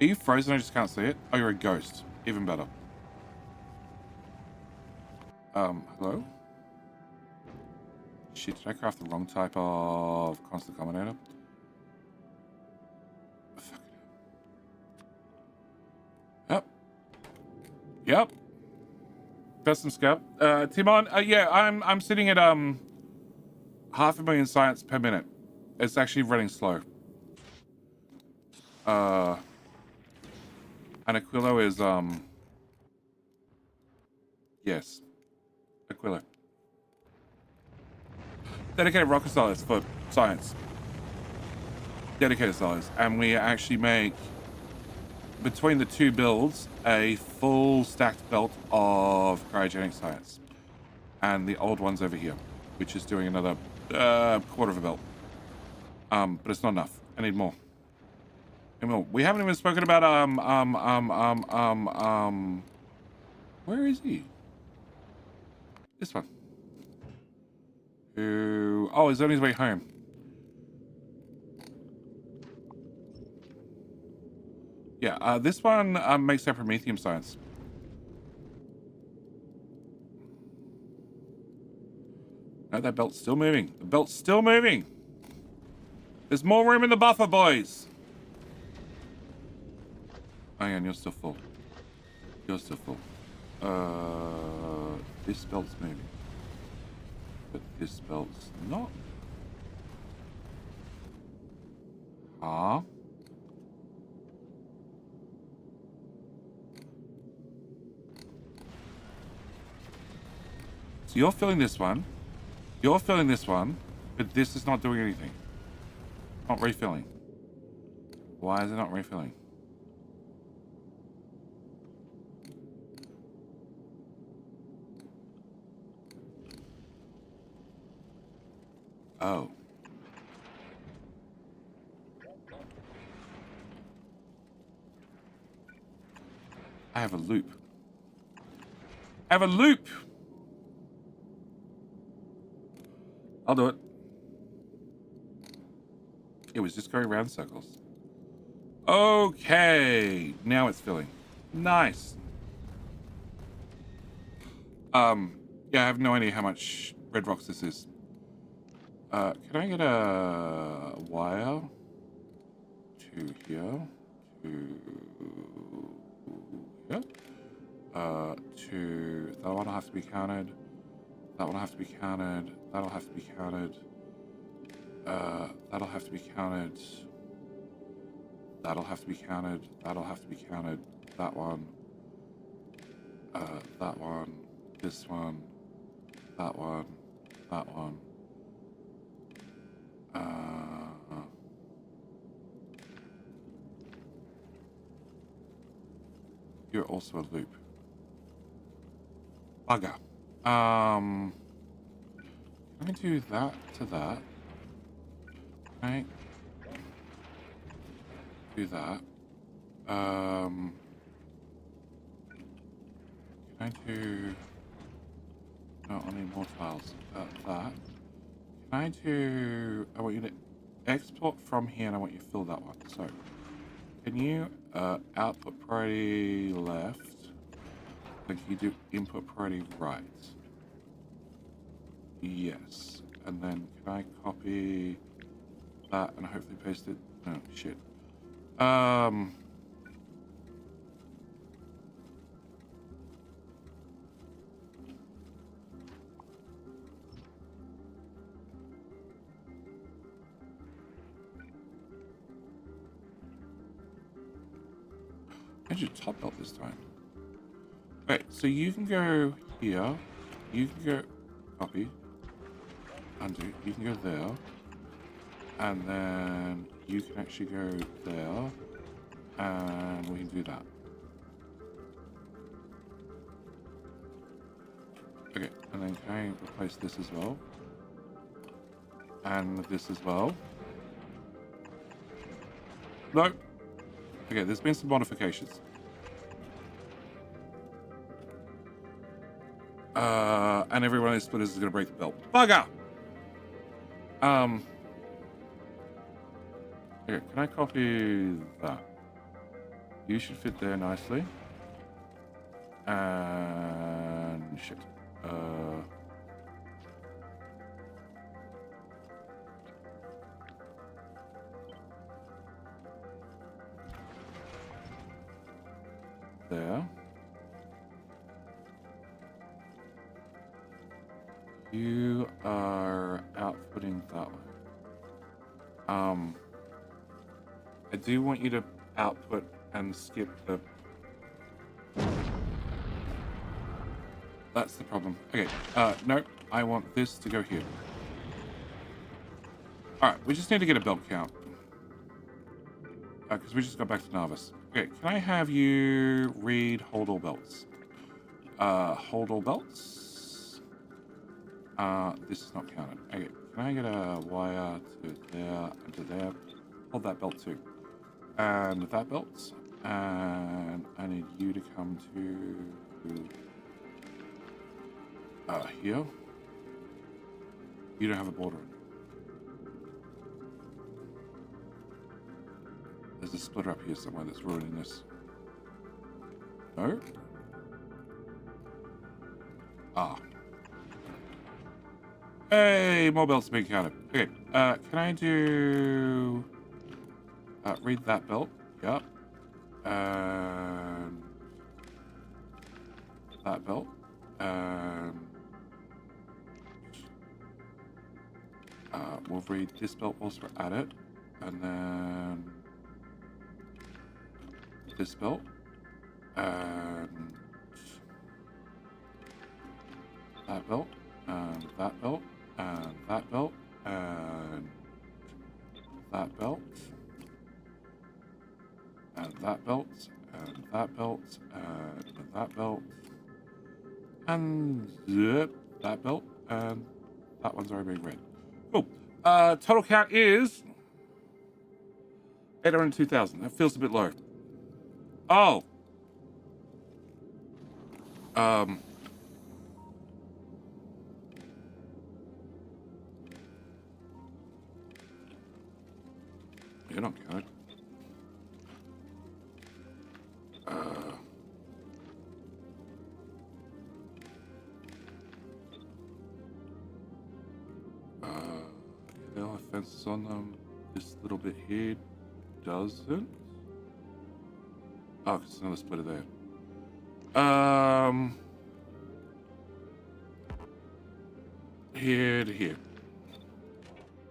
Are you frozen? I just can't see it. Oh, you're a ghost. Even better. Hello? Shit, did I craft the wrong type of constant combinator? Fuck it. Yep. Yep. That's some scalp. Timon, yeah, I'm sitting at 500,000 science per minute. It's actually running slow. And Aquilo is yes. Aquilo. Dedicated rocket science for science. Dedicated science. And we actually make, between the two builds, a full stacked belt of cryogenic science. And the old one's over here, which is doing another quarter of a belt. But it's not enough. I need more. We haven't even spoken about where is he? This one. Who? Oh, he's on his way home. Yeah, this one makes our promethium science. No, that belt's still moving. The belt's still moving. There's more room in the buffer, boys. Hang on, you're still full. You're still full. This belt's moving. But this belt's not. Huh? So you're filling this one. You're filling this one. But this is not doing anything. Not refilling. Why is it not refilling? Oh. I have a loop. I have a loop! I'll do it. It was just going around in circles. Okay. Now it's filling. Nice. Yeah, I have no idea how much red rocks this is. Can I get a wire to here, to here, to that one will have to be counted. That one will have to be counted. That'll have to be counted. That'll have to be counted. That'll have to be counted. That'll have to be counted. That one. That one. This one. that one, that one. You're also a loop. Bugger. Can I do that to that? Right. Do that. Can I do... No, I need more tiles. That. Can I do... I want you to export from here and I want you to fill that one. So, can you output priority left? Then can you do input priority right? Yes. And then can I copy that and hopefully paste it? No, shit. I should top belt this time. Okay, so you can go here. You can go copy. Undo. You can go there. And then you can actually go there. And we can do that. Okay, and then can I replace this as well? And this as well? No. Okay, there's been some modifications. And every one of these splitters is going to break the belt. Bugger! Okay, can I copy that? You should fit there nicely. And shit. There. You are outputting that way. I do want you to output and skip the... That's the problem. Okay, no, I want this to go here. Alright, we just need to get a belt count. Because we just got back to Narvis. Okay, can I have you read hold all belts? Hold all belts? This is not counted. Okay, can I get a wire to there and to there? Hold that belt too. And that belt. And I need you to come to here. You don't have a border. There's a splitter up here somewhere that's ruining this. No? Ah. Hey, more belts being counted. Okay, can I do... read that belt? Yep. And... that belt. And... we'll read this belt whilst we're at it. And then... this belt. And... that belt. And that belt. And that belt. And... that belt. And that belt. And that belt. And that belt. And that belt. And that one's already being read. Cool. Total count is 802,000. That feels a bit low. Oh. You're not counted. They'll have fences on them. This little bit here doesn't. Oh, because there's another splitter there. Here to here.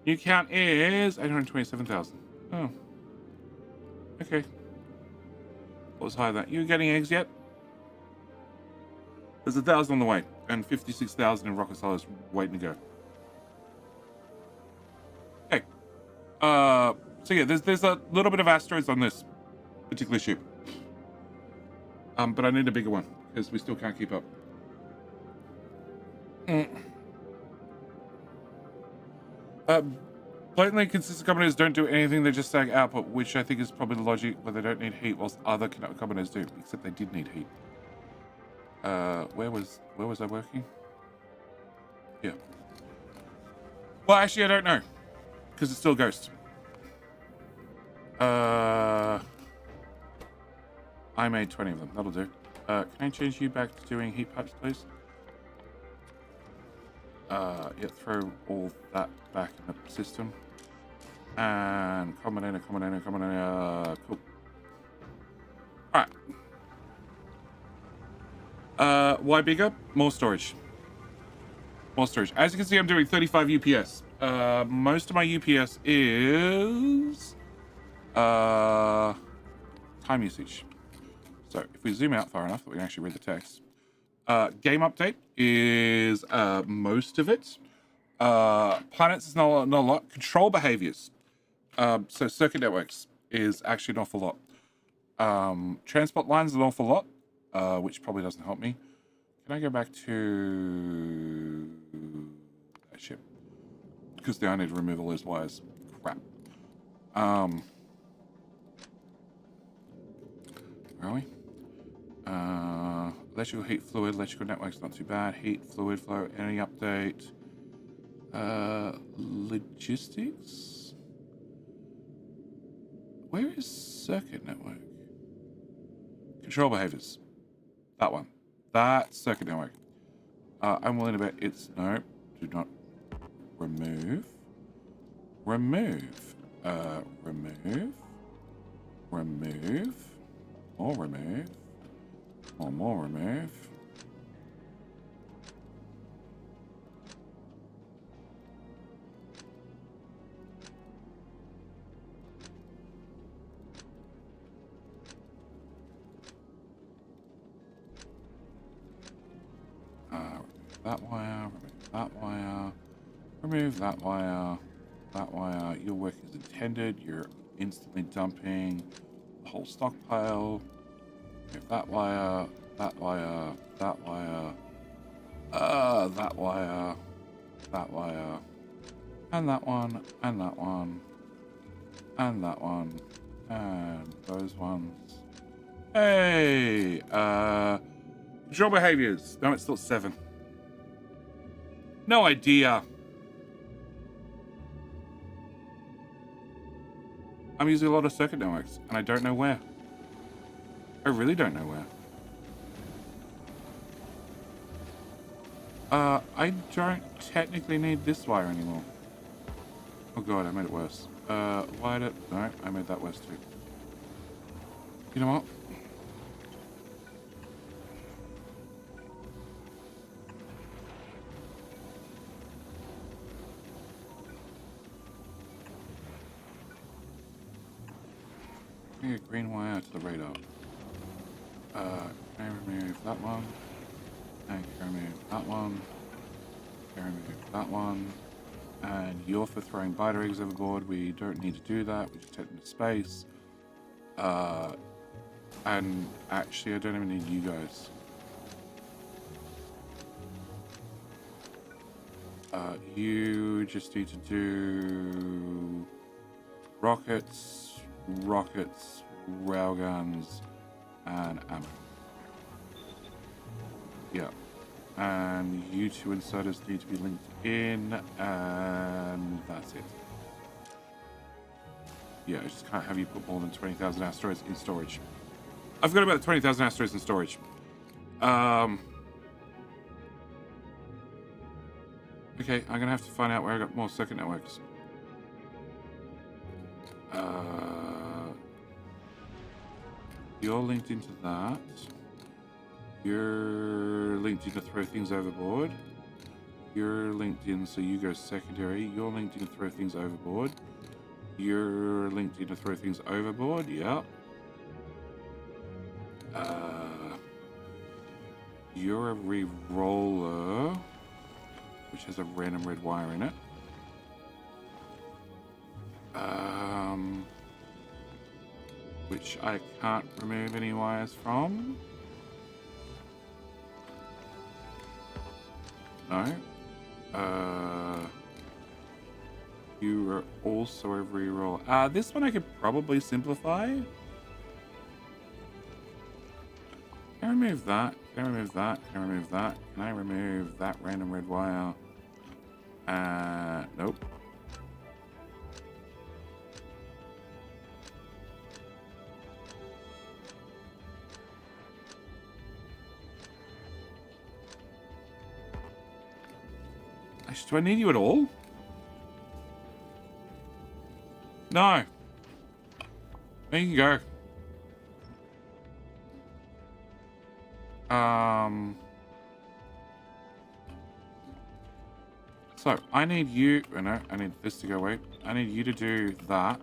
New count is 827,000. Oh. Okay. What was higher than that? You getting eggs yet? There's 1,000 on the way. and 56,000 in rocket silos waiting to go. Okay. So yeah, there's a little bit of asteroids on this particular ship. But I need a bigger one because we still can't keep up. Blatantly consistent combinators don't do anything, they just sag output, which I think is probably the logic, but they don't need heat, whilst other combinators do, except they did need heat. Where was I working? Yeah. Well, actually, I don't know, because it's still Ghost. I made 20 of them. That'll do. Can I change you back to doing heat pipes, please? Yeah, throw all that back in the system. And combinator. Cool. Alright. Why bigger? More storage. As you can see, I'm doing 35 UPS. Most of my UPS is time usage. So if we zoom out far enough that we can actually read the text. Game update is most of it. Planets is not a lot. Control behaviors. So circuit networks is actually an awful lot. Transport lines is an awful lot, which probably doesn't help me. Can I go back to that ship? Because now I need to remove all those wires. Crap. Where are we? Electrical heat fluid, electrical networks not too bad. Heat, fluid flow, any update. Logistics? Where is circuit network? Control behaviors. That one. That circuit network. I'm willing to bet it's no. Do not remove. Remove. Remove. Remove. More remove. More remove. That wire, remove that wire, remove that wire, that wire. Your work is intended. You're instantly dumping the whole stockpile. Remove that wire, that wire, that wire, that wire, that wire, and that one, and that one, and that one, and those ones. Hey, control behaviors. No, it's still 7. No idea. I'm using a lot of circuit networks, and I don't know where. I really don't know where. I don't technically need this wire anymore. Oh god, I made it worse. Why did... No, I made that worse too. You know what? A green wire to the radar. Can I remove that one? And can I remove that one? Can I remove that one? And you're for throwing biter eggs overboard. We don't need to do that. We just take them to space. And actually, I don't even need you guys. You just need to do rockets, railguns, and ammo. Yeah. And you two inserters need to be linked in, and that's it. Yeah, I just can't have you put more than 20,000 asteroids in storage. I've got about 20,000 asteroids in storage. Okay, I'm gonna have to find out where I got more circuit networks. You're linked into that. You're linked in to throw things overboard. You're linked in, so you go secondary. You're linked in to throw things overboard. You're linked in to throw things overboard. Yep. You're a re-roller, which has a random red wire in it. Which I can't remove any wires from. No. You are also a re-roll. This one I could probably simplify. Can I remove that? Can I remove that? Can I remove that? Can I remove that random red wire? Nope. Actually, do I need you at all? No. There you can go. So I need you. Oh no, I need this to go away. I need you to do that.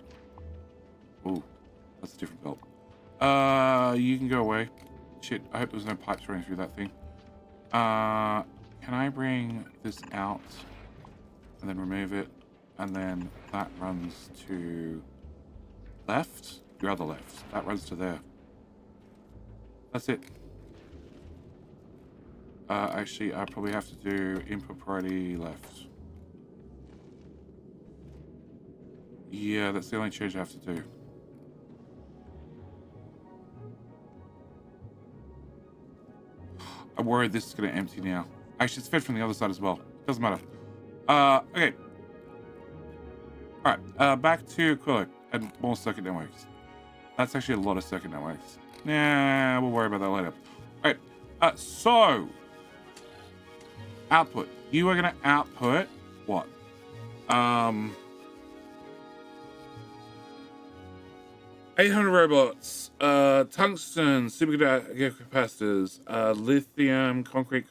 Oh, that's a different belt. You can go away. Shit, I hope there's no pipes running through that thing. Can I bring this out and then remove it? And then that runs to left. Your other left. That runs to there. That's it. Actually, I probably have to do input priority left. Yeah, that's the only change I have to do. I'm worried this is going to empty now. Actually, it's fed from the other side as well. Doesn't matter. Okay. Alright, back to Quillo and more circuit networks. That's actually a lot of circuit networks. Nah, we'll worry about that later. Alright, so output. You are going to output what? 800 robots, tungsten, supercapacitors, lithium, concrete,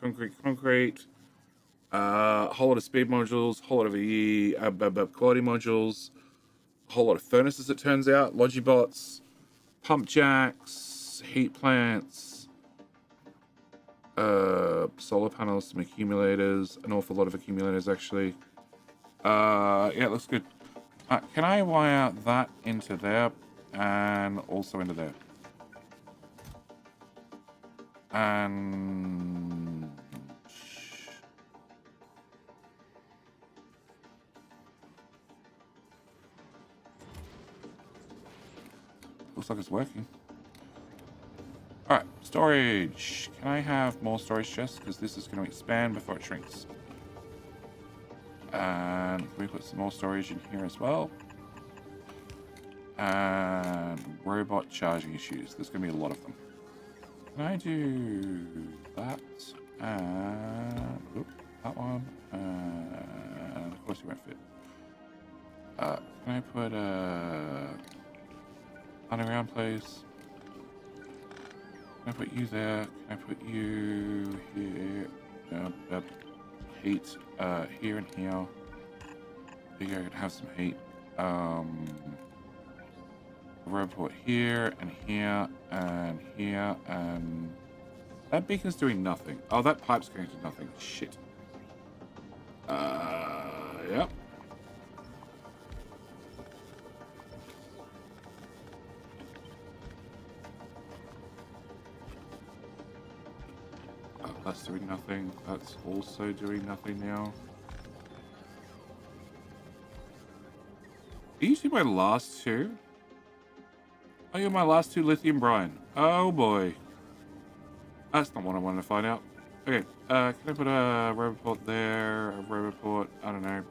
a whole lot of speed modules, a whole lot of quality modules, a whole lot of furnaces, it turns out, logibots, pump jacks, heat plants, solar panels, some accumulators, an awful lot of accumulators actually. Yeah, it looks good. Can I wire that into there and also into there? And looks like it's working. All right, storage. Can I have more storage chests? Because this is going to expand before it shrinks. And we put some more storage in here as well. And robot charging issues. There's going to be a lot of them. Can I do that? And that one. And of course it won't fit. Can I put a underground place? Can I put you there? Can I put you here? Heat here and here. There you go, I could have some heat. Robot here and here and here, and that beacon's doing nothing. Oh, that pipe's going to nothing. Shit. Yep. That's doing nothing. That's also doing nothing now. Are you my last two? Oh, you're my last two lithium brine. Oh boy. That's not what I wanted to find out. Okay, can I put a roboport there? A roboport, I don't know.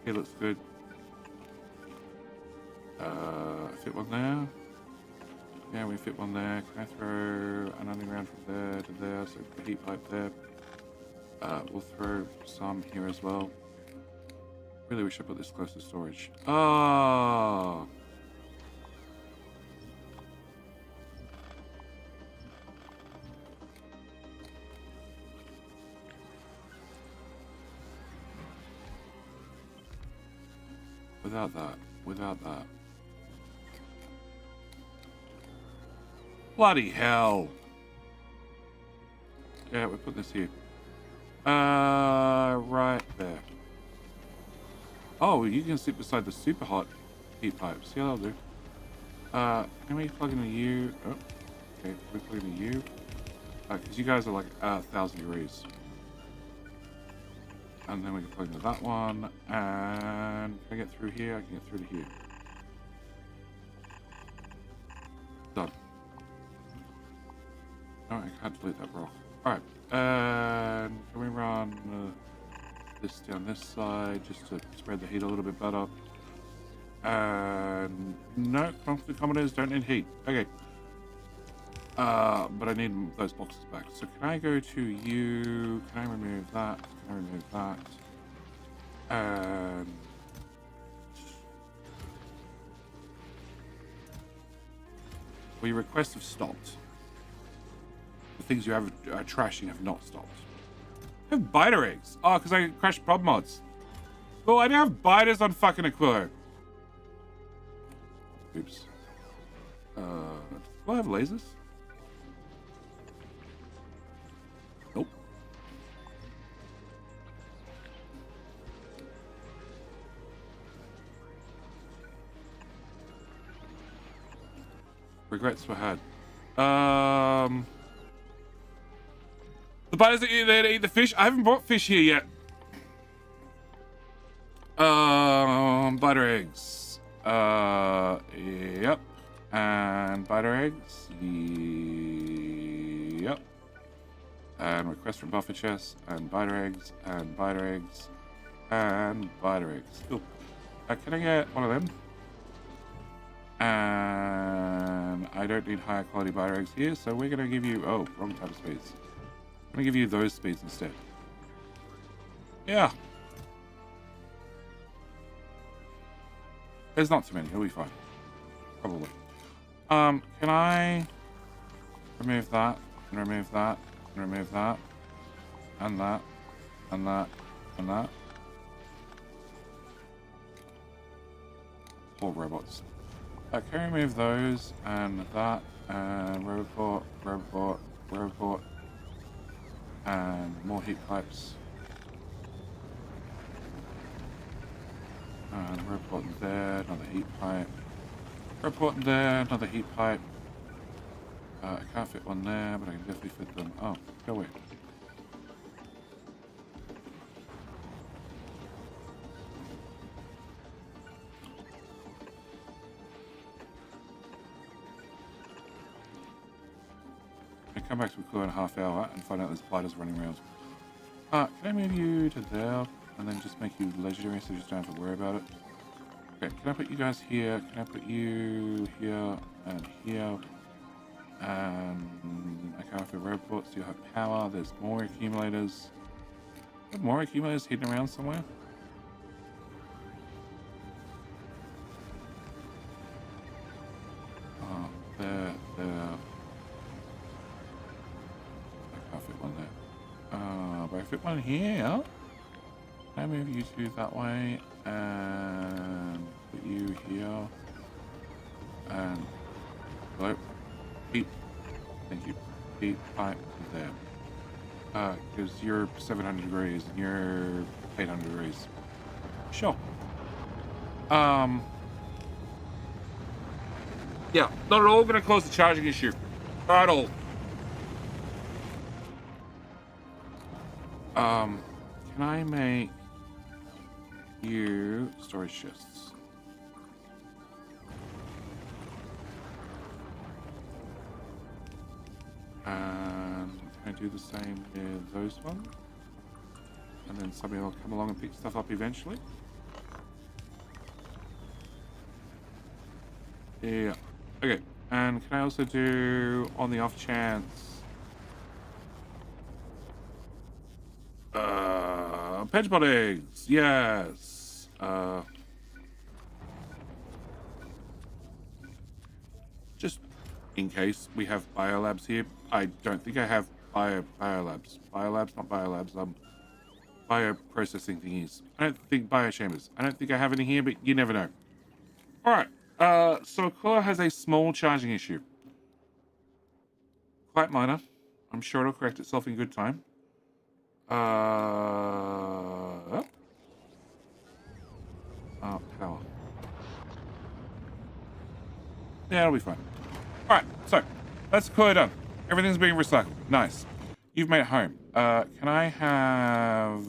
He looks good. Fit one there. Yeah, we fit one there. Can I throw an underground from there to there? So the heat pipe there. We'll throw some here as well. Really wish I put this close to storage. Oh. Without that. Bloody hell. Yeah, we put this here. Right there. Oh, you can sit beside the super hot heat pipes. Yeah, that'll do. Can we plug in a U? Oh, okay, we plug in a U. Because you guys are like 1,000 degrees. And then we can plug into that one. And can I get through here? I can get through to here. Done. No, I can't delete that rock. Alright. And can we run this down this side just to spread the heat a little bit better? And no, constant commoners don't need heat. Okay. But I need those boxes back. So can I go to you? Can I remove that? Can I remove that? And well, your requests have stopped. The things you have trashing have not stopped. I have biter eggs. Oh, because I crashed prod mods. Well, I do have biters on fucking Aquilo. Oops. Do I have lasers? Nope. Regrets were had. The biters that eat there to eat the fish. I haven't brought fish here yet. Biter eggs. Yep. And biter eggs. Yep. And request from buffer chest. And biter eggs. And biter eggs. And biter eggs. Cool. Can I get one of them? And I don't need higher quality biter eggs here, so we're gonna give you wrong type of speeds. I'm gonna give you those speeds instead. Yeah. There's not too many, it'll be fine. Probably. Can I remove that, and remove that, and remove that, and that, and that, and that? Poor robots. Can I remove those, and that, and roboport, roboport, roboport, and more heat pipes. And roboport there, another heat pipe. Roboport there, another heat pipe. I can't fit one there, but I can definitely fit them. Oh, go away. Come back to a cool in a half hour and find out there's spiders running around. Can I move you to there and then just make you legendary so you just don't have to worry about it? Okay, can I put you guys here? Can I put you here and here? And I can't have the robots. You have power. There's more accumulators. Are more accumulators hidden around somewhere? Oh, there. But I fit one here. I move you two that way and put you here. And hello, heat. Thank you. Heat pipe there. Because you're 700 degrees and you're 800 degrees. Sure. Yeah, not at all going to cause the charging issue. Not at all. Can I make you storage chests? And can I do the same with those ones? And then somebody will come along and pick stuff up eventually. Yeah. Okay. And can I also do, on the off chance, Pedgepot eggs, yes. Just in case we have biolabs here. I don't think I have biolabs. Biolabs, not biolabs. Bioprocessing thingies. I don't think biochambers. I don't think I have any here, but you never know. All right. So Aquila has a small charging issue. Quite minor. I'm sure it'll correct itself in good time. Power. Yeah, it'll be fine. Alright, so that's clear done. Everything's being recycled. Nice. You've made it home. Can I have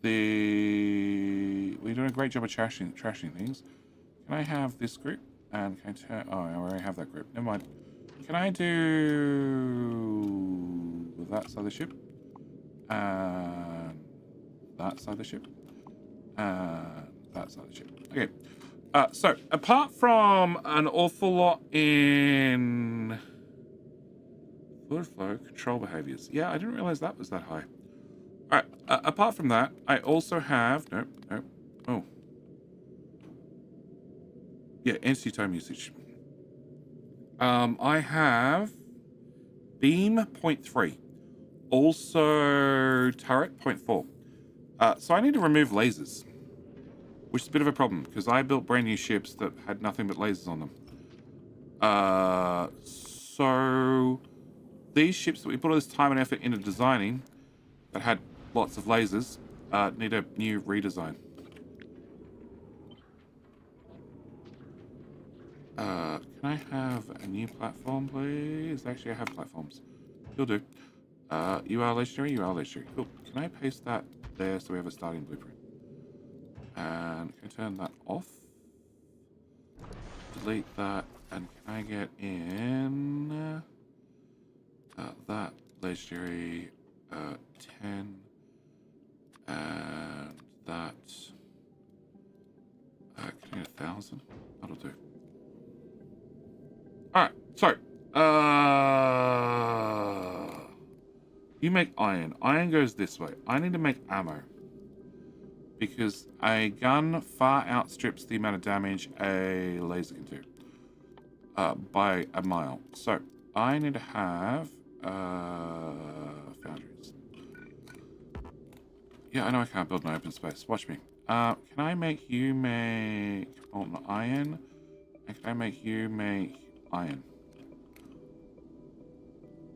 the... We're doing a great job of trashing things. Can I have this group? And can I turn... Oh, I already have that group. Never mind. Can I do that side of the ship? And that side of the ship? And that side of the ship. Okay. So, apart from an awful lot in fluid flow control behaviors. Yeah, I didn't realize that was that high. Alright, apart from that, I also have... Nope. Oh. Yeah, entity time usage. I have beam 0.3. Also turret 0.4. So I need to remove lasers. Which is a bit of a problem, because I built brand new ships that had nothing but lasers on them. So these ships that we put all this time and effort into designing that had lots of lasers need a new redesign. Can I have a new platform, please? Actually, I have platforms. You'll do. You are legendary, you are legendary. Cool. Can I paste that there so we have a starting blueprint? And can I turn that off? Delete that. And can I get in that legendary 10 and that can I get 1,000? That'll do. Alright, so you make iron. Iron goes this way. I need to make ammo. Because a gun far outstrips the amount of damage a laser can do. By a mile. So, I need to have foundries. Yeah, I know I can't build an open space. Watch me. Can I make you make molten iron? And can I make you make iron?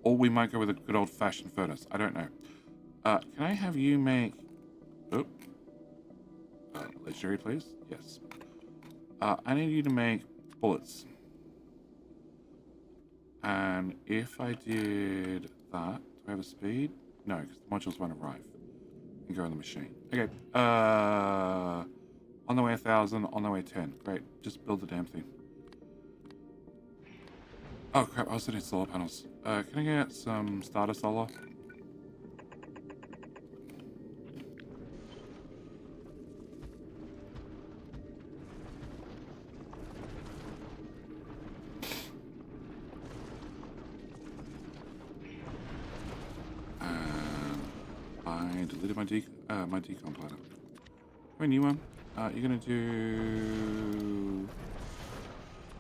Or we might go with a good old-fashioned furnace. I don't know. Can I have you make... Oh. Legendary, please. Yes. I need you to make bullets. And if I did that, do I have a speed? No, because the modules won't arrive. And go in the machine. Okay. On the way 1,000, on the way 10. Great. Just build the damn thing. Oh crap, I also need solar panels. Can I get some starter solar? I deleted my decon planet. A new one. You're gonna do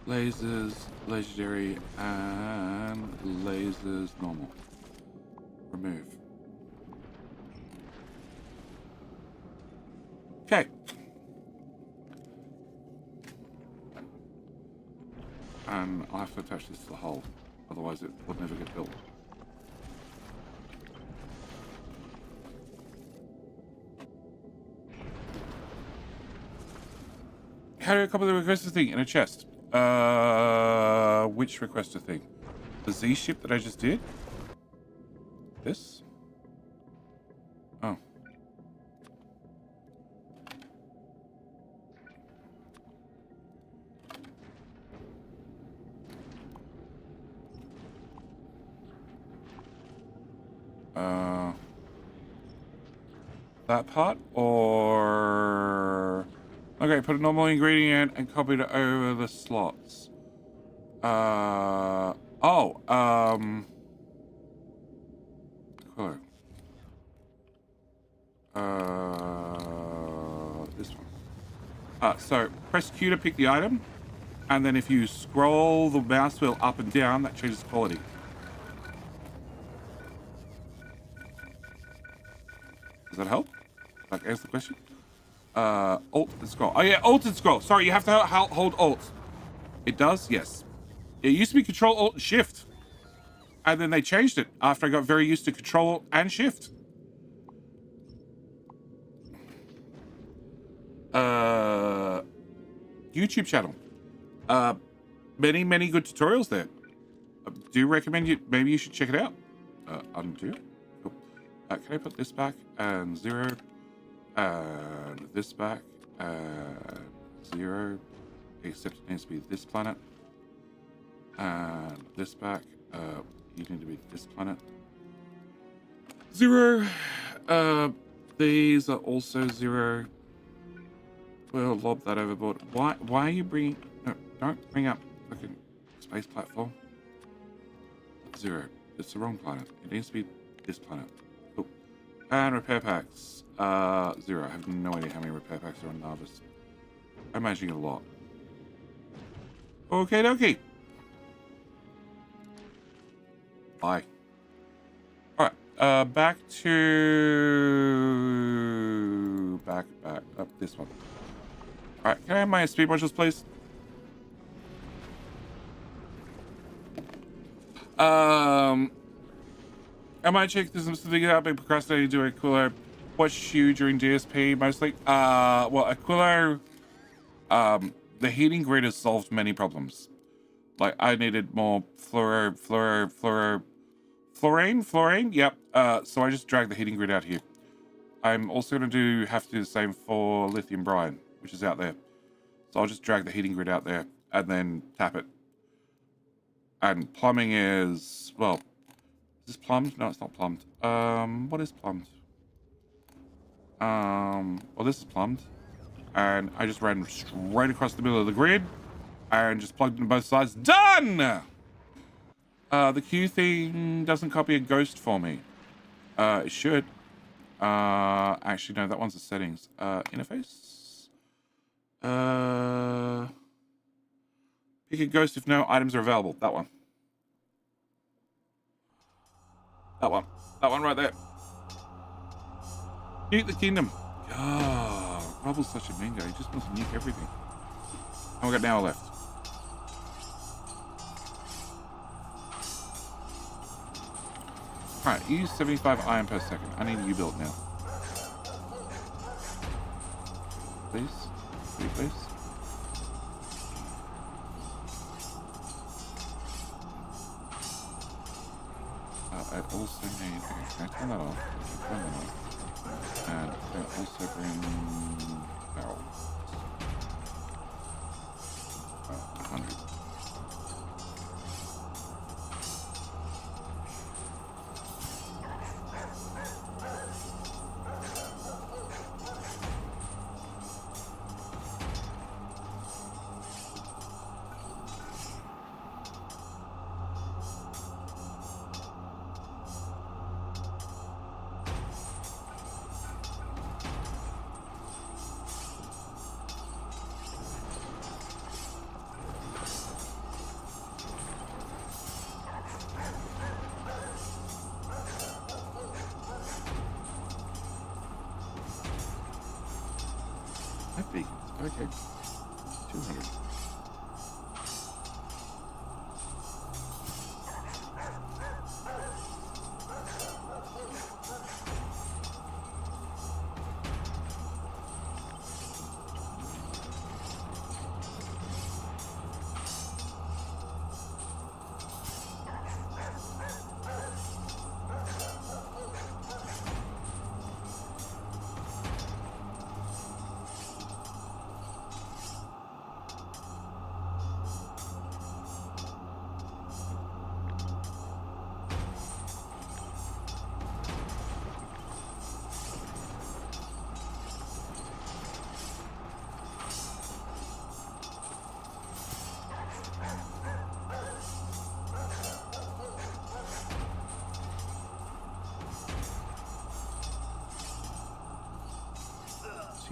lasers, legendary, and lasers normal. Remove. Okay. And I'll have to attach this to the hull, otherwise it would never get built. How do I copy the requester thing in a chest? Which requester thing? The Z ship that I just did? This? Oh. That part? Or... Okay, put a normal ingredient and copy it over the slots. Cool. This one. So press Q to pick the item, and then if you scroll the mouse wheel up and down, that changes quality. Does that help? Like, answer the question? Alt and scroll. Oh yeah, Alt and scroll. Sorry, you have to hold Alt. It does? Yes. It used to be Control, Alt, and Shift. And then they changed it after I got very used to Control and Shift. YouTube channel. Many good tutorials there. Do recommend you, maybe you should check it out. Undo. Cool. Can I put this back and 0? And this back and 0. Except it needs to be this planet. And this back. You need to be this planet. 0. These are also 0. We'll lob that overboard. Why are you bringing... No, don't bring up fucking space platform. 0. It's the wrong planet. It needs to be this planet. Cool. And repair packs. 0. I have no idea how many repair packs are on Narvis. I'm imagining a lot. Okay, dokie. Bye. Alright. Back to... Back. Up this one. Alright, can I have my speed modules, please? I might check this something out. I've been procrastinating to do Aquilo. Watch you during DSP mostly. Well, Aquilo, the heating grid has solved many problems. Like, I needed more fluorine? Yep. So I just dragged the heating grid out here. I'm also going to have to do the same for lithium brine, which is out there. So I'll just drag the heating grid out there and then tap it. And plumbing is, well, is this plumbed? No, it's not plumbed. What is plumbed? Well, this is plumbed. And I just ran straight across the middle of the grid and just plugged in both sides. Done! The Q thing doesn't copy a ghost for me. It should. Actually, no, that one's the settings. Interface. Pick a ghost if no items are available. That one. That one. That one right there. Nuke the kingdom. Oh, Rubble's such a mean guy. He just wants to nuke everything. And we got an hour left. Alright, use 75 iron per second. I need you built now. Please? Please? I also need... Okay, can I turn that off? Turn that off. And I also bring... barrel. 100. Okay. 200.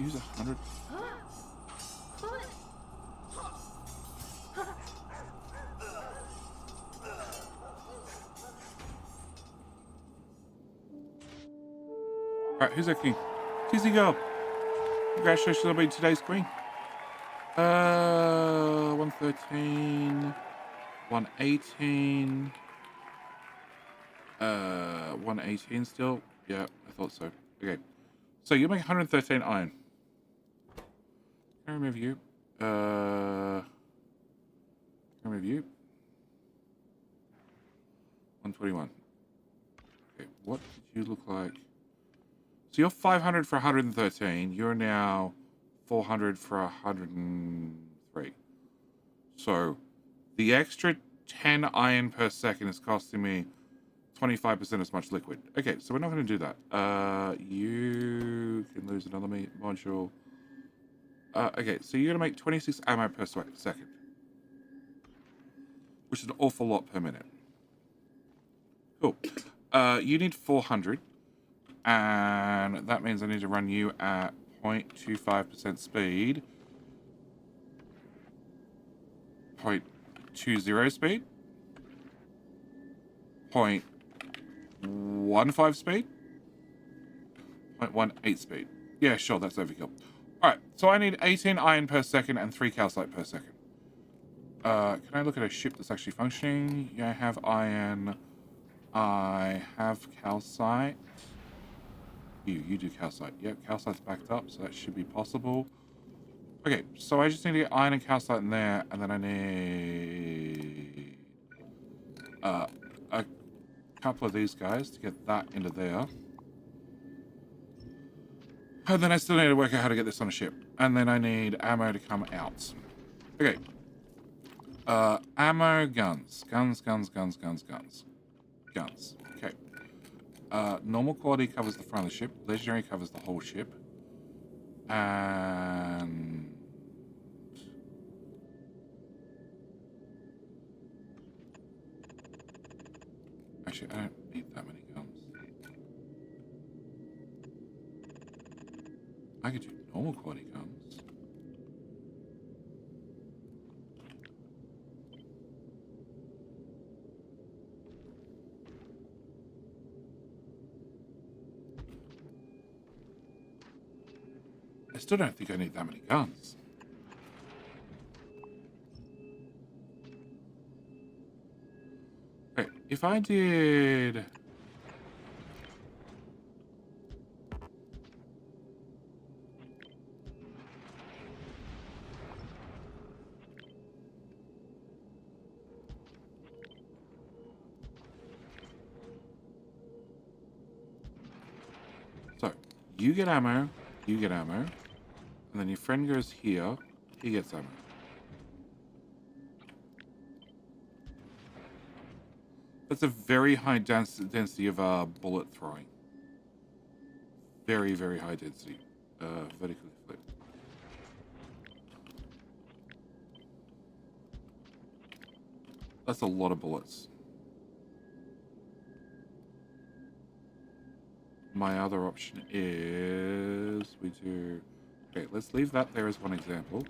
Use 100. Alright, who's that king? TZ Girl. Congratulations on being today's queen. 113, 118, 118 still? Yeah, I thought so. Okay. So you make 113 iron. Can I remove you? Can I remove you? 121. Okay, what did you look like? So you're 500 for 113. You're now 400 for 103. So the extra 10 iron per second is costing me 25% as much liquid. Okay, so we're not going to do that. You can lose another module. Okay, so you're going to make 26 ammo per second, which is an awful lot per minute. Cool. You need 400, and that means I need to run you at 0.25% speed, 0.20 speed, 0.15 speed, 0.18 speed. Yeah, sure, that's overkill. Alright, so I need 18 iron per second and 3 calcite per second. Can I look at a ship that's actually functioning? Yeah, I have iron. I have calcite. You do calcite. Yep, calcite's backed up, so that should be possible. Okay, so I just need to get iron and calcite in there, and then I need a couple of these guys to get that into there. And then I still need to work out how to get this on a ship. And then I need ammo to come out. Okay. Ammo, guns. Guns. Okay. Normal quality covers the front of the ship. Legendary covers the whole ship. And... actually, I don't need that many guns. I could do normal quality guns. I still don't think I need that many guns. Okay, if I did... so, you get ammo, and then your friend goes here, he gets ammo. That's a very high density of bullet throwing. Very, very high density. Vertically flip. That's a lot of bullets. My other option is we do... okay, let's leave that there as one example.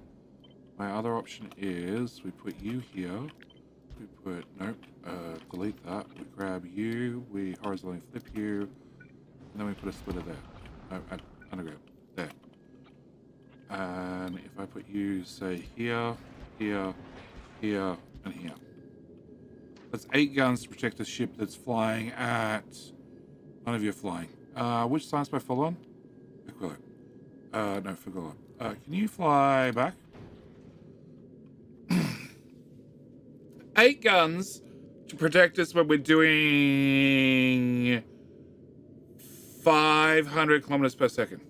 My other option is we put you here. We put... nope. Delete that. We grab you. We horizontally flip you. And then we put a splitter there. No, underground. There. And if I put you, say, here, here, here, and here. That's 8 guns to protect a ship that's flying at... none of you are flying. Which science by follow on? Aquila. No, Fagula. Can you fly back? 8 guns to protect us when we're doing 500 kilometers per second.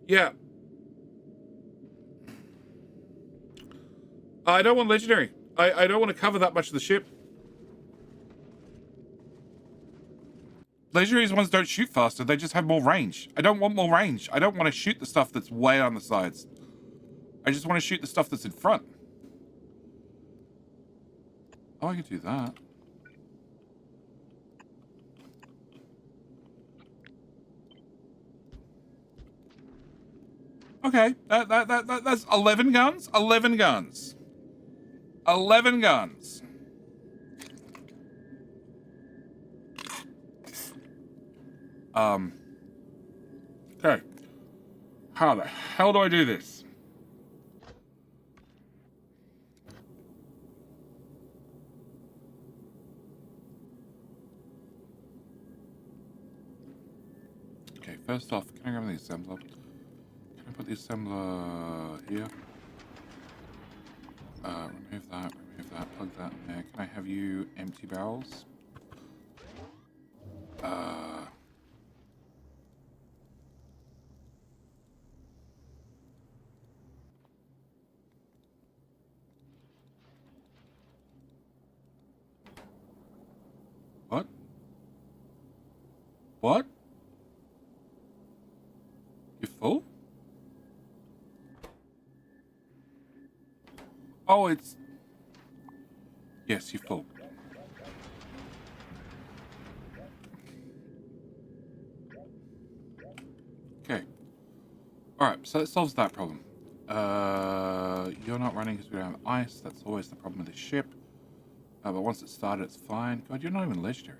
Yeah. I don't want legendary. I don't want to cover that much of the ship. Legendary's ones don't shoot faster, they just have more range. I don't want more range. I don't want to shoot the stuff that's way on the sides. I just want to shoot the stuff that's in front. Oh, I could do that. Okay, that's 11 guns? 11 guns. 11 guns. Okay. How the hell do I do this? Okay, first off, can I grab the assembler? Can I put the assembler here? Remove that, plug that in there. Can I have you empty barrels? What? What? You full? Oh, it's... Yes, you're full. Okay. Alright, so that solves that problem. You're not running because we don't have ice. That's always the problem with this ship. But once it's started, it's fine. God, you're not even legendary.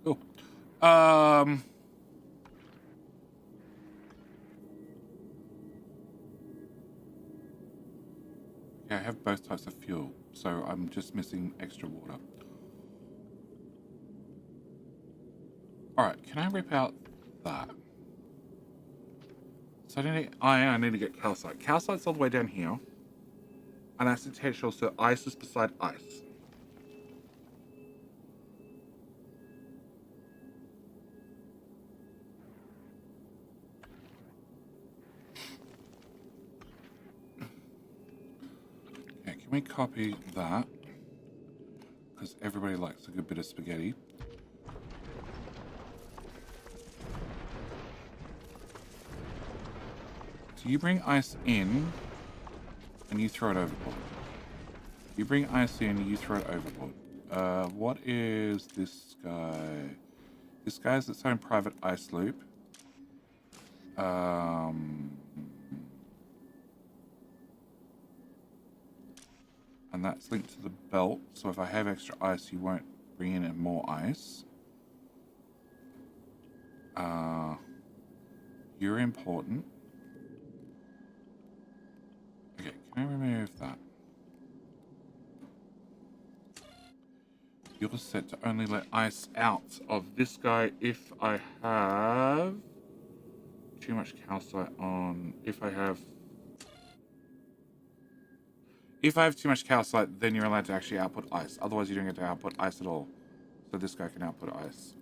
Cool. Yeah, I have both types of fuel, so I'm just missing extra water. Alright, can I rip out that? So I need to get calcite. Calcite's all the way down here. And that's intentional, so ice is beside ice. Okay, can we copy that? Because everybody likes a good bit of spaghetti. So you bring ice in, and you throw it overboard. You bring ice in, you throw it overboard. What is this guy? This guy's its own private ice loop. And that's linked to the belt, so if I have extra ice, you won't bring in more ice. You're important. Okay, can I remove that? You're set to only let ice out of this guy if I have too much calcite on. If I have too much calcite, then you're allowed to actually output ice. Otherwise, you don't get to output ice at all. So this guy can output ice.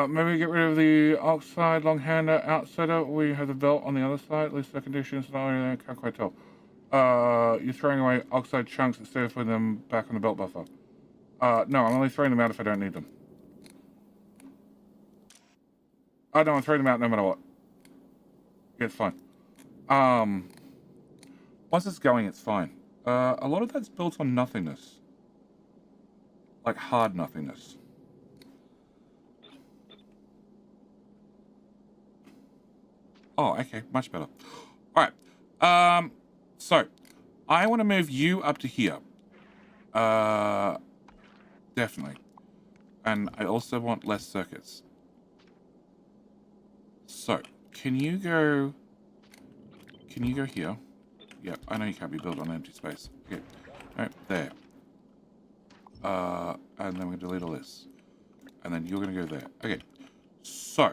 Maybe get rid of the oxide long-hander outsider. We have the belt on the other side. At least the conditions. I can't quite tell. You're throwing away oxide chunks instead of putting them back on the belt buffer. No, I'm only throwing them out if I don't need them. Oh, no, I'm throwing them out no matter what. Yeah, it's fine. Once it's going, it's fine. A lot of that's built on nothingness. Like hard nothingness. Oh, okay, much better. Alright. So I want to move you up to here. Definitely. And I also want less circuits. So, can you go here? Yep, I know you can't be built on empty space. Okay. Right, there. And then we're going to delete all this. And then you're going to go there. Okay. So,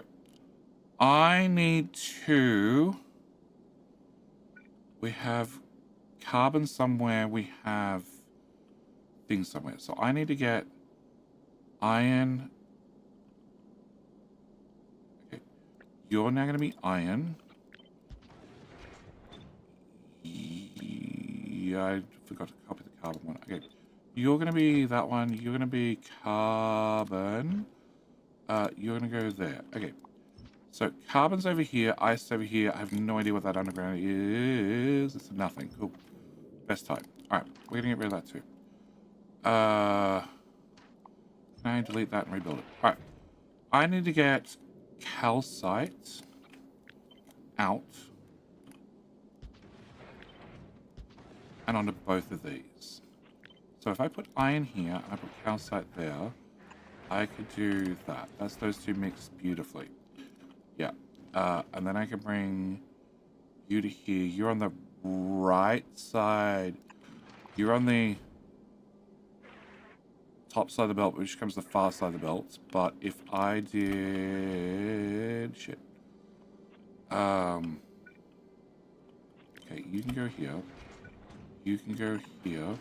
I need to... We have carbon somewhere. We have things somewhere. So, I need to get iron. Okay. You're now going to be iron. Yeah, I forgot to copy the carbon one. Okay. You're going to be that one. You're going to be carbon. You're going to go there. Okay. So, carbon's over here. Ice over here. I have no idea what that underground is. It's nothing. Cool. Best type. Alright. We're going to get rid of that too. Can I delete that and rebuild it? Alright. I need to get calcite out. and onto both of these. So if I put iron here and I put calcite there, I could do that. That's those two mixed beautifully. Yeah. And then I can bring you to here. You're on the right side. You're on the top side of the belt, which comes the far side of the belt. But if I did... Shit. Okay, you can go here. You can go here.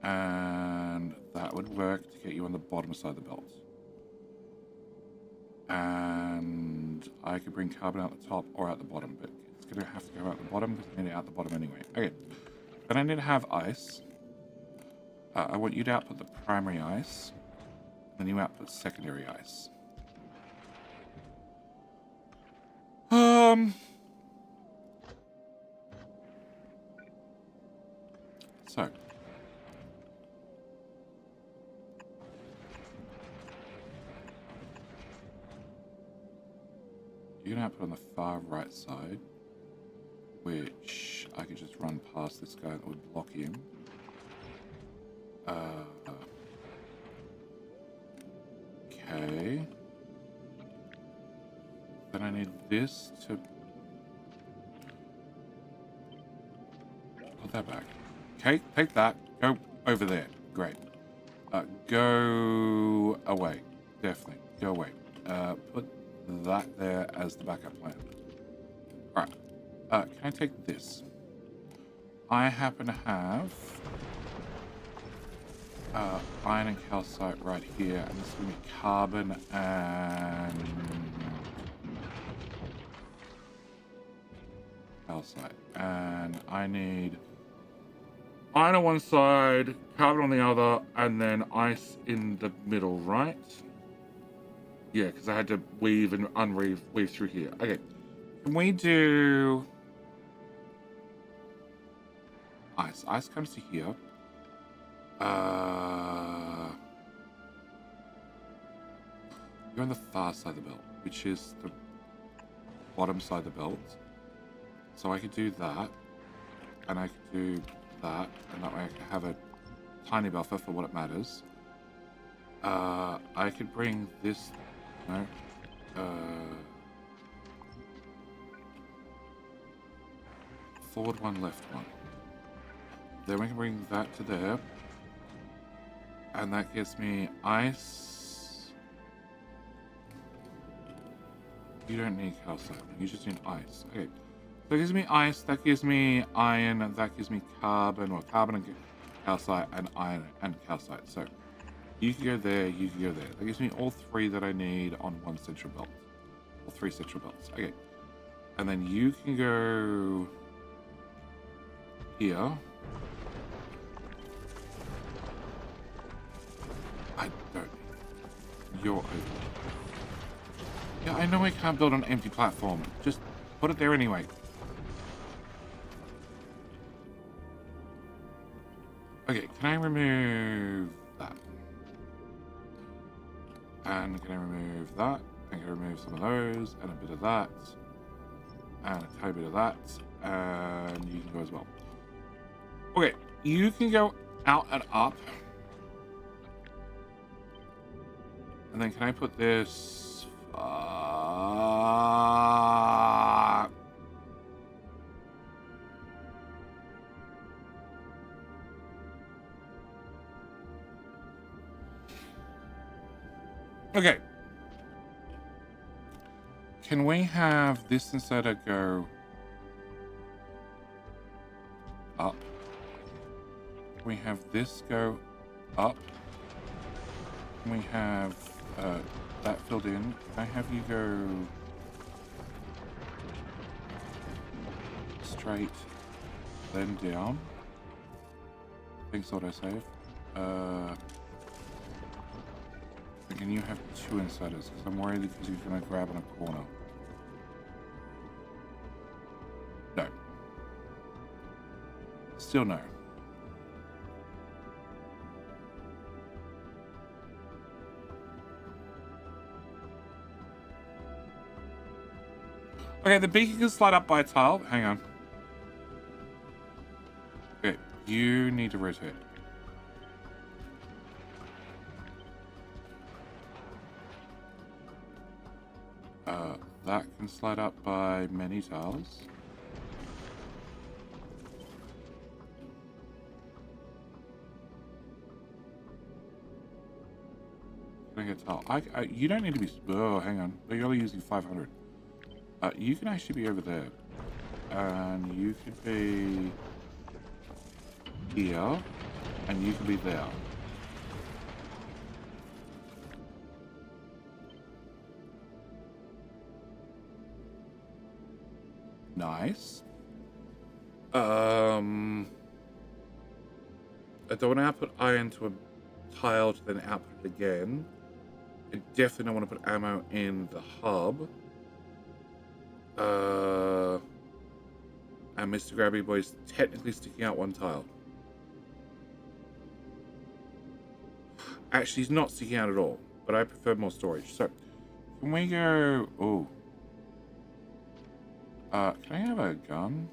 And that would work to get you on the bottom side of the belt. And I could bring carbon out the top or out the bottom, but it's going to have to go out the bottom because I need it out the bottom anyway. Okay, then I need to have ice. I want you to output the primary ice, then you output secondary ice. So. You're going to output on the far right side, which I could just run past this guy that would block him. Okay. Then I need this to... Put that back. Okay, take that. Go over there. Great. Go away. Definitely. Go away. Put that there as the backup plan. Alright. Can I take this? I happen to have iron and calcite right here, and this is going to be carbon and calcite. And I need iron on one side, carbon on the other, and then ice in the middle, right? Yeah, because I had to weave and unweave through here. Okay, can we do ice? Ice comes to here. You're on the far side of the belt, which is the bottom side of the belt. So I could do that, and I could do that, and that way I could have a tiny buffer for what it matters. I could bring this... No. Forward one, left one. Then we can bring that to there. And that gives me ice. You don't need calcite. You just need ice. Okay. So that gives me ice. That gives me iron. And that gives me carbon. Or carbon and calcite and iron and calcite. So you can go there. You can go there. That gives me all three that I need on one central belt. All three central belts. Okay. And then you can go here. I don't. You're over. Yeah, I know I can't build an empty platform. Just put it there anyway. Okay, can I remove that? And can I remove that? I can remove some of those, and a bit of that, and a tiny bit of that, and you can go as well. Okay, you can go out and up. And then can I put this... Okay. Can we have this instead of go up? Can we have this go up? Can we have that filled in? Can I have you go straight, then down? Thanks, autosave. Can you have two insiders? Because I'm worried because he's going to grab on a corner. No. Still no. Okay, the beacon can slide up by a tile. Hang on. You need to rotate. That can slide up by many tiles. Can I get tile? You don't need to be... Oh, hang on. You're only using 500. You can actually be over there. And you could be... here. And you can be there. Nice. I don't want to output iron to a tile to then output it again. I definitely don't want to put ammo in the hub. And Mr. Grabby Boy's technically sticking out one tile. Actually, he's not sticking out at all, but I prefer more storage. So, can we go... Oh. Can I have a gun?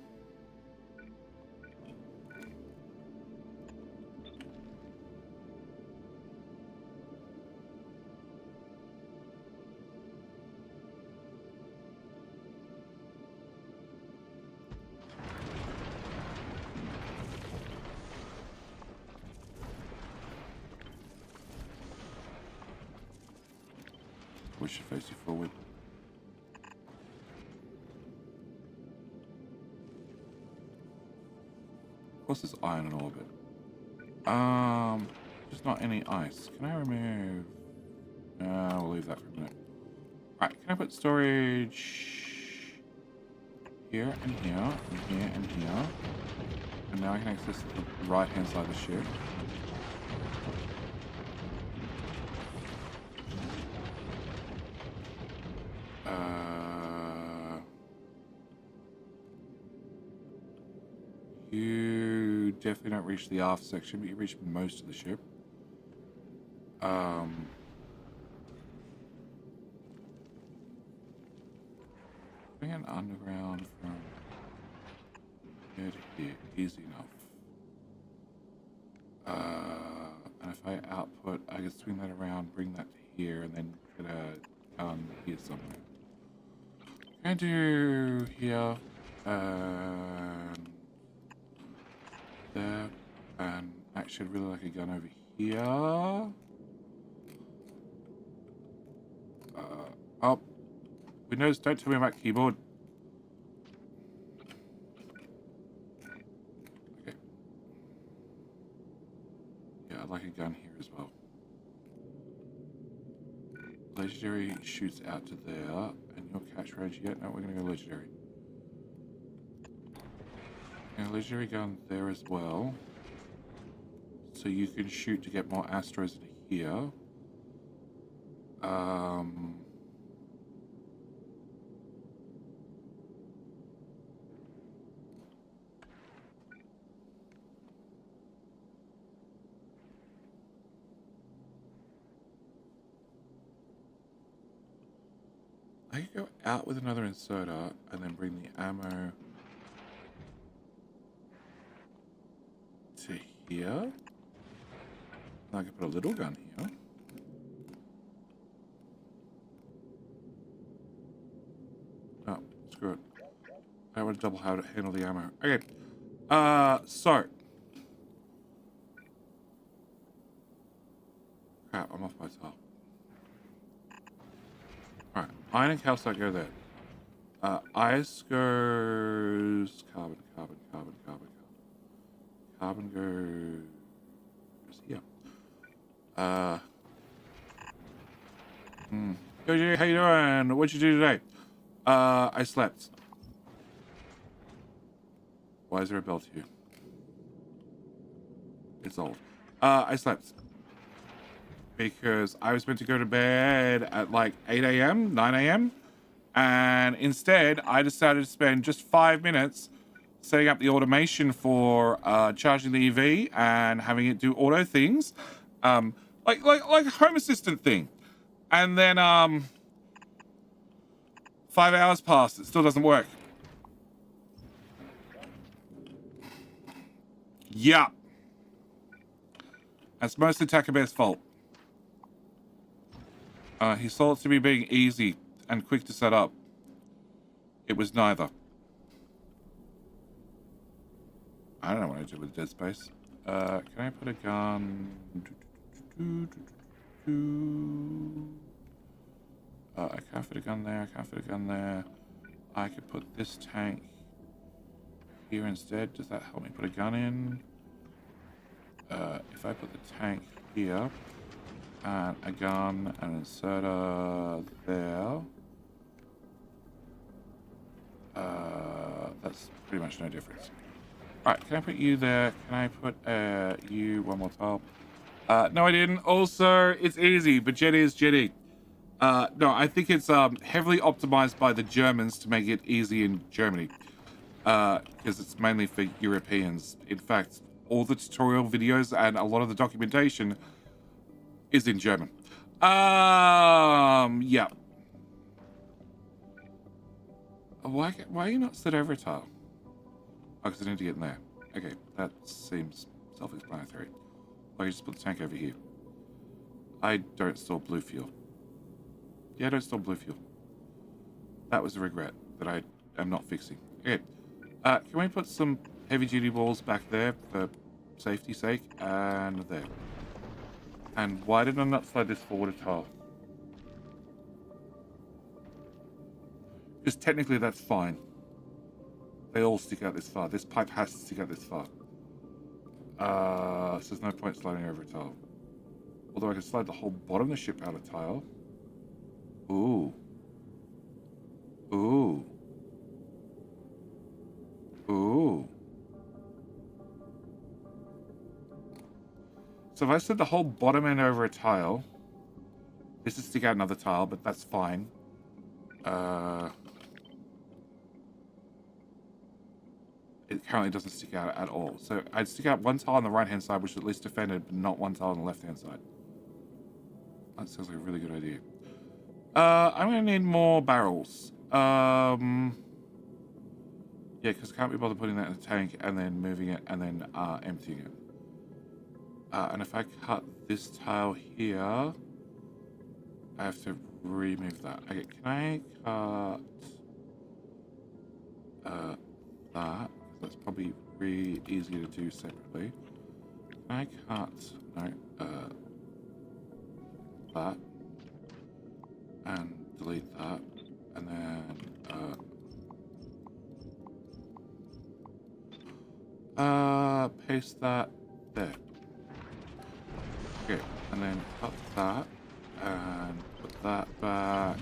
We should face you forward. What's this iron in orbit? There's not any ice. Can I remove? No, we'll leave that for a minute. Alright, can I put storage here and here and here and here? And now I can access the right hand side of the ship. You definitely don't reach the aft section, but you reach most of the ship. Bring an underground from here to here, easy enough. And if I output, I can swing that around, bring that to here, and then get a here somewhere. Can I do here and there, and actually I'd really like a gun over here. Oh, Windows, don't tell me about keyboard. Okay. Yeah, I'd like a gun here as well. Legendary shoots out to there, and your catch range yet? No, we're gonna go legendary. And a legendary gun there as well. So you can shoot to get more asteroids into here. I could go out with another inserter and then bring the ammo to here. I could put a little gun here. Oh, screw it. I want to double how to handle the ammo. Okay. So. Crap, I'm off my tile. Alright, iron and calcite go there. Ice goes carbon, carbon, carbon, carbon, carbon. Carbon goes here. Yo, Jay, how you doing? What'd you do today? I slept. Why is there a bell to you? It's old. I slept. Because I was meant to go to bed at like 8 a.m., 9 a.m. And instead, I decided to spend just 5 minutes setting up the automation for charging the EV and having it do auto things. Like a Home Assistant thing. And then 5 hours passed. It still doesn't work. Yeah. That's mostly Takabear's fault. He saw it to be being easy and quick to set up. It was neither. I don't know what I do with dead space. Can I put a gun? I can't fit a gun there. I can't fit a gun there. I could put this tank here instead. Does that help me put a gun in? If I put the tank here and a gun and an inserter there, that's pretty much no difference. All right, can I put you there? Can I put you one more tile? No, I didn't. Also, it's easy, but Jetty is Jetty. No, I think it's heavily optimized by the Germans to make it easy in Germany. Because it's mainly for Europeans. In fact, all the tutorial videos and a lot of the documentation is in German. Yeah. Why are you not set over a tile? Oh, because I need to get in there. Okay, that seems self-explanatory. Oh, you just put the tank over here. I don't store blue fuel. Yeah, I don't store blue fuel. That was a regret that I am not fixing. Okay. Can we put some heavy-duty walls back there for safety's sake? And there. And why did I not slide this forward a tile? Because technically that's fine. They all stick out this far. This pipe has to stick out this far. So there's no point sliding over a tile. Although I can slide the whole bottom of the ship out of tile. Ooh. Ooh. Ooh. So if I slid the whole bottom end over a tile, this would stick out another tile, but that's fine. It currently doesn't stick out at all. So I'd stick out one tile on the right-hand side, which is at least defended, but not one tile on the left-hand side. That sounds like a really good idea. I'm going to need more barrels. Yeah, because I can't be bothered putting that in the tank and then moving it and then emptying it. And if I cut this tile here, I have to remove that. Okay, can I cut that? That's probably really easy to do separately. Can I cut that and delete that, and then paste that there. Okay, and then cut that and put that back.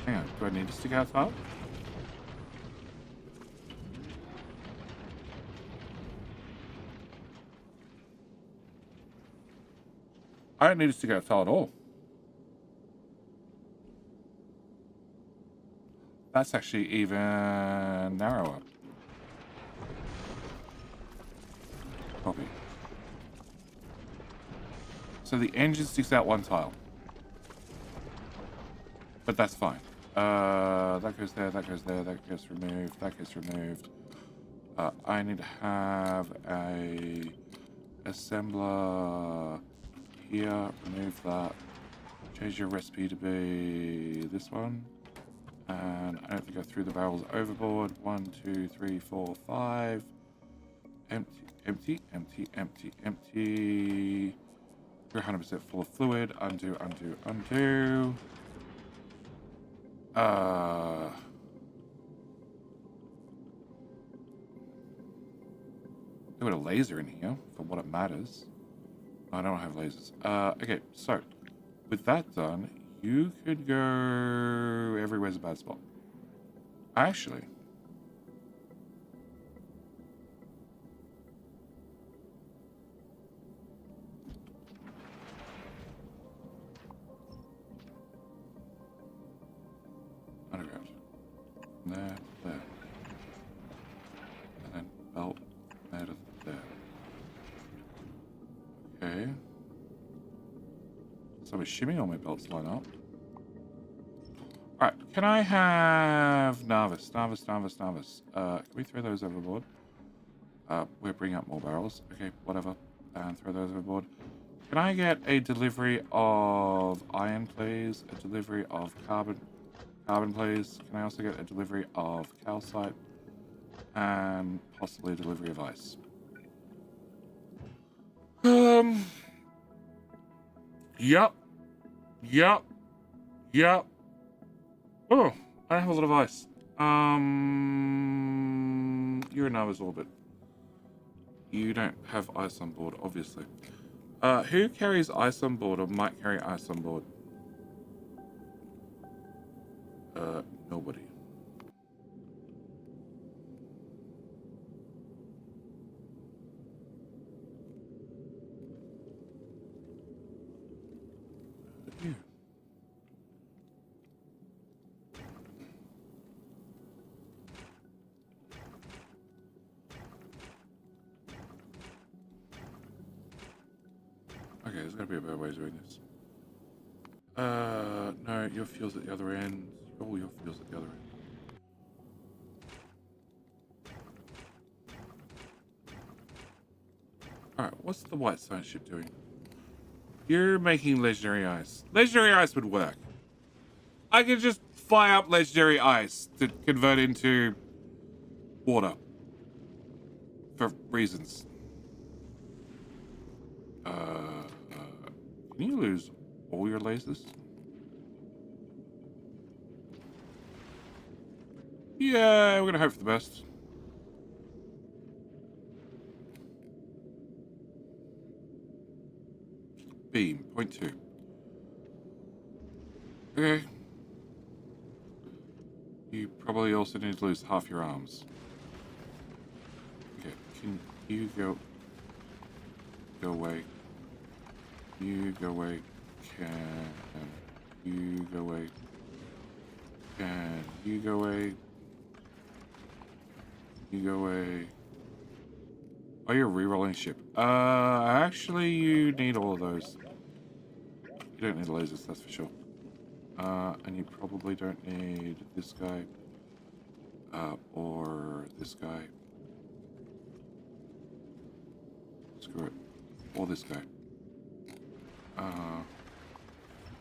Hang on, do I need to stick out top? I don't need to stick out tile at all. That's actually even narrower. Copy. So the engine sticks out one tile. But that's fine. That goes there, that goes there, that gets removed, that gets removed. I need to have a assembler here, remove that. Change your recipe to be this one. And I don't think I threw the barrels overboard. 1, 2, 3, 4, 5. Empty, empty, empty, empty, empty. You're 100% full of fluid. Undo, undo, undo. Put a laser in here for what it matters. I don't have lasers. Okay, so with that done, you could go everywhere's a bad spot. Actually, underground. There, there. And then belt there to there. Okay. So I'm assuming all my belts line up. Alright, can I have Narvis? Can we throw those overboard? We're bringing up more barrels. Okay, whatever. And throw those overboard. Can I get a delivery of iron, please? A delivery of carbon, please? Can I also get a delivery of calcite? And possibly a delivery of ice. Yep. Oh, I have a lot of ice. You're in Noah's orbit. You don't have ice on board, obviously. Who carries ice on board or might carry ice on board? Nobody. You. Okay, there's gotta be a better way of doing this. No, your fuel's at the other end. Oh, your fuel's at the other end. Alright, what's the white science ship doing? You're making legendary ice. Legendary ice would work. I could just fly up legendary ice to convert into water. For reasons. Can you lose all your lasers? Yeah, we're gonna hope for the best. Beam, 0.2. Okay. You probably also need to lose half your arms. Okay, can you go away? You go away. Can you go away? Can you go away? You go away. Oh, you're re-rolling ship. Actually, you need all of those. You don't need lasers, that's for sure. And you probably don't need this guy. Or this guy. Screw it. Or this guy.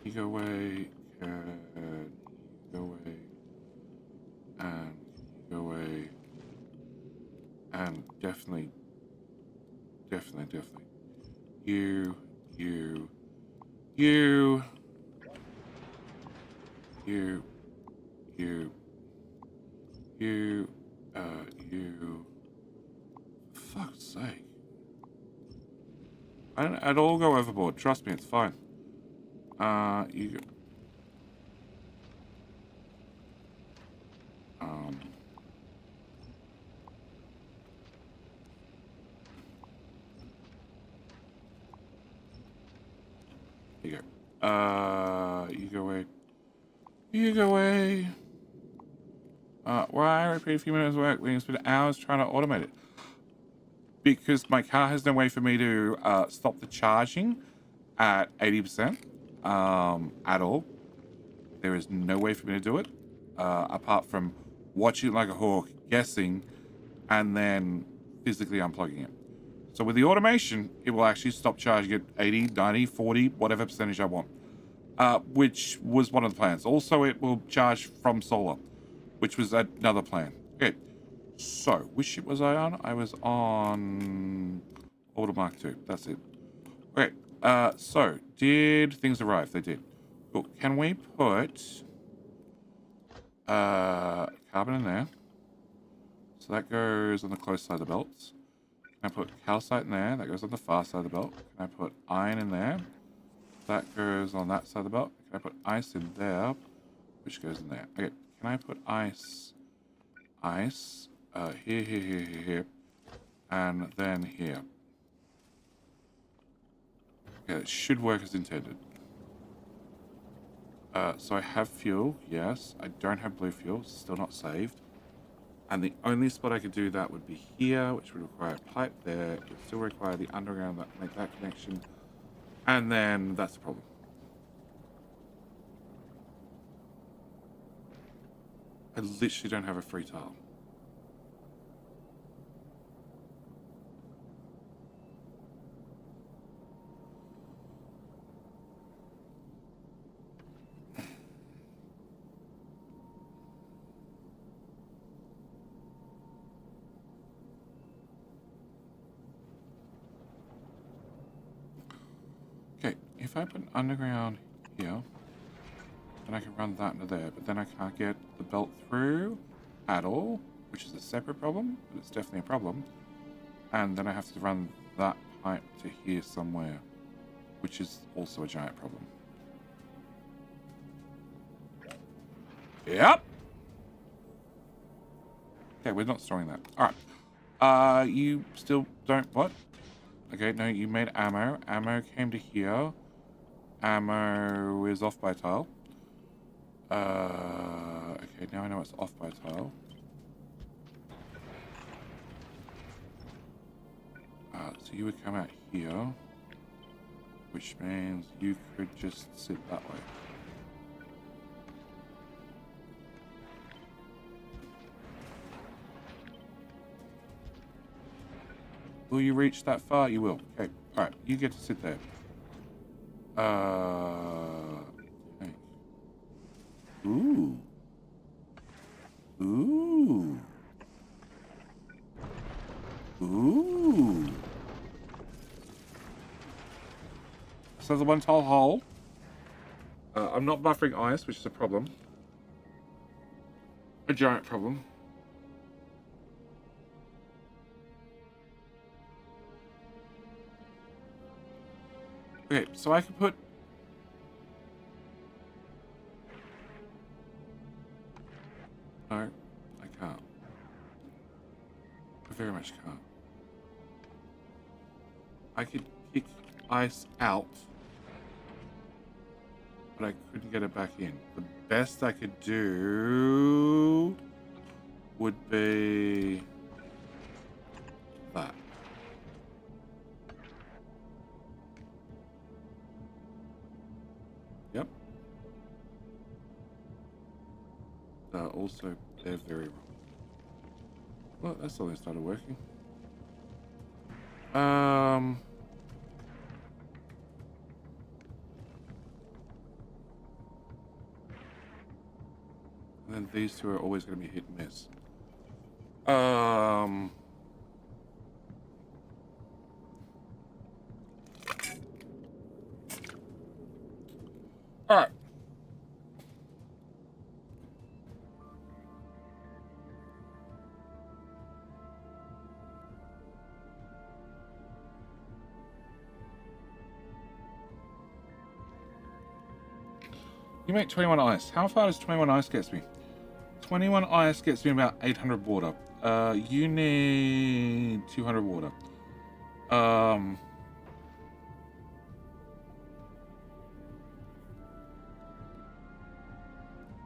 You go away. Can you go away? And you go away. And definitely. You. For fuck's sake. I'd all go overboard. Trust me, it's fine. You go. There you go. You go away. You go away. Well, I repeat a few minutes of work. We can spend hours trying to automate it. Because my car has no way for me to stop the charging at 80% at all. There is no way for me to do it apart from watching it like a hawk, guessing, and then physically unplugging it. So with the automation, it will actually stop charging at 80, 90, 40, whatever percentage I want, which was one of the plans. Also, it will charge from solar, which was another plan. Okay, so which ship was I on? I was on Order Mark II. That's it. Okay, so did things arrive? They did. Cool. Can we put carbon in there? So that goes on the close side of the belts. Can I put calcite in there? That goes on the far side of the belt. Can I put iron in there? That goes on that side of the belt. Can I put ice in there? Which goes in there. Okay, can I put ice? Here. And then here. Okay, it should work as intended. So I have fuel, yes. I don't have blue fuel, still not saved. And the only spot I could do that would be here, which would require a pipe there. It would still require the underground that make that connection. And then that's the problem. I literally don't have a free tile. Okay, if I put an underground here, then I can run that into there, but then I can't get the belt through at all, which is a separate problem, but it's definitely a problem. And then I have to run that pipe to here somewhere, which is also a giant problem. Yep. Okay, we're not storing that. Alright. You still don't... What? Okay, no, you made ammo. Ammo came to here. Ammo is off by a tile. Okay, now I know it's off by a tile. So you would come out here, which means you could just sit that way. Will you reach that far? You will. Okay. Alright, you get to sit there. Okay. Ooh. Ooh. Ooh. So the one tile hole. I'm not buffering ice, which is a problem. A giant problem. Okay, so I can put... No, I can't. I very much can't. I could kick ice out, but I couldn't get it back in. The best I could do would be that. Yep. Also, they're very wrong. Well, that's suddenly started working. And then these two are always going to be hit and miss. All right. You make 21 ice. How far does 21 ice get me? 21 ice gets me about 800 water. You need 200 water.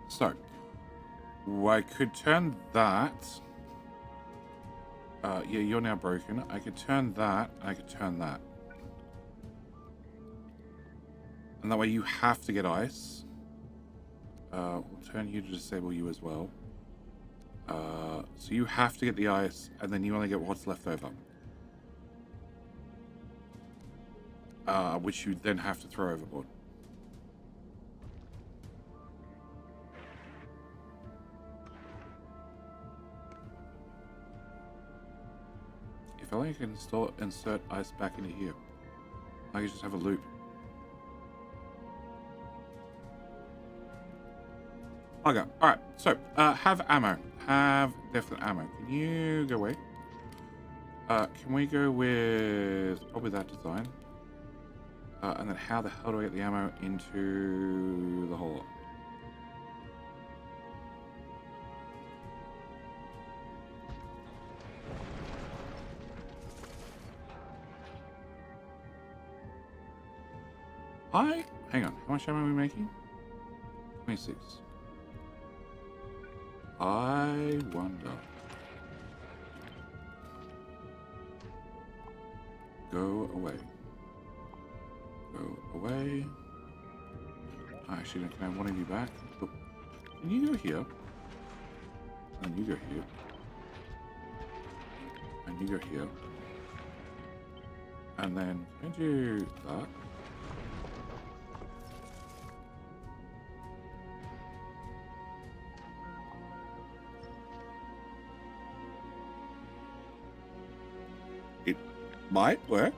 So, I could turn that. Yeah, you're now broken. I could turn that, and I could turn that. And that way you have to get ice. We'll turn you to disable you as well. So you have to get the ice, and then you only get what's left over. Which you then have to throw overboard. If only I can insert ice back into here. I could just have a loop. Okay, alright, so, have ammo. Have definite ammo. Can you go away? Can we go with probably that design? And then how the hell do I get the ammo into the hole? Hang on, how much ammo are we making? 26. I wonder. Go away. Go away. Actually, can I want you back? Oh. Can you go here? And you go here. And you go here. And then can I do that? It might work.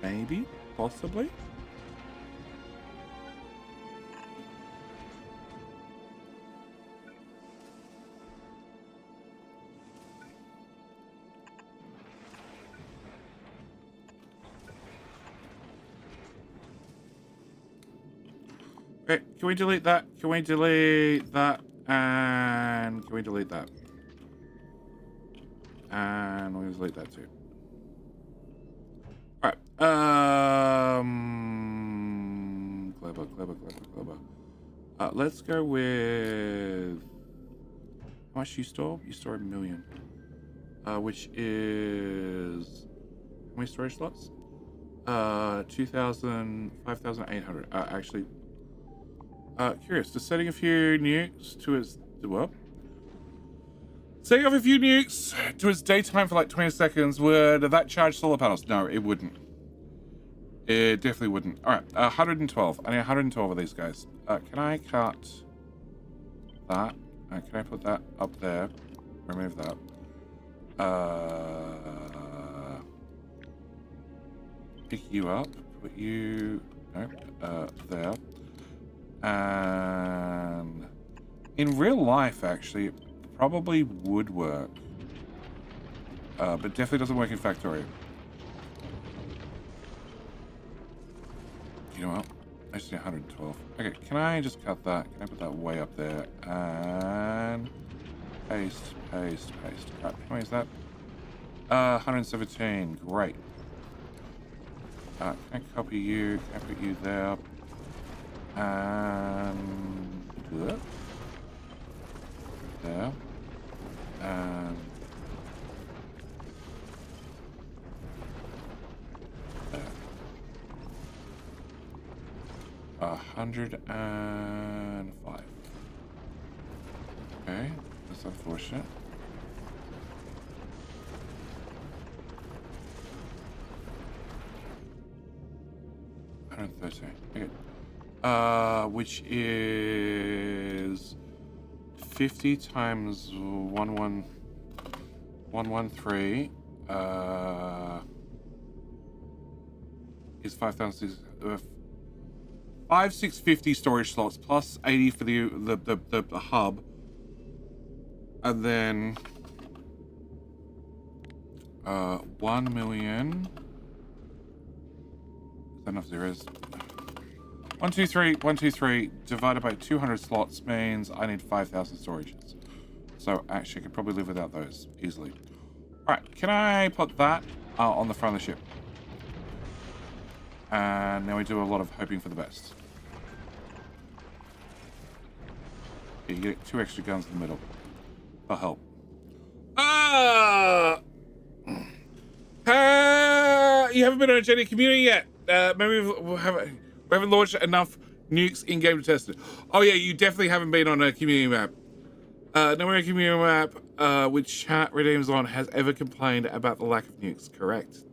Maybe, possibly. Wait, can we delete that? Can we delete that? And can we delete that? And we'll delete that too. Alright. Clever. Let's go with... How much you store? You store 1 million. Which is... How many storage slots? 2,000... 5,800. Actually... curious. Just setting a few nukes to its... What? Setting off a few nukes to its daytime for like 20 seconds, would that charge solar panels? No, it wouldn't. It definitely wouldn't. Alright, 112. I need 112 of these guys. Can I cut that? Can I put that up there? Remove that. Pick you up. Put you... Nope. There. And... In real life, actually... Probably would work. But definitely doesn't work in Factorio. You know what? I just need 112. Okay, can I just cut that? Can I put that way up there? And... Paste. Right, how many is that? 117. Great. Can I copy you? Can I put you there? And... Do that. There. And... There. 105. Okay, that's unfortunate. Okay. Which is 50 times 113 is 5,650 storage slots plus 80 for the hub, and then 1 million. Is that enough zeros? 123 divided by 200 slots means I need 5,000 storages. So actually I could probably live without those easily. Alright, can I put that on the front of the ship? And now we do a lot of hoping for the best. Yeah, you get 2 extra guns in the middle. That'll help. You haven't been on a Jenny community yet. Maybe we haven't launched enough nukes in-game to test it. Oh yeah, you definitely haven't been on a community map. Nowhere a community map which chat redeems on has ever complained about the lack of nukes. Correct.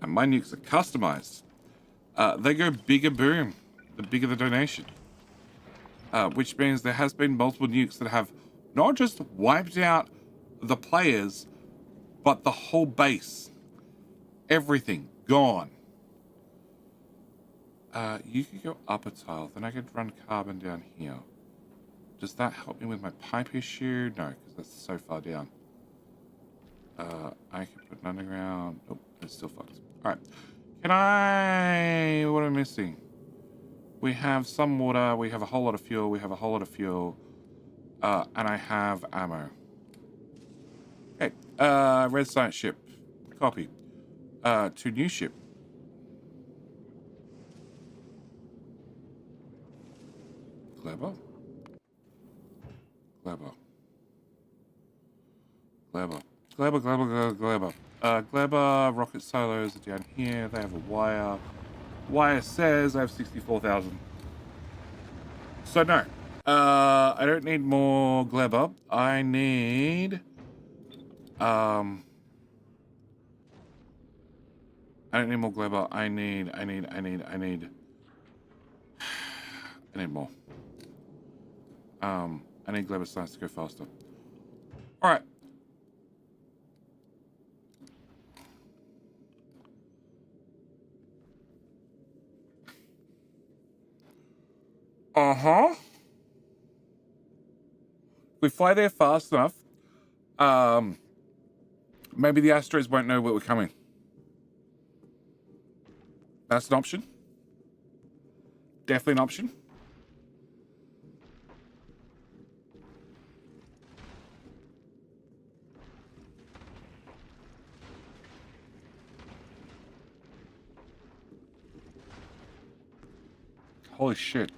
And my nukes are customized. They go bigger boom, the bigger the donation. Which means there has been multiple nukes that have not just wiped out the players, but the whole base. Everything gone. You could go up a tile, then I could run carbon down here. Does that help me with my pipe issue? No, because that's so far down. I could put an underground. Oh, it's still fucked. Alright. Can I... What am I missing? We have some water, we have a whole lot of fuel, and I have ammo. Okay, red science ship. Copy. to new ship. Clever. Clever. Clever. Clever, clever, clever, clever. Clever rocket silos are down here. They have a wire. Wire says I have 64,000. So no. I don't need more Glebber. I need I don't need more Glebber. I need more. I need Glebber science to go faster. Alright. If we fly there fast enough, maybe the asteroids won't know we're coming. That's an option. Definitely an option. Holy shit.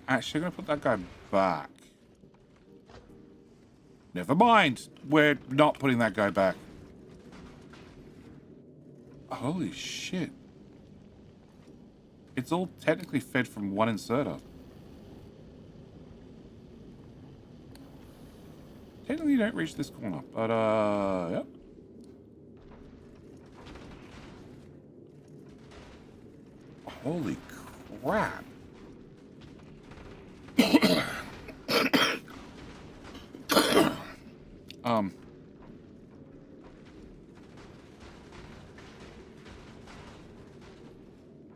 Actually, I'm gonna put that guy back. Never mind. We're not putting that guy back. Holy shit. It's all technically fed from one inserter. Technically, you don't reach this corner, but, yep. Holy crap.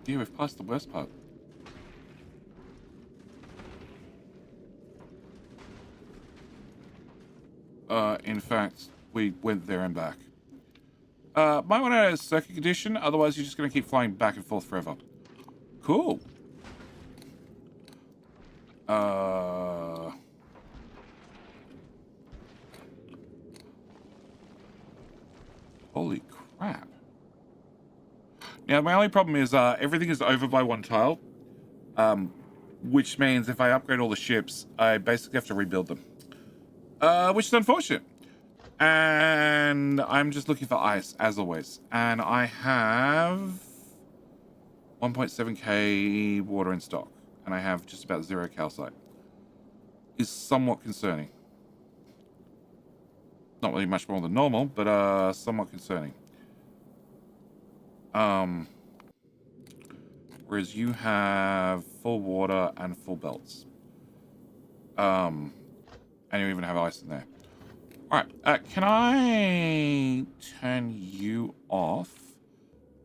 Yeah, we've passed the worst part. In fact, we went there and back. Might want a circuit condition, otherwise you're just going to keep flying back and forth forever. Cool. Holy crap. Now, my only problem is everything is over by one tile, which means if I upgrade all the ships, I basically have to rebuild them, which is unfortunate. And I'm just looking for ice, as always. And I have 1.7k water in stock, and I have just about 0 calcite. Is somewhat concerning. Not really much more than normal, but somewhat concerning. Whereas you have full water and full belts. And you even have ice in there. Alright, can I turn you off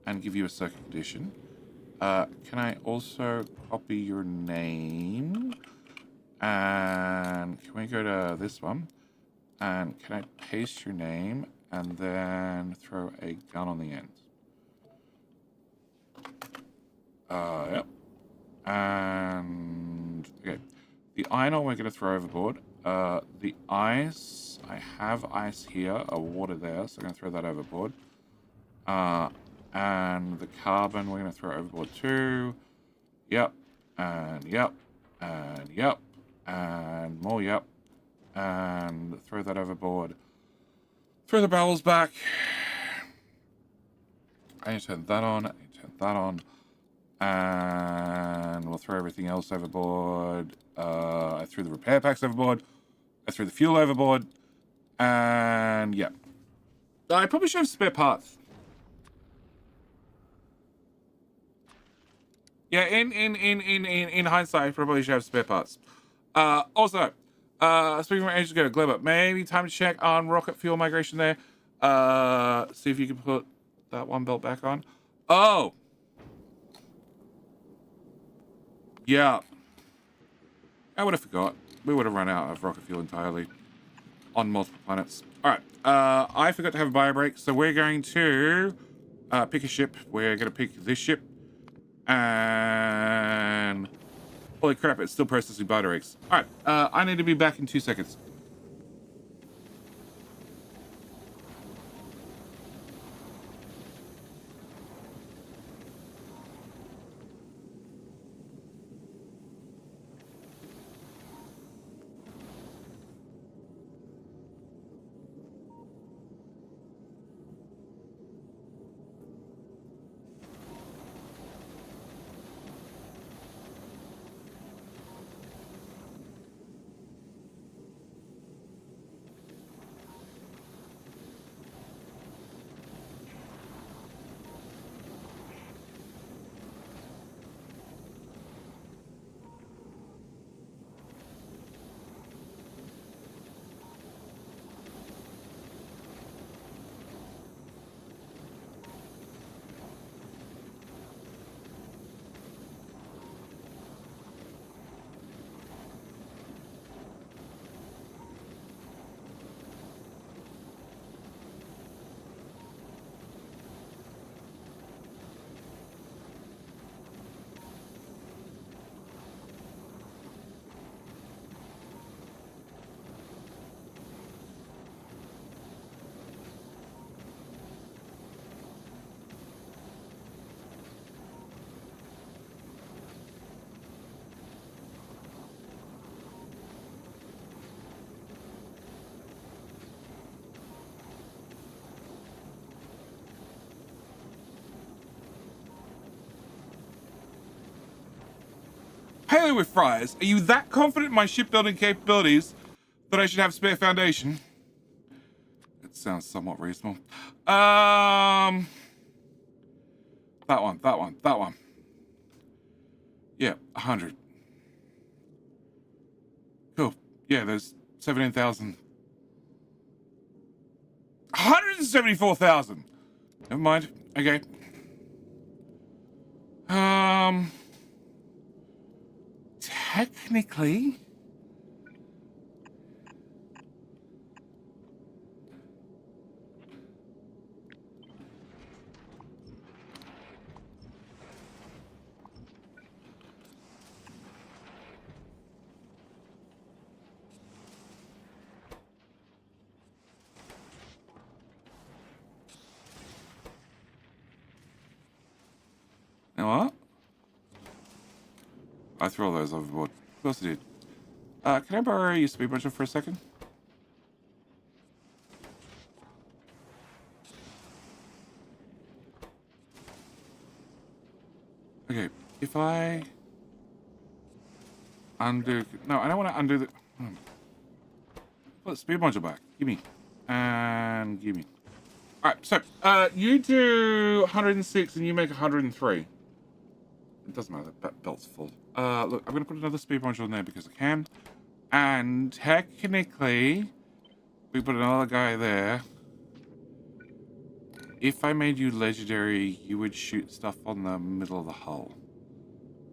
and give you a circuit condition? Can I also copy your name? And can we go to this one? And can I paste your name and then throw a gun on the end? Yep. And okay, the iron ore we're going to throw overboard. The ice, I have ice here, water there, so I'm going to throw that overboard. And the carbon we're going to throw overboard too. Yep, and yep, and yep, and more yep, and throw that overboard. Throw the barrels back. I need to turn that on. I need to turn that on. And we'll throw everything else overboard. I threw the repair packs overboard. I threw the fuel overboard. And yeah. I probably should have spare parts. Yeah, in hindsight, I probably should have spare parts. Also, speaking from ages ago, Glebber, maybe time to check on rocket fuel migration there. See if you can put that one belt back on. Oh! Yeah. I would have forgot. We would have run out of rocket fuel entirely on multiple planets. All right. I forgot to have a bio break, so we're going to pick a ship. We're going to pick this ship. And holy crap, it's still processing bio breaks. All right. I need to be back in 2 seconds. Haley with fries, are you that confident in my shipbuilding capabilities that I should have spare foundation? It sounds somewhat reasonable. That one. Yeah, 100. Cool. Yeah, there's 17,000. 174,000. Never mind. Okay. Technically, you know what? I threw all those overboard. Of course I did. Can I borrow your speed module for a second? Okay, if I undo... No, I don't want to undo the... Put the speed module back. Give me. And give me. Alright, so, you do 106 and you make 103. It doesn't matter, that belt's full. Look, I'm going to put another speed module in there because I can. And technically, we put another guy there. If I made you legendary, you would shoot stuff on the middle of the hull,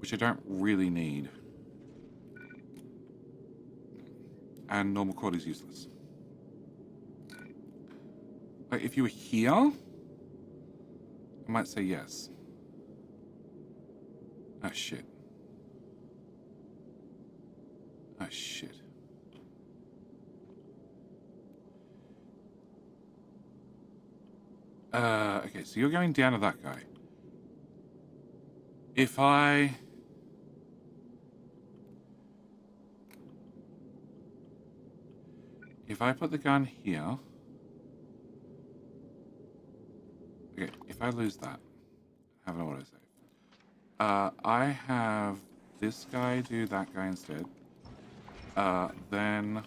which I don't really need. And normal cord is useless. Like, if you were here, I might say yes. Oh, shit. Oh, shit. Okay, so you're going down to that guy. If I put the gun here... Okay, if I lose that, I have an autosave. I have this guy do that guy instead. Then...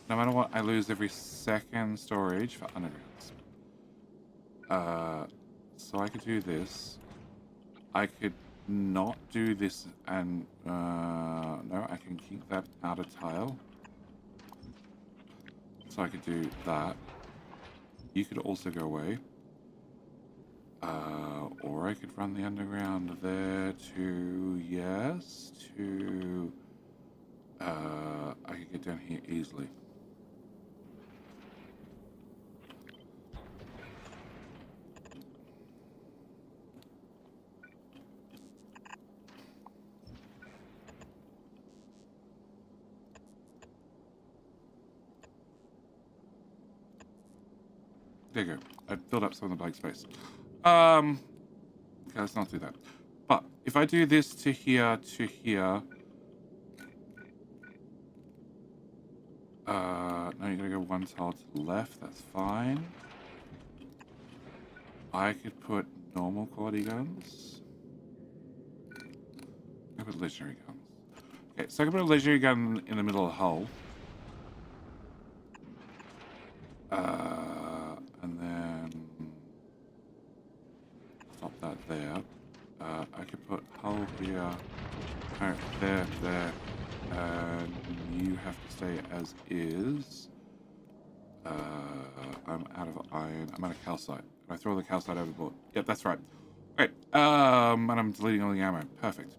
No matter what, I lose every second storage for undergrounds. So I could do this. I could not do this and... no, I can keep that outer tile. So I could do that. You could also go away. Or I could run the underground there to... Yes, to... I could get down here easily. There you go. I filled up some of the blank space. Okay, let's not do that. But if I do this to here, no, you're gonna go one tile to the left. That's fine. I could put normal quality guns. I could put legendary guns. Okay, so I can put a legendary gun in the middle of the hole. And then stop that there. I could put hull here, there, and you have to stay as is. I'm out of iron. I'm out of calcite. I throw the calcite overboard. Yep, that's right. Great. And I'm deleting all the ammo. Perfect.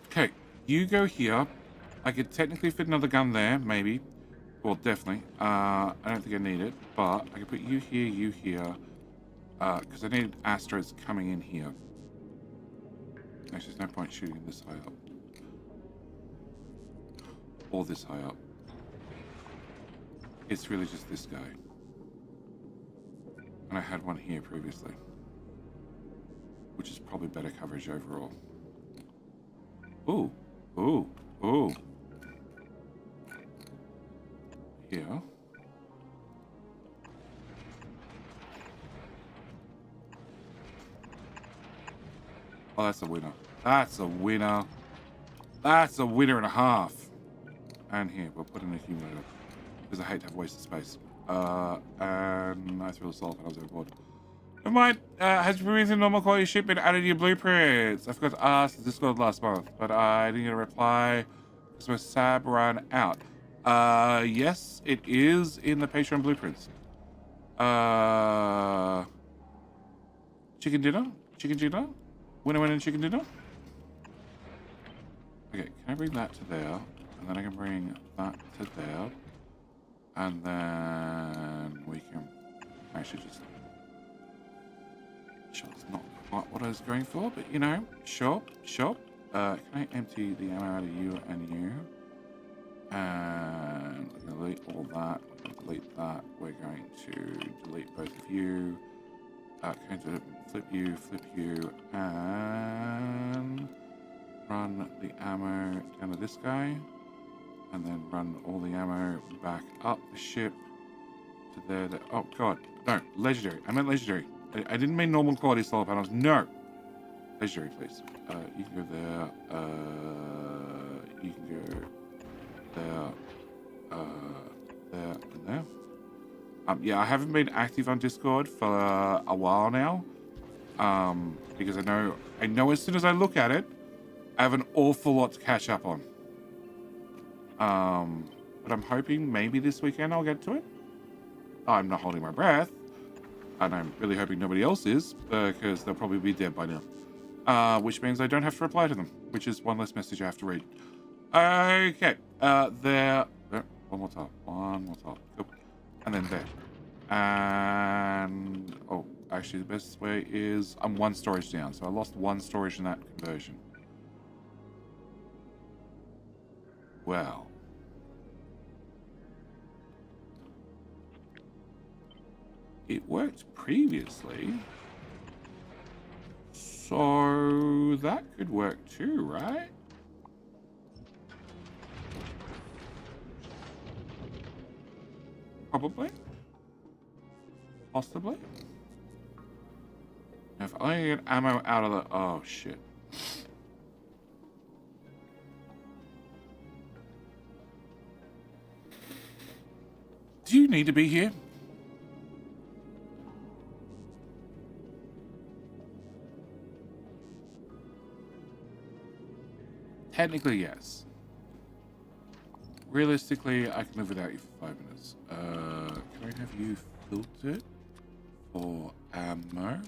Okay, you go here. I could technically fit another gun there, maybe. Well, definitely. I don't think I need it, but I could put you here, because I need asteroids coming in here. Actually, there's no point shooting this high up. Or this high up. It's really just this guy. And I had one here previously. Which is probably better coverage overall. Ooh. Ooh. Ooh. Here. Oh, that's a winner. That's a winner. That's a winner and a half. And here, we'll put in a accumulator. Because I hate to have wasted space. And I threw the solar panels overboard. Never mind. Has previously normal quality ship been added to your blueprints? I forgot to ask the Discord last month, but I didn't get a reply because my SAB ran out. Yes, it is in the Patreon blueprints. Chicken dinner? Chicken dinner? Winner chicken dinner? Okay, can I bring that to there? And then I can bring that to there. And then we can actually just... Sure, it's not quite what I was going for, but you know, sure. Can I empty the ammo out of you and you? And we're going to delete all that. We're going to delete that. We're going to delete both of you. Going to flip you, and run the ammo down to this guy. And then run all the ammo back up the ship to there. Oh, God. No, legendary. I meant legendary. I didn't mean normal quality solar panels. No. Legendary, please. You can go there. You can go there. There and there. Yeah, I haven't been active on Discord for a while now. Because I know as soon as I look at it, I have an awful lot to catch up on. But I'm hoping maybe this weekend I'll get to it. I'm not holding my breath. And I'm really hoping nobody else is, because they'll probably be dead by now. Which means I don't have to reply to them, which is one less message I have to read. Okay, there. One more time. Cool. And then there. And, oh, actually the best way is I'm one storage down. So I lost one storage in that conversion. Well. It worked previously. So that could work too, right? Probably. Possibly. If I get ammo out of the... Oh, shit. Do you need to be here? Technically, yes. Realistically, I can live without you for 5 minutes. Can I have you filtered for ammo? Can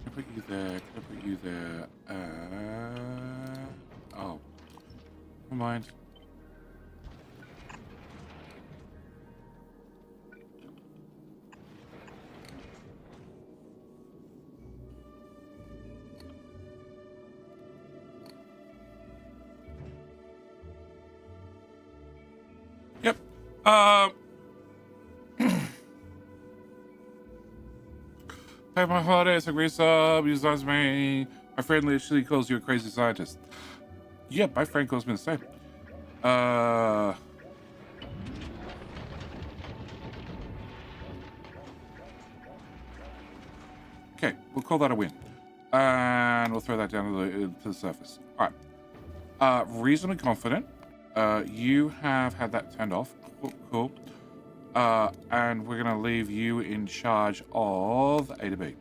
I put you there? Can I put you there? Never mind. Yep. Pay my holidays, agree sub, you loves me. My friend literally calls you a crazy scientist. Yeah, my friend calls me the same. Okay, we'll call that a win. And we'll throw that down to the surface. All right. Reasonably confident. You have had that turned off. Cool. And we're going to leave you in charge of A to B.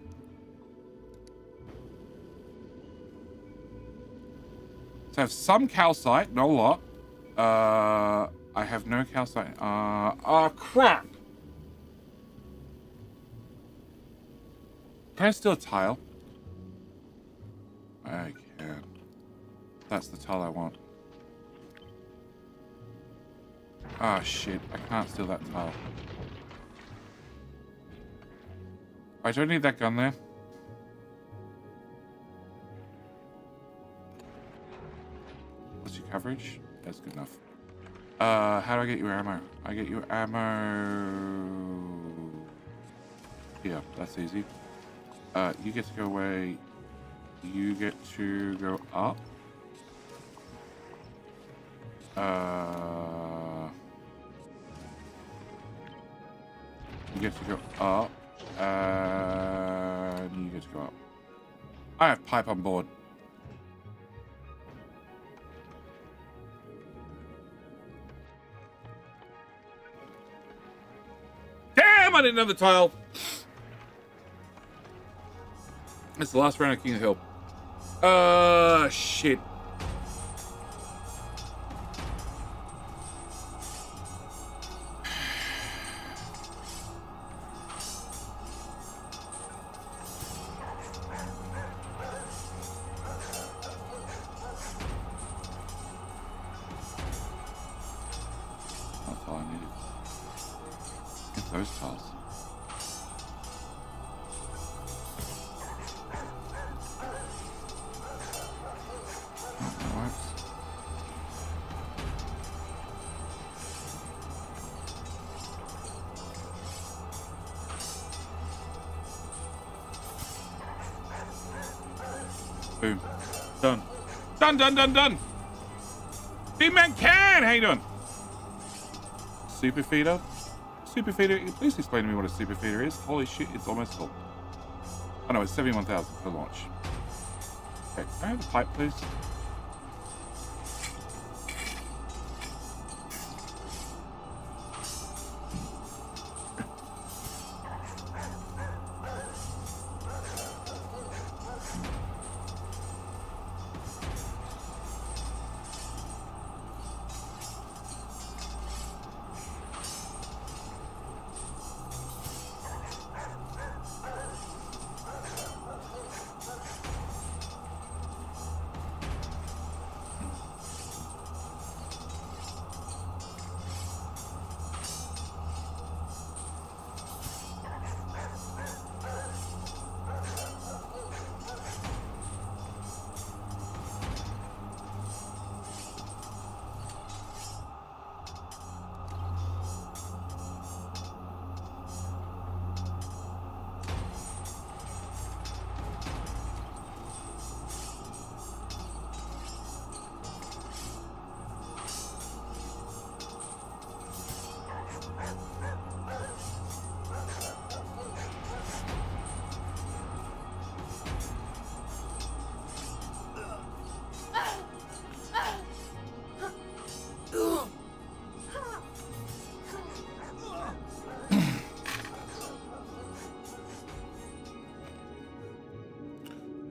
So I have some calcite, not a lot. I have no calcite. Oh, crap. Can I steal a tile? I can. That's the tile I want. Ah, shit. I can't steal that tile. I don't need that gun there. What's your coverage? That's good enough. How do I get you ammo? I get you ammo... Here, that's easy. You get to go away. You get to go up. You get to go up. And you get to go up. I have pipe on board. Damn, I didn't know the tile. It's the last round of King of Hill. Shit. That's all I needed. Get those tiles. Boom. Done. Done. Big man can! How you doing? Super feeder? Super feeder? Please explain to me what a super feeder is. Holy shit, it's almost full. Oh no, it's 71,000 per launch. Okay, can I have a pipe, please?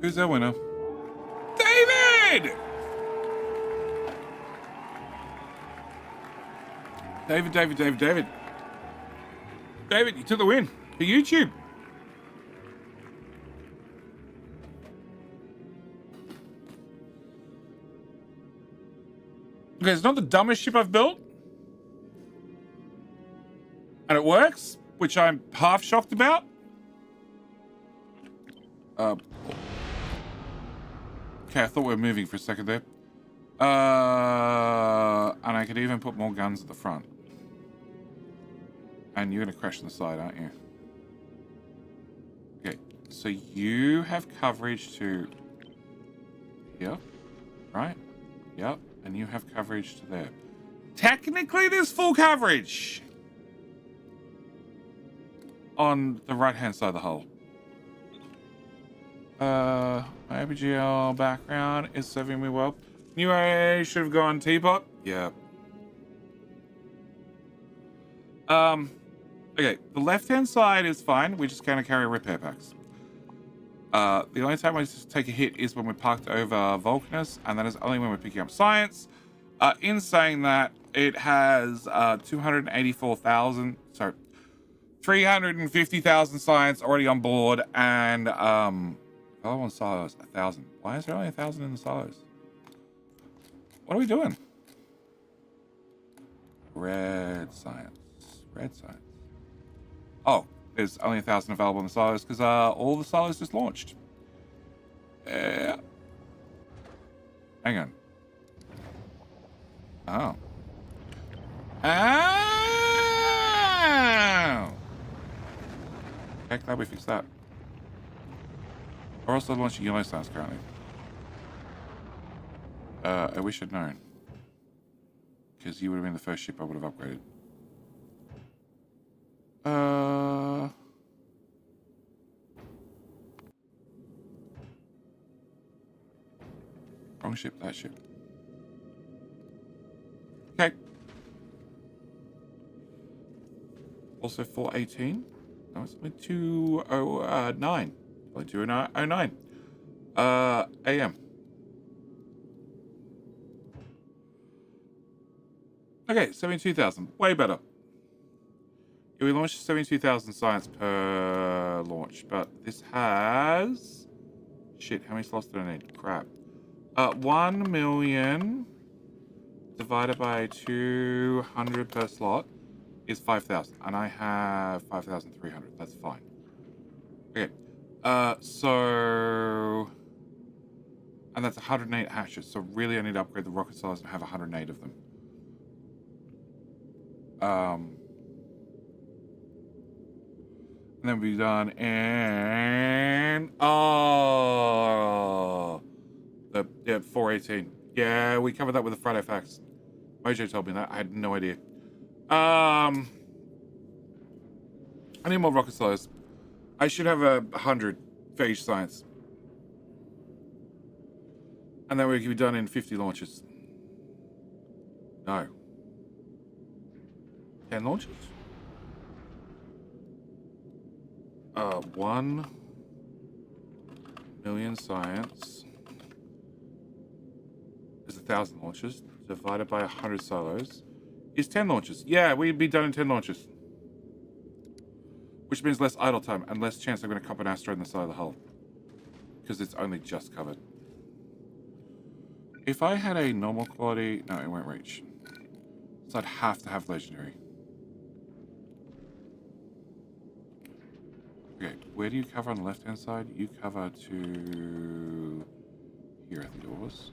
Who's our winner? David! David, you took the win for YouTube. Okay, it's not the dumbest ship I've built. And it works, which I'm half shocked about. Okay, I thought we were moving for a second there. And I could even put more guns at the front. And you're going to crash on the side, aren't you? Okay, so you have coverage to here, right? Yep, and you have coverage to there. Technically, there's full coverage on the right-hand side of the hull. My APGL background is serving me well. New A should have gone teapot. Yeah. Okay, the left-hand side is fine. We just kind of carry repair packs. The only time we take a hit is when we're parked over Vulcanus, and that is only when we're picking up science. In saying that, it has 350,000 science already on board, and on silos, 1,000. Why is there only 1,000 in the silos? What are we doing? Red science. Red science. Oh, there's only 1,000 available in the silos because all the silos just launched. Hang on. Oh. Oh! Okay, glad we fixed that. We're also launching yellow stars currently. I wish I'd known. Because you would have been the first ship I would have upgraded. Wrong ship, that ship. Okay. Also 418. No, it's only 209. Only 209. AM. Okay, 72,000. Way better. Yeah, we launched 72,000 science per launch, but this has... Shit, how many slots do I need? Crap. 1 million divided by 200 per slot is 5,000, and I have 5,300. That's fine. Okay. So... And that's 108 hatches, so really I need to upgrade the rocket silos and have 108 of them. And then we'll be done, and... Oh! Yeah, 418. Yeah, we covered that with the Friday Facts. Mojo told me that. I had no idea. I need more rocket silos. I should have 100 for each science. And then we can be done in 50 launches. No. 10 launches? 1 million science is 1,000 launches divided by 100 silos is 10 launches. Yeah, we'd be done in 10 launches. Which means less idle time and less chance I'm going to cop an asteroid in the side of the hull. Because it's only just covered. If I had a normal quality... No, it won't reach. So I'd have to have legendary. Okay, where do you cover on the left-hand side? You cover to... Here, I think it was.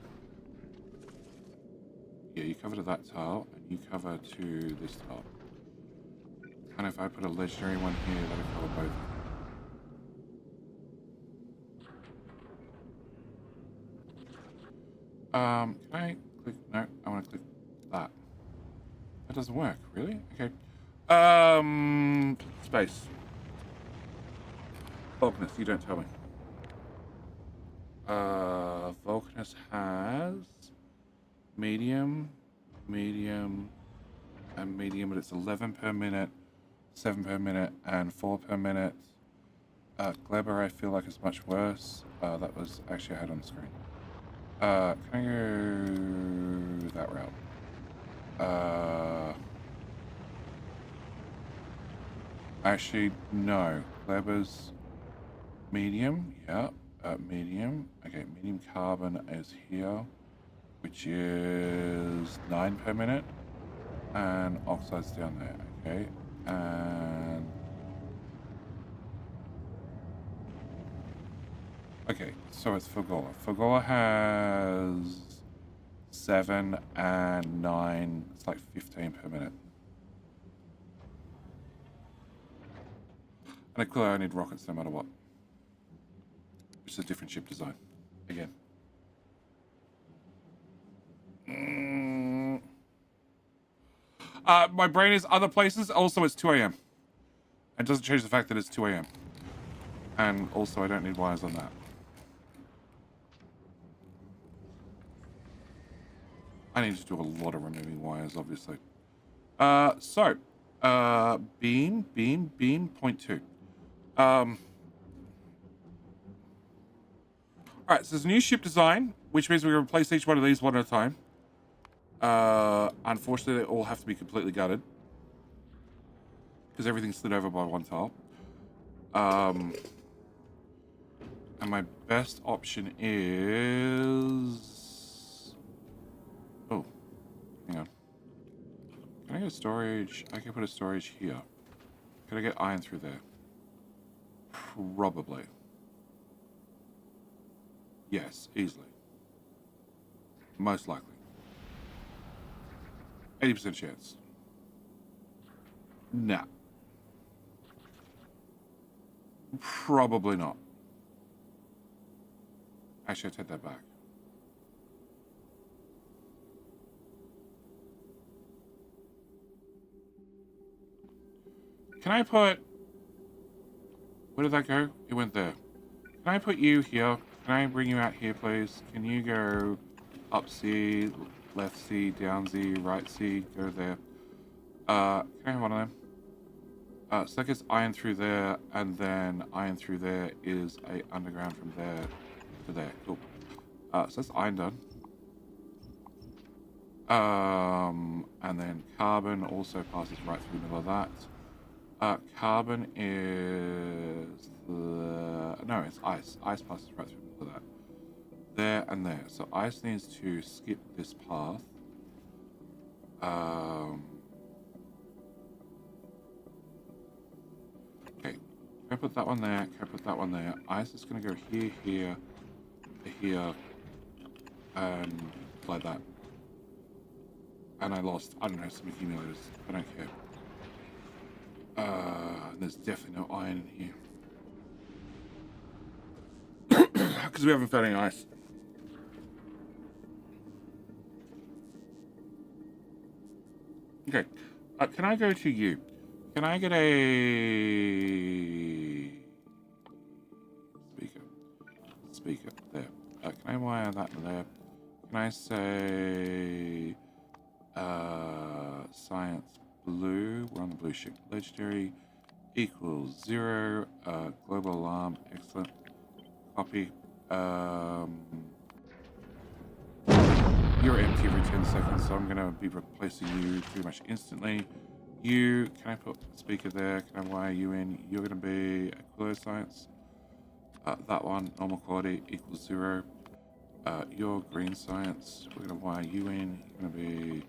Yeah, you cover to that tile, and you cover to this tile. And if I put a legendary one here, that'll cover both. Can I click? No, I want to click that. That doesn't work, really? Okay. Space. Vulcanus, you don't tell me. Vulcanus has medium, medium, and medium, but it's 11 per minute, 7 per minute, and 4 per minute. Gleber, I feel like is much worse. That was actually I had on the screen. Can I go that route? Actually, no. Gleber's medium, yeah. Medium. Okay, medium carbon is here, which which is 9 per minute, and oxides down there. Okay, and okay, so it's Fagola. Fagola has 7 and 9. It's like 15 per minute. And clearly I need rockets no matter what. It's a different ship design. Again. My brain is other places. Also, it's 2 a.m. It doesn't change the fact that it's 2 a.m. And also, I don't need wires on that. I need to do a lot of removing wires, obviously. Beam, point 2. Alright, so there's a new ship design, which means we replace each one of these one at a time. Unfortunately, they all have to be completely gutted. Because everything's slid over by one tile. And my best option is... Oh, hang on. Can I get a storage? I can put a storage here. Can I get iron through there? Probably. Yes, easily. Most likely. 80% chance. Nah. Probably not. Actually, I take that back. Can I put... Where did that go? It went there. Can I put you here? Can I bring you out here, please? Can you go up C, left C, down C, right C, go there? Can I have one of them? So that gets iron through there, and then iron through there is a underground from there to there. Cool. So that's iron done. And then carbon also passes right through the middle of that. Carbon is no, it's ice. Ice passes right through the middle of that. There and there. So ice needs to skip this path. Okay. Can I put that one there? Can I put that one there? Ice is going to go here, here, here, and like that. And I lost, I don't know, some accumulators. I don't care. There's definitely no iron in here. Because we haven't found any ice. Okay. Can I go to you? Can I get a... Speaker. There. Can I wire that there? Can I say... science blue. We're on the blue ship. Legendary equals 0. Global alarm. Excellent. Copy. You're empty every 10 seconds, so I'm going to be replacing you pretty much instantly. You, can I put a speaker there? Can I wire you in? You're going to be Aquilo Science. That one, normal quality, equals 0. Your Green Science, we're going to wire you in. You're going to be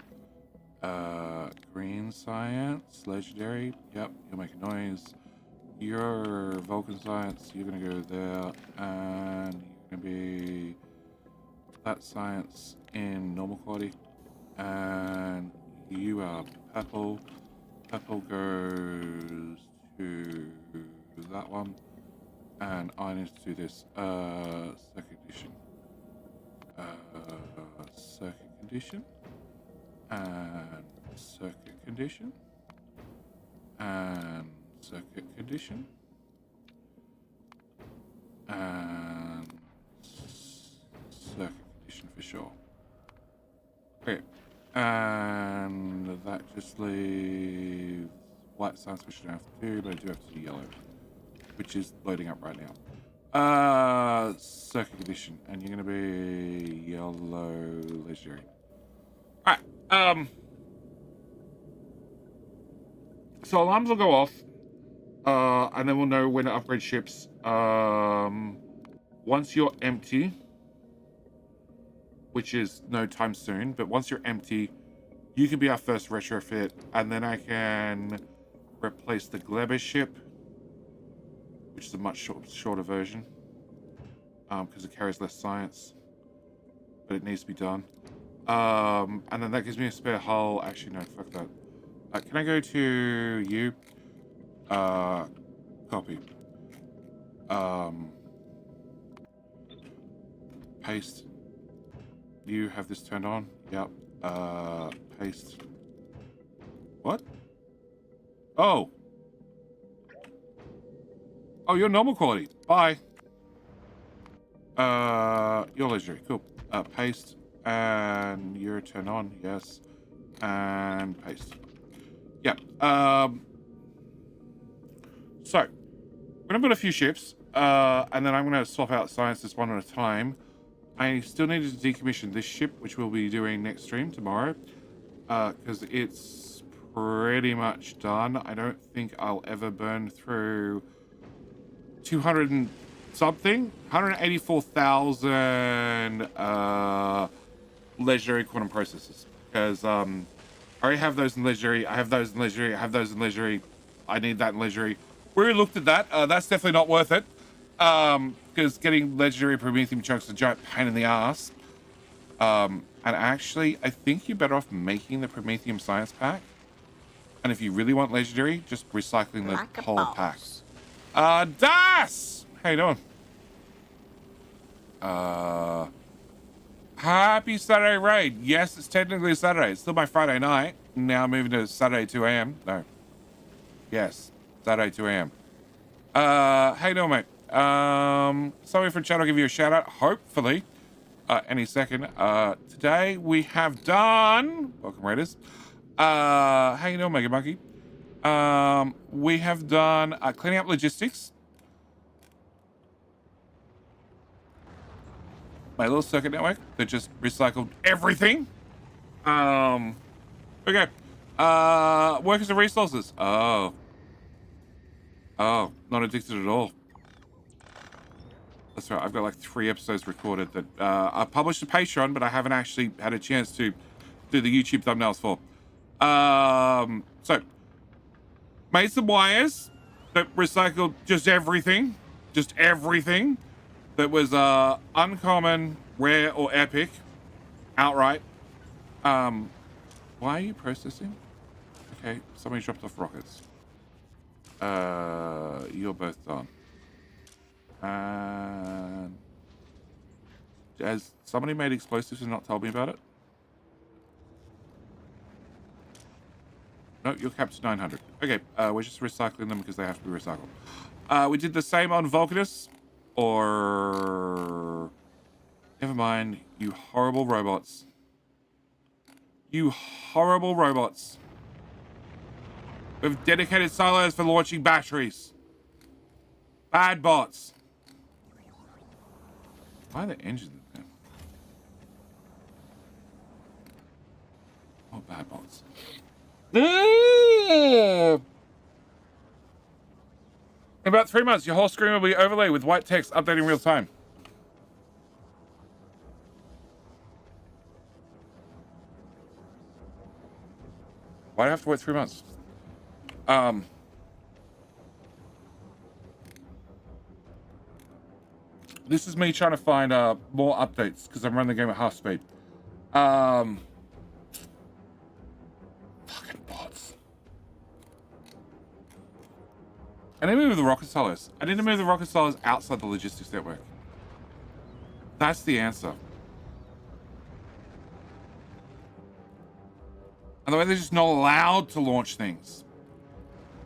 Green Science, Legendary. Yep, you'll make a noise. Your Vulcan Science, you're going to go there. And you're going to be that Science in normal quality. And you are Purple. Purple goes to that one. And I need to do this circuit condition. Circuit condition. And circuit condition. And circuit condition. And circuit condition for sure. Okay. And that just leaves white science, which I don't have to do, but I do have to do yellow, which is loading up right now. Circuit condition, and you're gonna be yellow legendary. Alright, so alarms will go off, and then we'll know when to upgrade ships. Once you're empty, which is no time soon. But once you're empty, you can be our first retrofit, and then I can replace the Gleber ship, which is a much shorter version, because it carries less science, but it needs to be done. And then that gives me a spare hull. Actually, no, fuck that. Can I go to you? Copy. Paste. You have this turned on? Yep. Paste. What? Oh. Oh, you're normal quality. Bye. You're legendary. Cool. Paste. And you're turned on. Yes. And paste. Yep. So, I'm going to build a few ships. And then I'm going to swap out scientists one at a time. I still needed to decommission this ship, which we'll be doing next stream tomorrow. Because it's pretty much done. I don't think I'll ever burn through 200 and something, 184,000 legendary quantum processors, because I already have those in legendary. I have those in legendary. I have those in legendary. I need that in legendary. We already looked at that. That's definitely not worth it, because getting legendary promethium chunks is a giant pain in the ass. And actually, I think you're better off making the promethium science pack. And if you really want legendary, just recycling the
Like a
whole
boss.
pack. Das! How you doing? Happy Saturday raid. Yes, it's technically Saturday. It's still my Friday night. Now moving to Saturday 2 a.m. No. Yes, Saturday 2 a.m. How you doing, mate? Somebody from chat will give you a shout out, hopefully, any second. Today we have done, welcome Raiders. How you doing, Mega Monkey? We have done cleaning up logistics. My little circuit network that just recycled everything. Okay. Workers and resources. Oh, not addicted at all. That's right. I've got like 3 episodes recorded that I published to Patreon, but I haven't actually had a chance to do the YouTube thumbnails for. So made some wires that recycled just everything that was uncommon, rare, or epic outright. Why are you processing? Okay, somebody dropped off rockets. You're both done. And has somebody made explosives and not told me about it? No, you're capped to 900. Okay, we're just recycling them because they have to be recycled. We did the same on Vulcanus, or never mind. You horrible robots. You horrible robots. We have dedicated silos for launching batteries. Bad bots. Why are the engines in there? Oh, bad bots. In about 3 months, your whole screen will be overlaid with white text updating real time. Why do I have to wait 3 months? This is me trying to find more updates because I'm running the game at half speed. Fucking bots. I need to move the rocket silos. I need to move the rocket silos outside the logistics network. That's the answer. And the way they're just not allowed to launch things.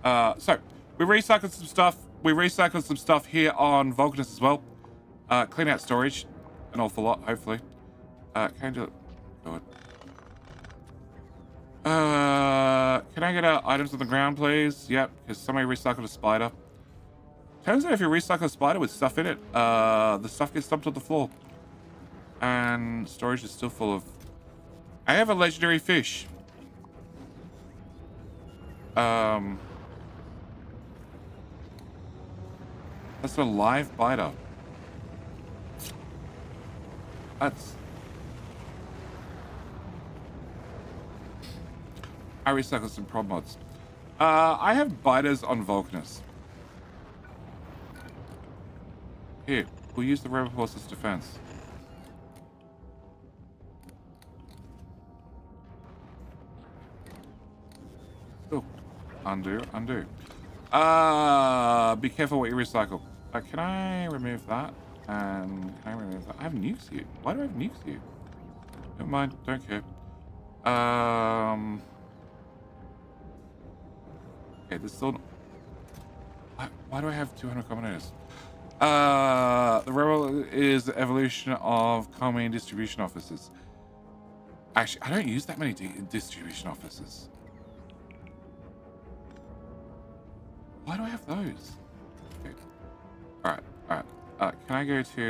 So we recycled some stuff. We recycled some stuff here on Vulcanus as well. Clean out storage an awful lot, hopefully. Can I do it? Good. Can I get items on the ground, please? Yep, because somebody recycled a spider. Turns out if you recycle a spider with stuff in it, the stuff gets dumped on the floor. And storage is still full of... I have a legendary fish. That's a live biter. That's I recycle some prod mods. I have biters on Vulcanus. Here, we'll use the rebel horse's defense. Oh, undo. Be careful what you recycle. Can I remove that? And can I remove that? I have nukes here. Why do I have nukes here? Never mind, don't care. Okay, there's still... Why do I have 200 combinators? The rebel is the evolution of common distribution officers. Actually, I don't use that many distribution officers. Why do I have those? Okay. Alright. Can I go to...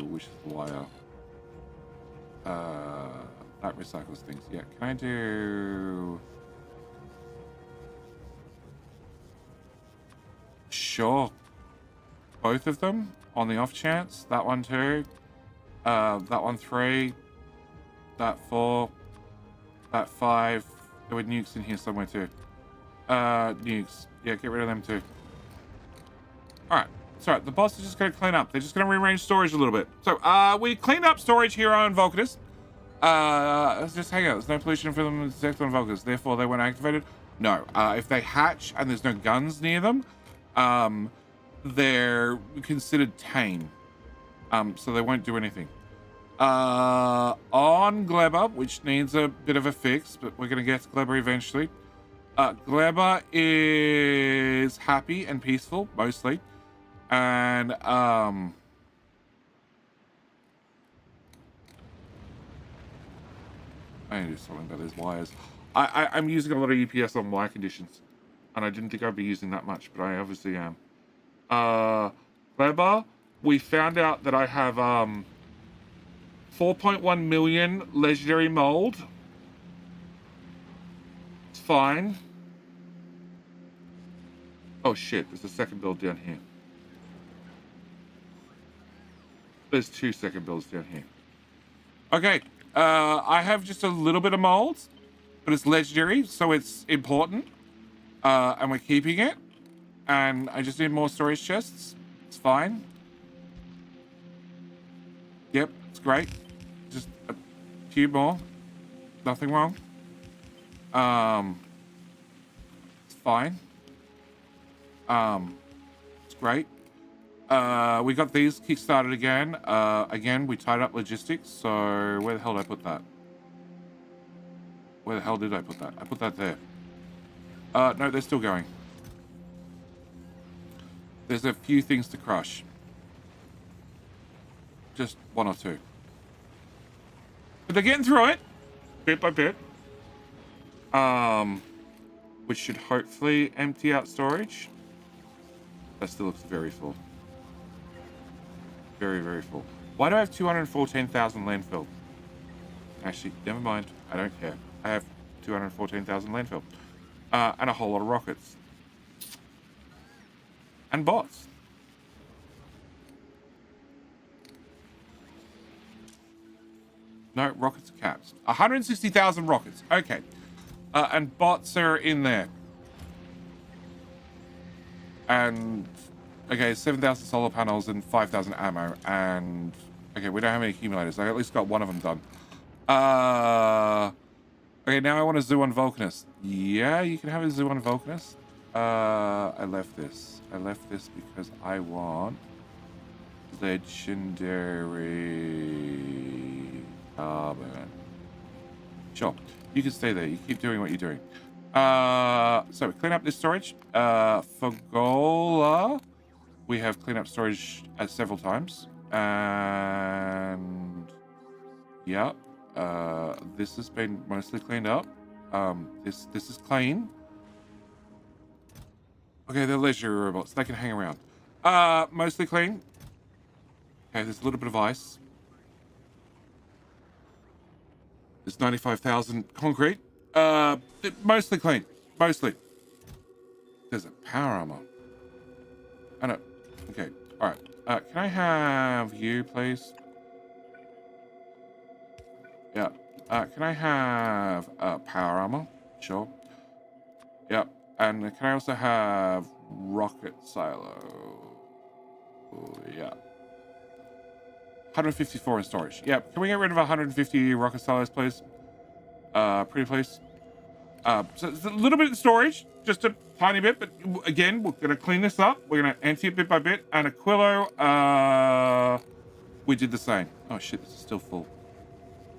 Which is the wire? That recycles things. Yeah, can I do... Sure. Both of them on the off chance. That one 2. That one 3. That 4. That 5. There were nukes in here somewhere too. Nukes. Yeah, get rid of them too. Alright. So the boss is just going to clean up. They're just going to rearrange storage a little bit. So, we cleaned up storage here on Vulcanus. Let's just hang out. There's no pollution for them to detect on Vulcanus. Therefore, they weren't activated. No. If they hatch and there's no guns near them, they're considered tame. So they won't do anything. On Glebber, which needs a bit of a fix, but we're going to get to Glebber eventually. Glebber is happy and peaceful, mostly. And, I need to do something about these wires. I'm using a lot of UPS on wire conditions. And I didn't think I'd be using that much, but I obviously am. Glebber, we found out that I have, 4.1 million legendary mold. It's fine. Oh shit, there's a second build down here. There's 2 second builds down here. Okay, I have just a little bit of mold, but it's legendary, so it's important. And we're keeping it. And I just need more storage chests. It's fine. Yep, it's great. Just a few more. Nothing wrong. It's fine. It's great. We got these kickstarted again. Again, we tied up logistics. So where the hell did I put that? Where the hell did I put that? I put that there. No, they're still going. There's a few things to crush. Just 1 or 2. But they're getting through it, bit by bit. Which should hopefully empty out storage. That still looks very full. Very, very full. Why do I have 214,000 landfill? Actually, never mind. I don't care. I have 214,000 landfill. And a whole lot of rockets. And bots. No, rockets are capped. 160,000 rockets. Okay. And bots are in there. And, okay, 7,000 solar panels and 5,000 ammo. And, okay, we don't have any accumulators. I at least got one of them done. Okay, now I want a zoo on Vulcanus. Yeah, you can have a zoo on Vulcanus. I left this. I left this because I want legendary carbon. Sure, you can stay there. You keep doing what you're doing. So we clean up this storage. For Gola, we have cleaned up storage several times. And yeah, this has been mostly cleaned up. This is clean. Okay, they're legendary robots. They can hang around. Mostly clean. Okay, there's a little bit of ice. There's 95,000 concrete. Mostly clean. Mostly. There's a power armor. I know. Okay, alright. Can I have you, please? Yeah. Can I have power armor? Sure. Yep. And can I also have rocket silo? Yeah. 154 in storage. Yep. Can we get rid of 150 rocket silos, please? Pretty please. So it's a little bit in storage, just a tiny bit, but again, we're gonna clean this up. We're gonna empty it bit by bit. And Aquilo, we did the same. Oh shit, this is still full.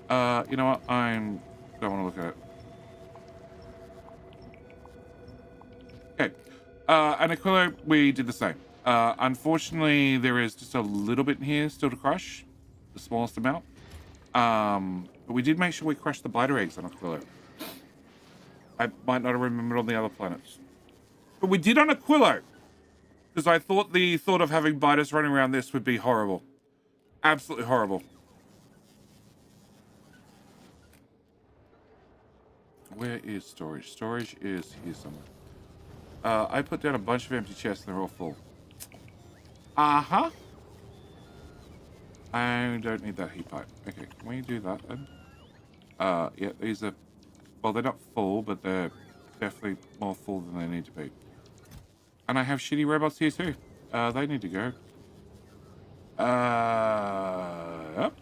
You know what? Don't want to look at it. Okay. And Aquilo, we did the same. Unfortunately, there is just a little bit in here still to crush, the smallest amount. But we did make sure we crushed the biter eggs on Aquilo. I might not have remembered on the other planets. But we did on Aquilo. Because I thought the thought of having biters running around this would be horrible. Absolutely horrible. Where is storage? Storage is here somewhere. I put down a bunch of empty chests and they're all full. Uh-huh. I don't need that heat pipe. Okay, can we do that then? Yeah, these are... Well, they're not full, but they're definitely more full than they need to be. And I have shitty robots here too. They need to go. Yep.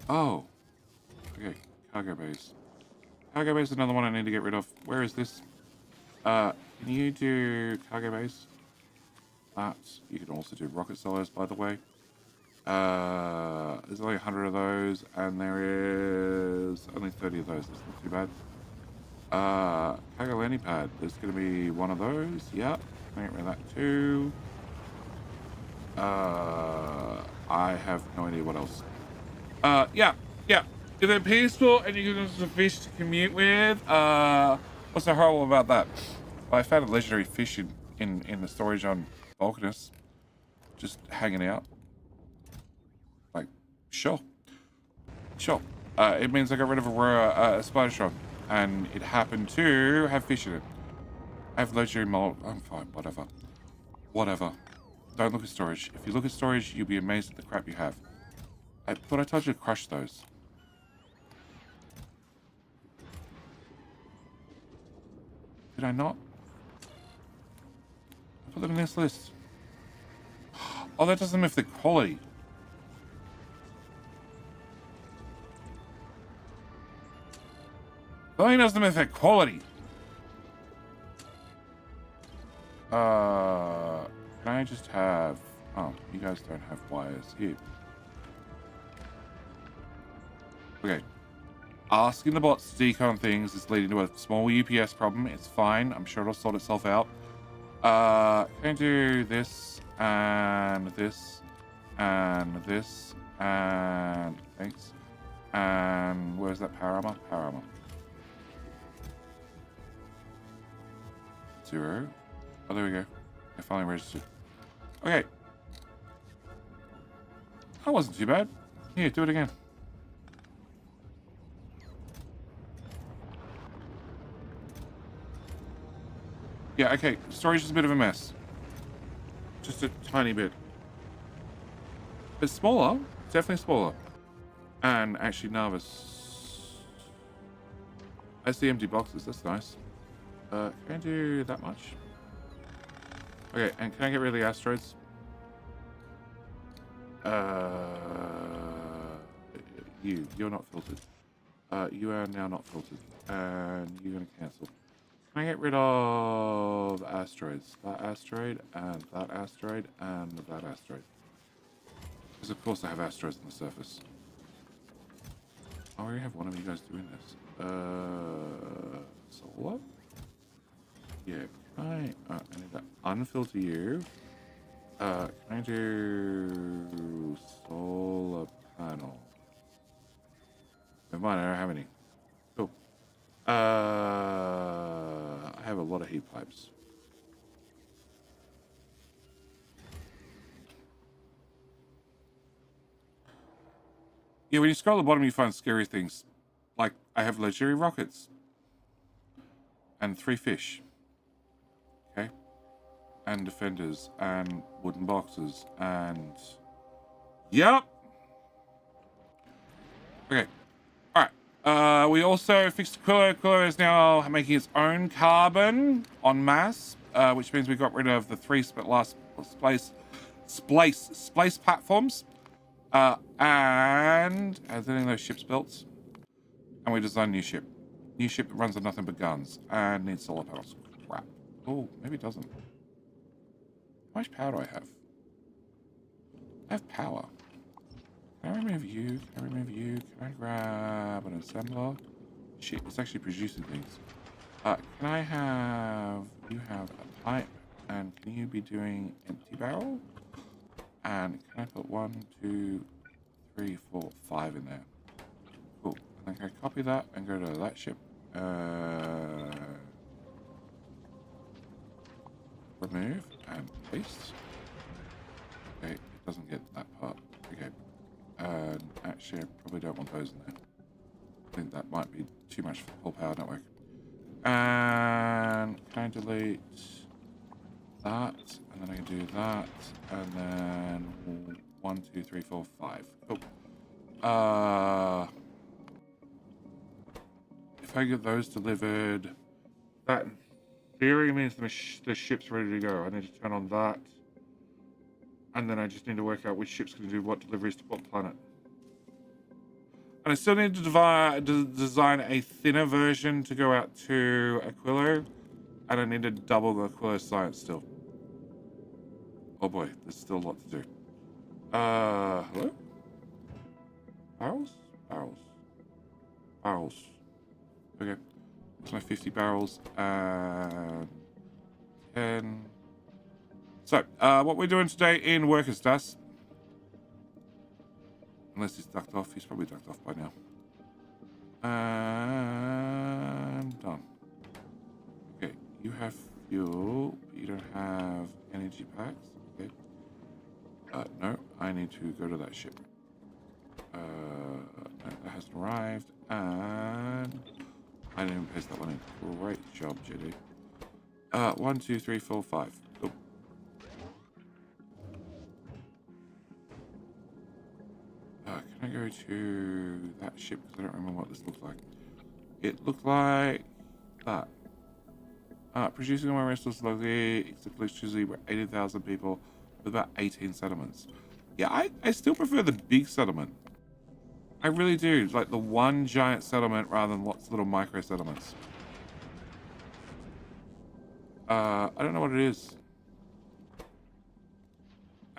Oh. Okay, cargo bays. Cargo bays is another one I need to get rid of. Where is this? Can you do cargo bays? That. You can also do rocket silos, by the way. There's only 100 of those, and there is only 30 of those. That's not too bad. Cargo landing pad. There's going to be one of those. Yep. I get rid of that too. I have no idea what else. Yeah. If they're peaceful and you give them some fish to commute with, what's so horrible about that? Well, I found a legendary fish in the storage on Vulcanus. Just hanging out. Like, sure. It means I got rid of a spider shrunk, and it happened to have fish in it. I have legendary mold. I'm fine, whatever. Don't look at storage. If you look at storage, you'll be amazed at the crap you have. I thought I told you to crush those. Did I not? I put them in this list. Oh, that doesn't matter if they're quality. That only doesn't matter if they're quality. Can I just have... Oh, you guys don't have wires here. Okay. Asking the bots to decon things is leading to a small UPS problem. It's fine. I'm sure it'll sort itself out. Can I do this and this and this and thanks. And where's that power armor? Power armor. 0. Oh, there we go. I finally registered. Okay. That wasn't too bad. Here, do it again. Yeah, okay. Storage is a bit of a mess. Just a tiny bit. It's smaller. Definitely smaller. And actually, Narvis. I see empty boxes. That's nice. Can I do that much? Okay, and can I get rid of the asteroids? You're not filtered. You are now not filtered. And you're going to cancel. Can I get rid of asteroids? That asteroid, and that asteroid, and that asteroid. Because of course I have asteroids on the surface. I already have one of you guys doing this. Solar? Yeah, can I need to unfilter you. Can I do solar panel? Never mind, I don't have any. Cool. I have a lot of heat pipes. Yeah, when you scroll at the bottom, you find scary things. Like, I have legendary rockets. And 3 fish. Okay? And defenders. And wooden boxes. And... Yep! Okay. All right. We also fixed Quillo. Quillo is now making its own carbon en masse, which means we got rid of the three last splice platforms. And then those ships built. And we designed a new ship. New ship that runs on nothing but guns and needs solar panels. Crap. Oh, maybe it doesn't. How much power do I have? I have power. Can I remove you? Can I remove you? Can I grab an assembler? Shit, it's actually producing things. Can I have... You have a pipe. And can you be doing empty barrel? And can I put 1, 2, 3, 4, 5 in there? Cool. And then can I copy that and go to that ship? Remove and paste. Okay, it doesn't get that part. Okay. Actually, I probably don't want those in there. I think that might be too much for the whole power network. And can I delete that? And then I can do that. And then 1, 2, 3, 4, 5. Cool. If I get those delivered, that in theory means the ship's ready to go. I need to turn on that. And then I just need to work out which ship's going to do what deliveries to what planet. And I still need to design a thinner version to go out to Aquilo. And I need to double the Aquilo science still. Oh boy, there's still a lot to do. Hello? Barrels? Barrels. Barrels. Okay. That's my 50 barrels. And 10. So, what we're doing today in workers' dust. Unless he's ducked off. He's probably ducked off by now. And done. Okay, you have fuel, but you don't have energy packs. Okay. No, I need to go to that ship. No, that hasn't arrived. And I didn't even paste that one in. Great job, JD. 1, 2, 3, 4, 5. Cool. Can I go to that ship? Because I don't remember what this looked like. It looked like that. Producing more resources locally, except electricity, we're 80,000 people with about 18 settlements. Yeah, I still prefer the big settlement. I really do. Like the one giant settlement rather than lots of little micro settlements. I don't know what it is.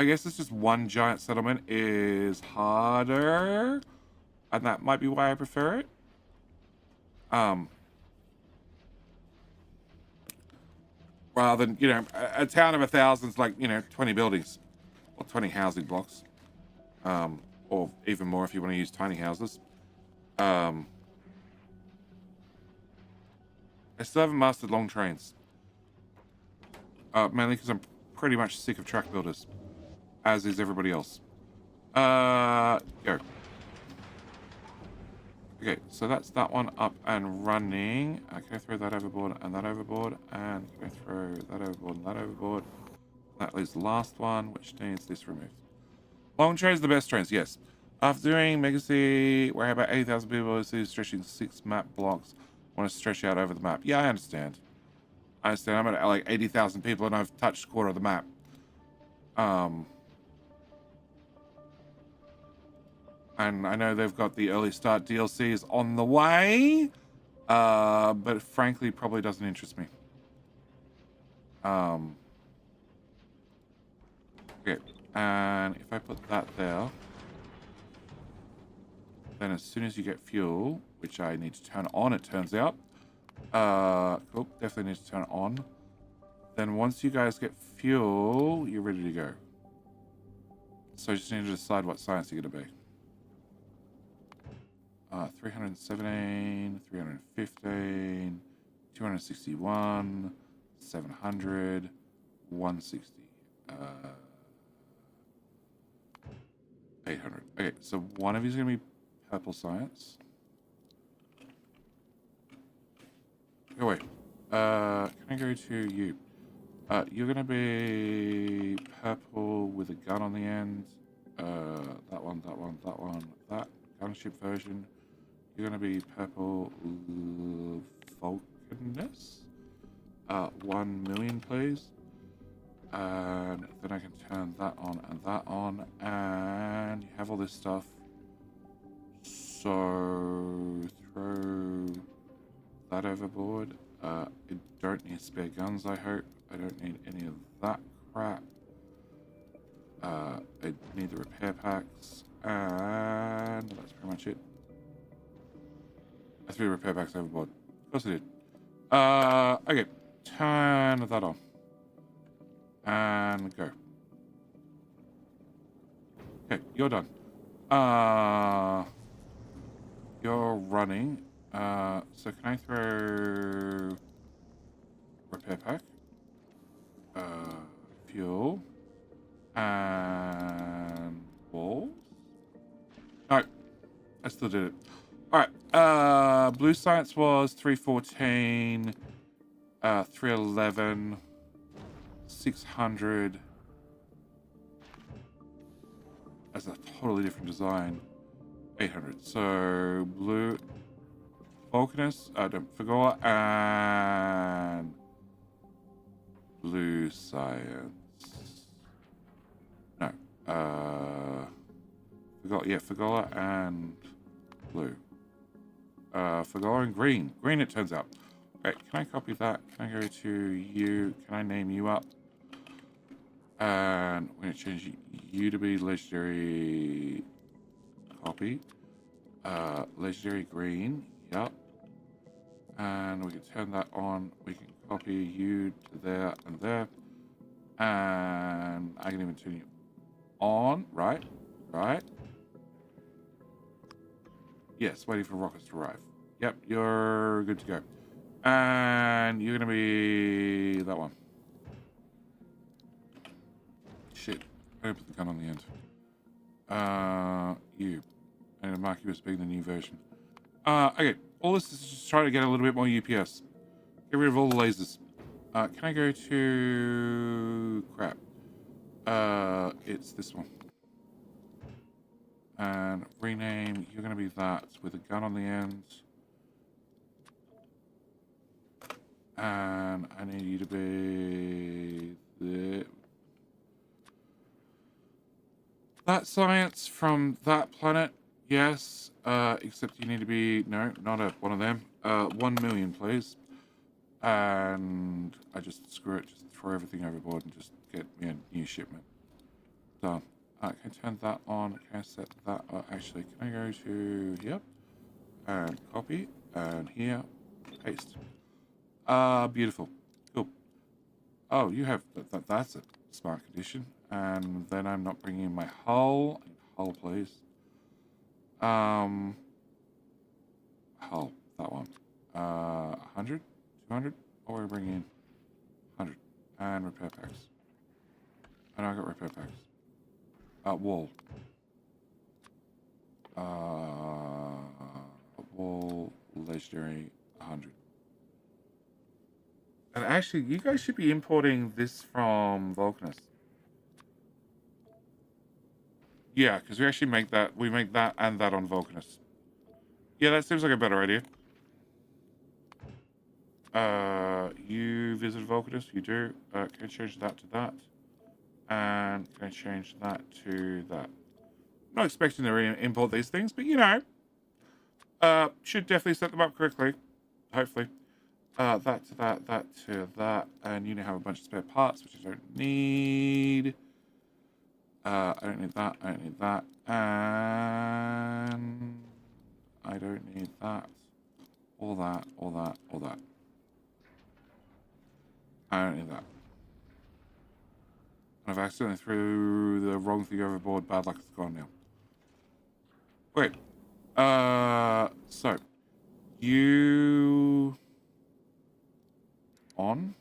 I guess it's just one giant settlement is harder. And that might be why I prefer it. Rather than, you know, a town of 1,000's like, you know, 20 buildings. Or 20 housing blocks. Or even more if you want to use tiny houses. I still haven't mastered long trains. Mainly because I'm pretty much sick of track builders. As is everybody else. Go. Okay, so that's that one up and running. Can I throw that overboard and that overboard? And can I throw that overboard and that overboard? That leaves the last one, which needs this removed. Long trains are the best trains, yes. After doing Megacy, where about 80,000 people see stretching 6 map blocks, want to stretch out over the map. Yeah, I understand. I'm at like 80,000 people and I've touched a quarter of the map. And I know they've got the early start DLCs on the way, but frankly, probably doesn't interest me. Okay, and if I put that there, then as soon as you get fuel, which I need to turn on, it turns out. Cool, definitely need to turn it on. Then once you guys get fuel, you're ready to go. So I just need to decide what science you're going to be. 317, 315, 261, 700, 160, 800. Okay, so one of you is going to be purple science. Go away. Can I go to you? You're going to be purple with a gun on the end. That one, that one, that one, that. gunship version. You're going to be purple Vulcanus. 1 million, please. And then I can turn that on and that on. And you have all this stuff. So throw that overboard. I don't need spare guns, I hope. I don't need any of that crap. I need the repair packs. And that's pretty much it. I threw the repair packs overboard. Of course I did. Okay. Turn that on. And go. Okay, you're done. You're running. So can I throw repair pack? Fuel. And walls? No. I still did it. Alright. Blue science was 314, 311, 600. That's a totally different design. 800. So blue Vulcanus, Factorio, and blue science. No. Factorio and blue. Factorio and green. Green it turns out. Okay, can I copy that? Can I go to you? Can I name you up? And we're going to change you to be legendary. Copy. Legendary green. Yep. And we can turn that on. We can copy you to there and there. And I can even turn you on. Right. Right. Yes, waiting for rockets to arrive. Yep, you're good to go. And you're going to be that one. Shit. I didn't put the gun on the end. You. I'm going to mark you as being the new version. Okay. All this is just trying to get a little bit more UPS. Get rid of all the lasers. Can I go to... Crap. It's this one. And rename, you're going to be that with a gun on the end. And I need you to be that science from that planet. Yes, except you need to be, no, not one of them. 1 million, please. And I just screw it, just throw everything overboard and just get me a new shipment. Done. Can I turn that on? Can I set that up? Actually, can I go to here? And copy. And here. Paste. Beautiful. Cool. Oh, you have... That's a smart condition. And then I'm not bringing in my hull. Hull, please. Hull. That one. 100? 200? What are we bringing in? 100. And repair packs. And I got repair packs. Wall. Wall, legendary, 100. And actually, you guys should be importing this from Vulcanus. Yeah, because we actually make that, we make that and that on Vulcanus. Yeah, that seems like a better idea. You visit Vulcanus? You do. Can I change that to that? And can I change that to that? Not expecting to import these things, but you know. Should definitely set them up correctly. Hopefully. That to that, that to that. And you now have a bunch of spare parts, which I don't need. I don't need that, I don't need that. And I don't need that. All that, all that, all that. I don't need that. I've accidentally threw the wrong thing overboard. Bad luck, it's gone now. Wait. So. You... On.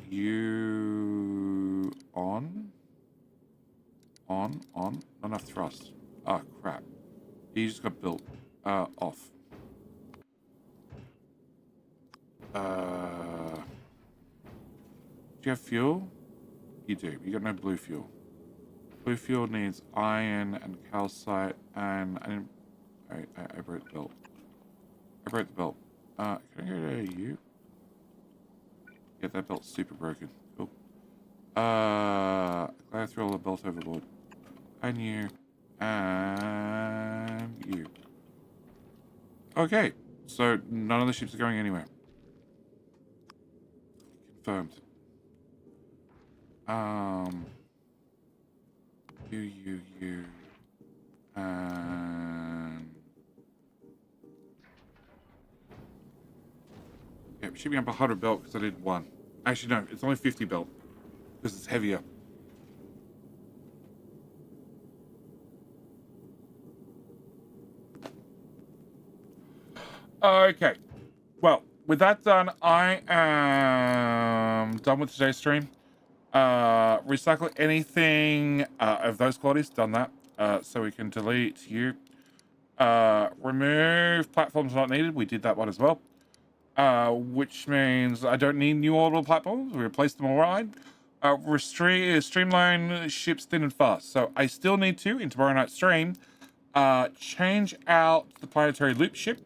You... On. On. Not enough thrust. Oh, crap. You just got built. Off. Do you have fuel? You do. You got no blue fuel. Blue fuel needs iron and calcite, and I broke the belt. I broke the belt. Can I go to you? Yeah, that belt's super broken. Cool. I threw all the belt overboard. And you. And you. Okay. So none of the ships are going anywhere. Confirmed. You. And... yeah, it should be up 100 belt because I did one. Actually, no, it's only 50 belt because it's heavier. Okay. Well, with that done, I am done with today's stream. Recycle anything of those qualities, done that. So we can delete you. Remove platforms not needed, we did that one as well. Which means I don't need new orbital platforms, we replaced them all right. Streamline ships thin and fast. So I still need to, in tomorrow night's stream, change out the planetary loop ship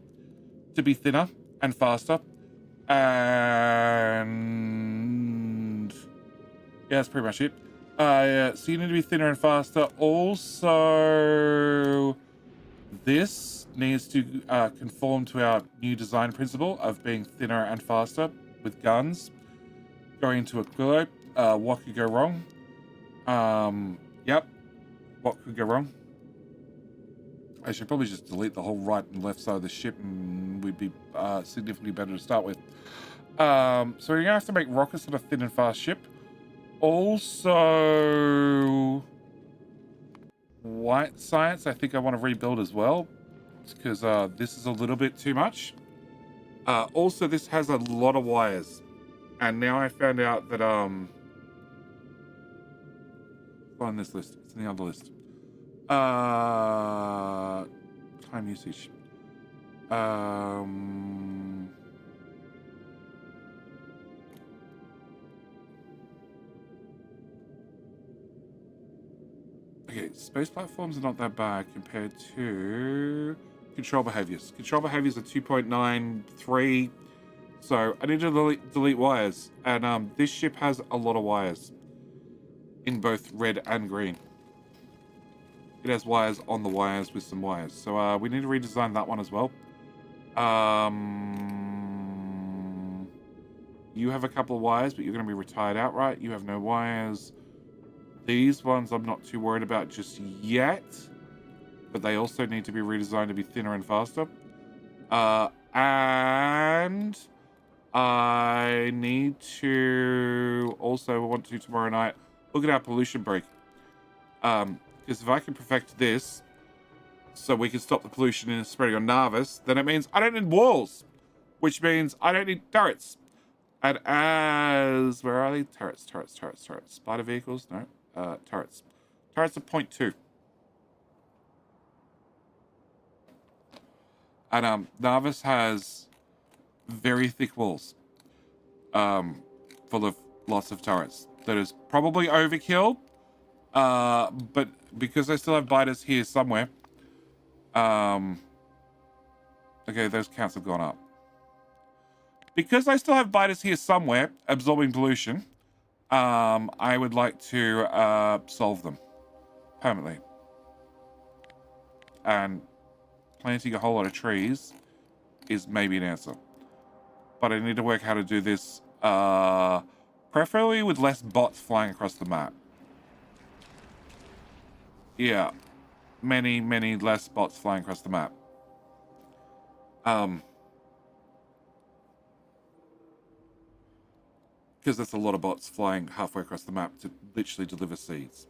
to be thinner and faster. And yeah, that's pretty much it. So you need to be thinner and faster. Also, this needs to conform to our new design principle of being thinner and faster with guns. Going into Aquilo, what could go wrong? Yep, what could go wrong? I should probably just delete the whole right and left side of the ship and we'd be significantly better to start with. So we're going to have to make rockets on a thin and fast ship. Also, white science, I think I want to rebuild as well. Because this is a little bit too much. Also, this has a lot of wires. And now I found out that, on this list, it's in the other list. Time usage. Okay, space platforms are not that bad compared to control behaviors. Control behaviors are 2.93. So I need to delete wires. And this ship has a lot of wires in both red and green. It has wires on the wires with some wires. So we need to redesign that one as well. You have a couple of wires, but you're going to be retired outright. You have no wires. These ones I'm not too worried about just yet. But they also need to be redesigned to be thinner and faster. And I need to also want to tomorrow night look at our pollution break. Because if I can perfect this so we can stop the pollution in spreading on Narvis, then it means I don't need walls, which means I don't need turrets. And as where are they? Turrets. Spider vehicles? No. Turrets. Turrets are 0.2. And Narvis has very thick walls, full of lots of turrets. That is probably overkill, but because I still have biters here somewhere, okay, those counts have gone up. Because I still have biters here somewhere absorbing pollution, I would like to solve them permanently. And planting a whole lot of trees is maybe an answer. But I need to work how to do this, preferably with less bots flying across the map. Yeah. Many less bots flying across the map. Because that's a lot of bots flying halfway across the map to literally deliver seeds.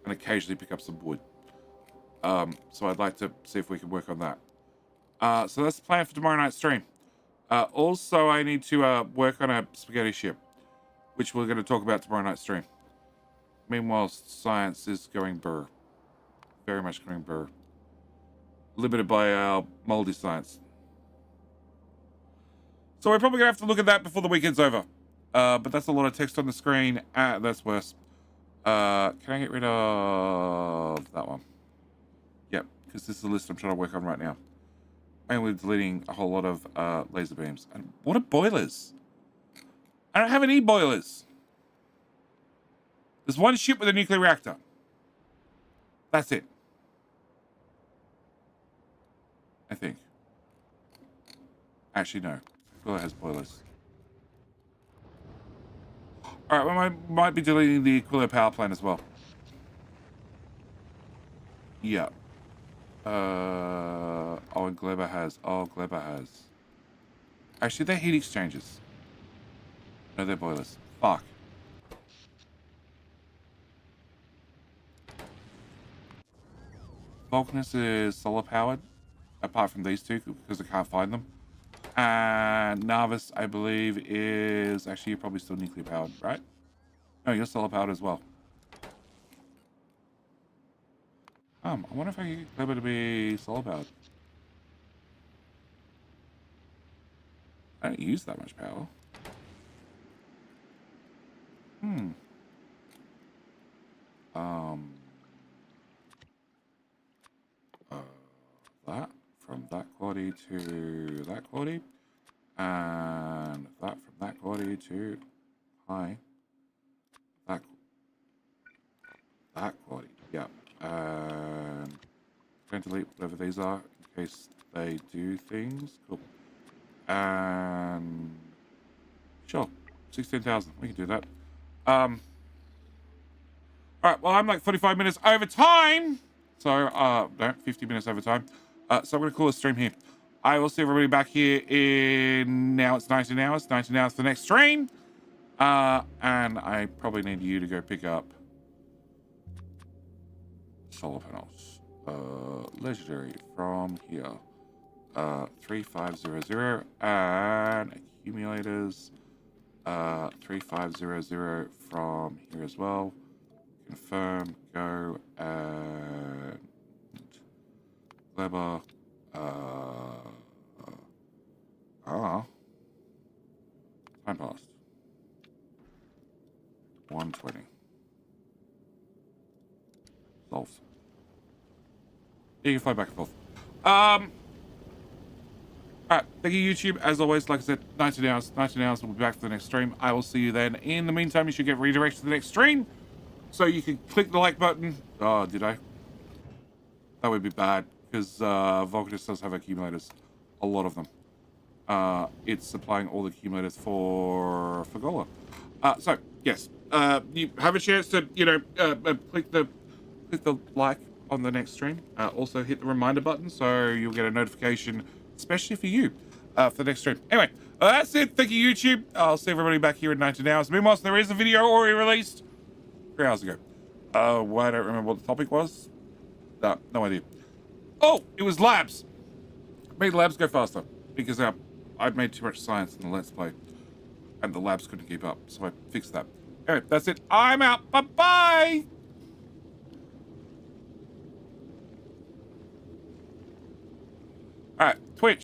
And occasionally pick up some wood. So I'd like to see if we can work on that. So that's the plan for tomorrow night's stream. Also, I need to work on a spaghetti ship, which we're going to talk about tomorrow night's stream. Meanwhile, science is going burr. Very much going burr. Limited by our moldy science. So we're probably going to have to look at that before the weekend's over. But that's a lot of text on the screen. That's worse. Can I get rid of that one? Yep, because this is the list I'm trying to work on right now. Mainly deleting a whole lot of laser beams. And what are boilers? I don't have any boilers. There's one ship with a nuclear reactor. That's it. I think. Actually, no. Aquila has boilers. Alright, well, I might be deleting the Aquila power plant as well. Yeah. Oh, and Gleba has. Oh, Gleba has. Actually, they're heat exchangers. No, they're boilers. Fuck. Vulcanus is solar powered, apart from these two, because I can't find them. And Narvis, I believe, is actually you're probably still nuclear powered, right? No, you're solar powered as well. I wonder if I can get Gleba to be solar powered. I don't use that much power. That from that quality to that quality, and that from that quality to high. That quality, yeah. And going to delete whatever these are in case they do things. Cool. And sure, 16,000. We can do that. All right. Well, I'm like 45 minutes over time. So, no, 50 minutes over time. So I'm going to call a stream here. I will see everybody back here in, now it's 19 hours. 19 hours for the next stream. And I probably need you to go pick up solar panels. Legendary from here. 3500 and accumulators. 3500 from here as well. Confirm, go, and Gleba. Time passed. 120. Solved. You can fly back and forth. Alright, thank you, YouTube. As always, like I said, 19 hours. 19 hours, we'll be back for the next stream. I will see you then. In the meantime, you should get redirected to the next stream. So you can click the like button. Oh, did I? That would be bad, because Vulcanus does have accumulators. A lot of them. It's supplying all the accumulators for Gola. So, yes. You have a chance to, click the like on the next stream. Also hit the reminder button so you'll get a notification, especially for you, for the next stream. Anyway, that's it. Thank you, YouTube. I'll see everybody back here in 19 hours. Meanwhile, there is a video already released 3 hours ago. I don't remember what the topic was. No idea. Oh, it was labs. Made labs go faster because I'd made too much science in the Let's Play and the labs couldn't keep up, so I fixed that. Anyway, that's it. I'm out. Bye-bye. All right.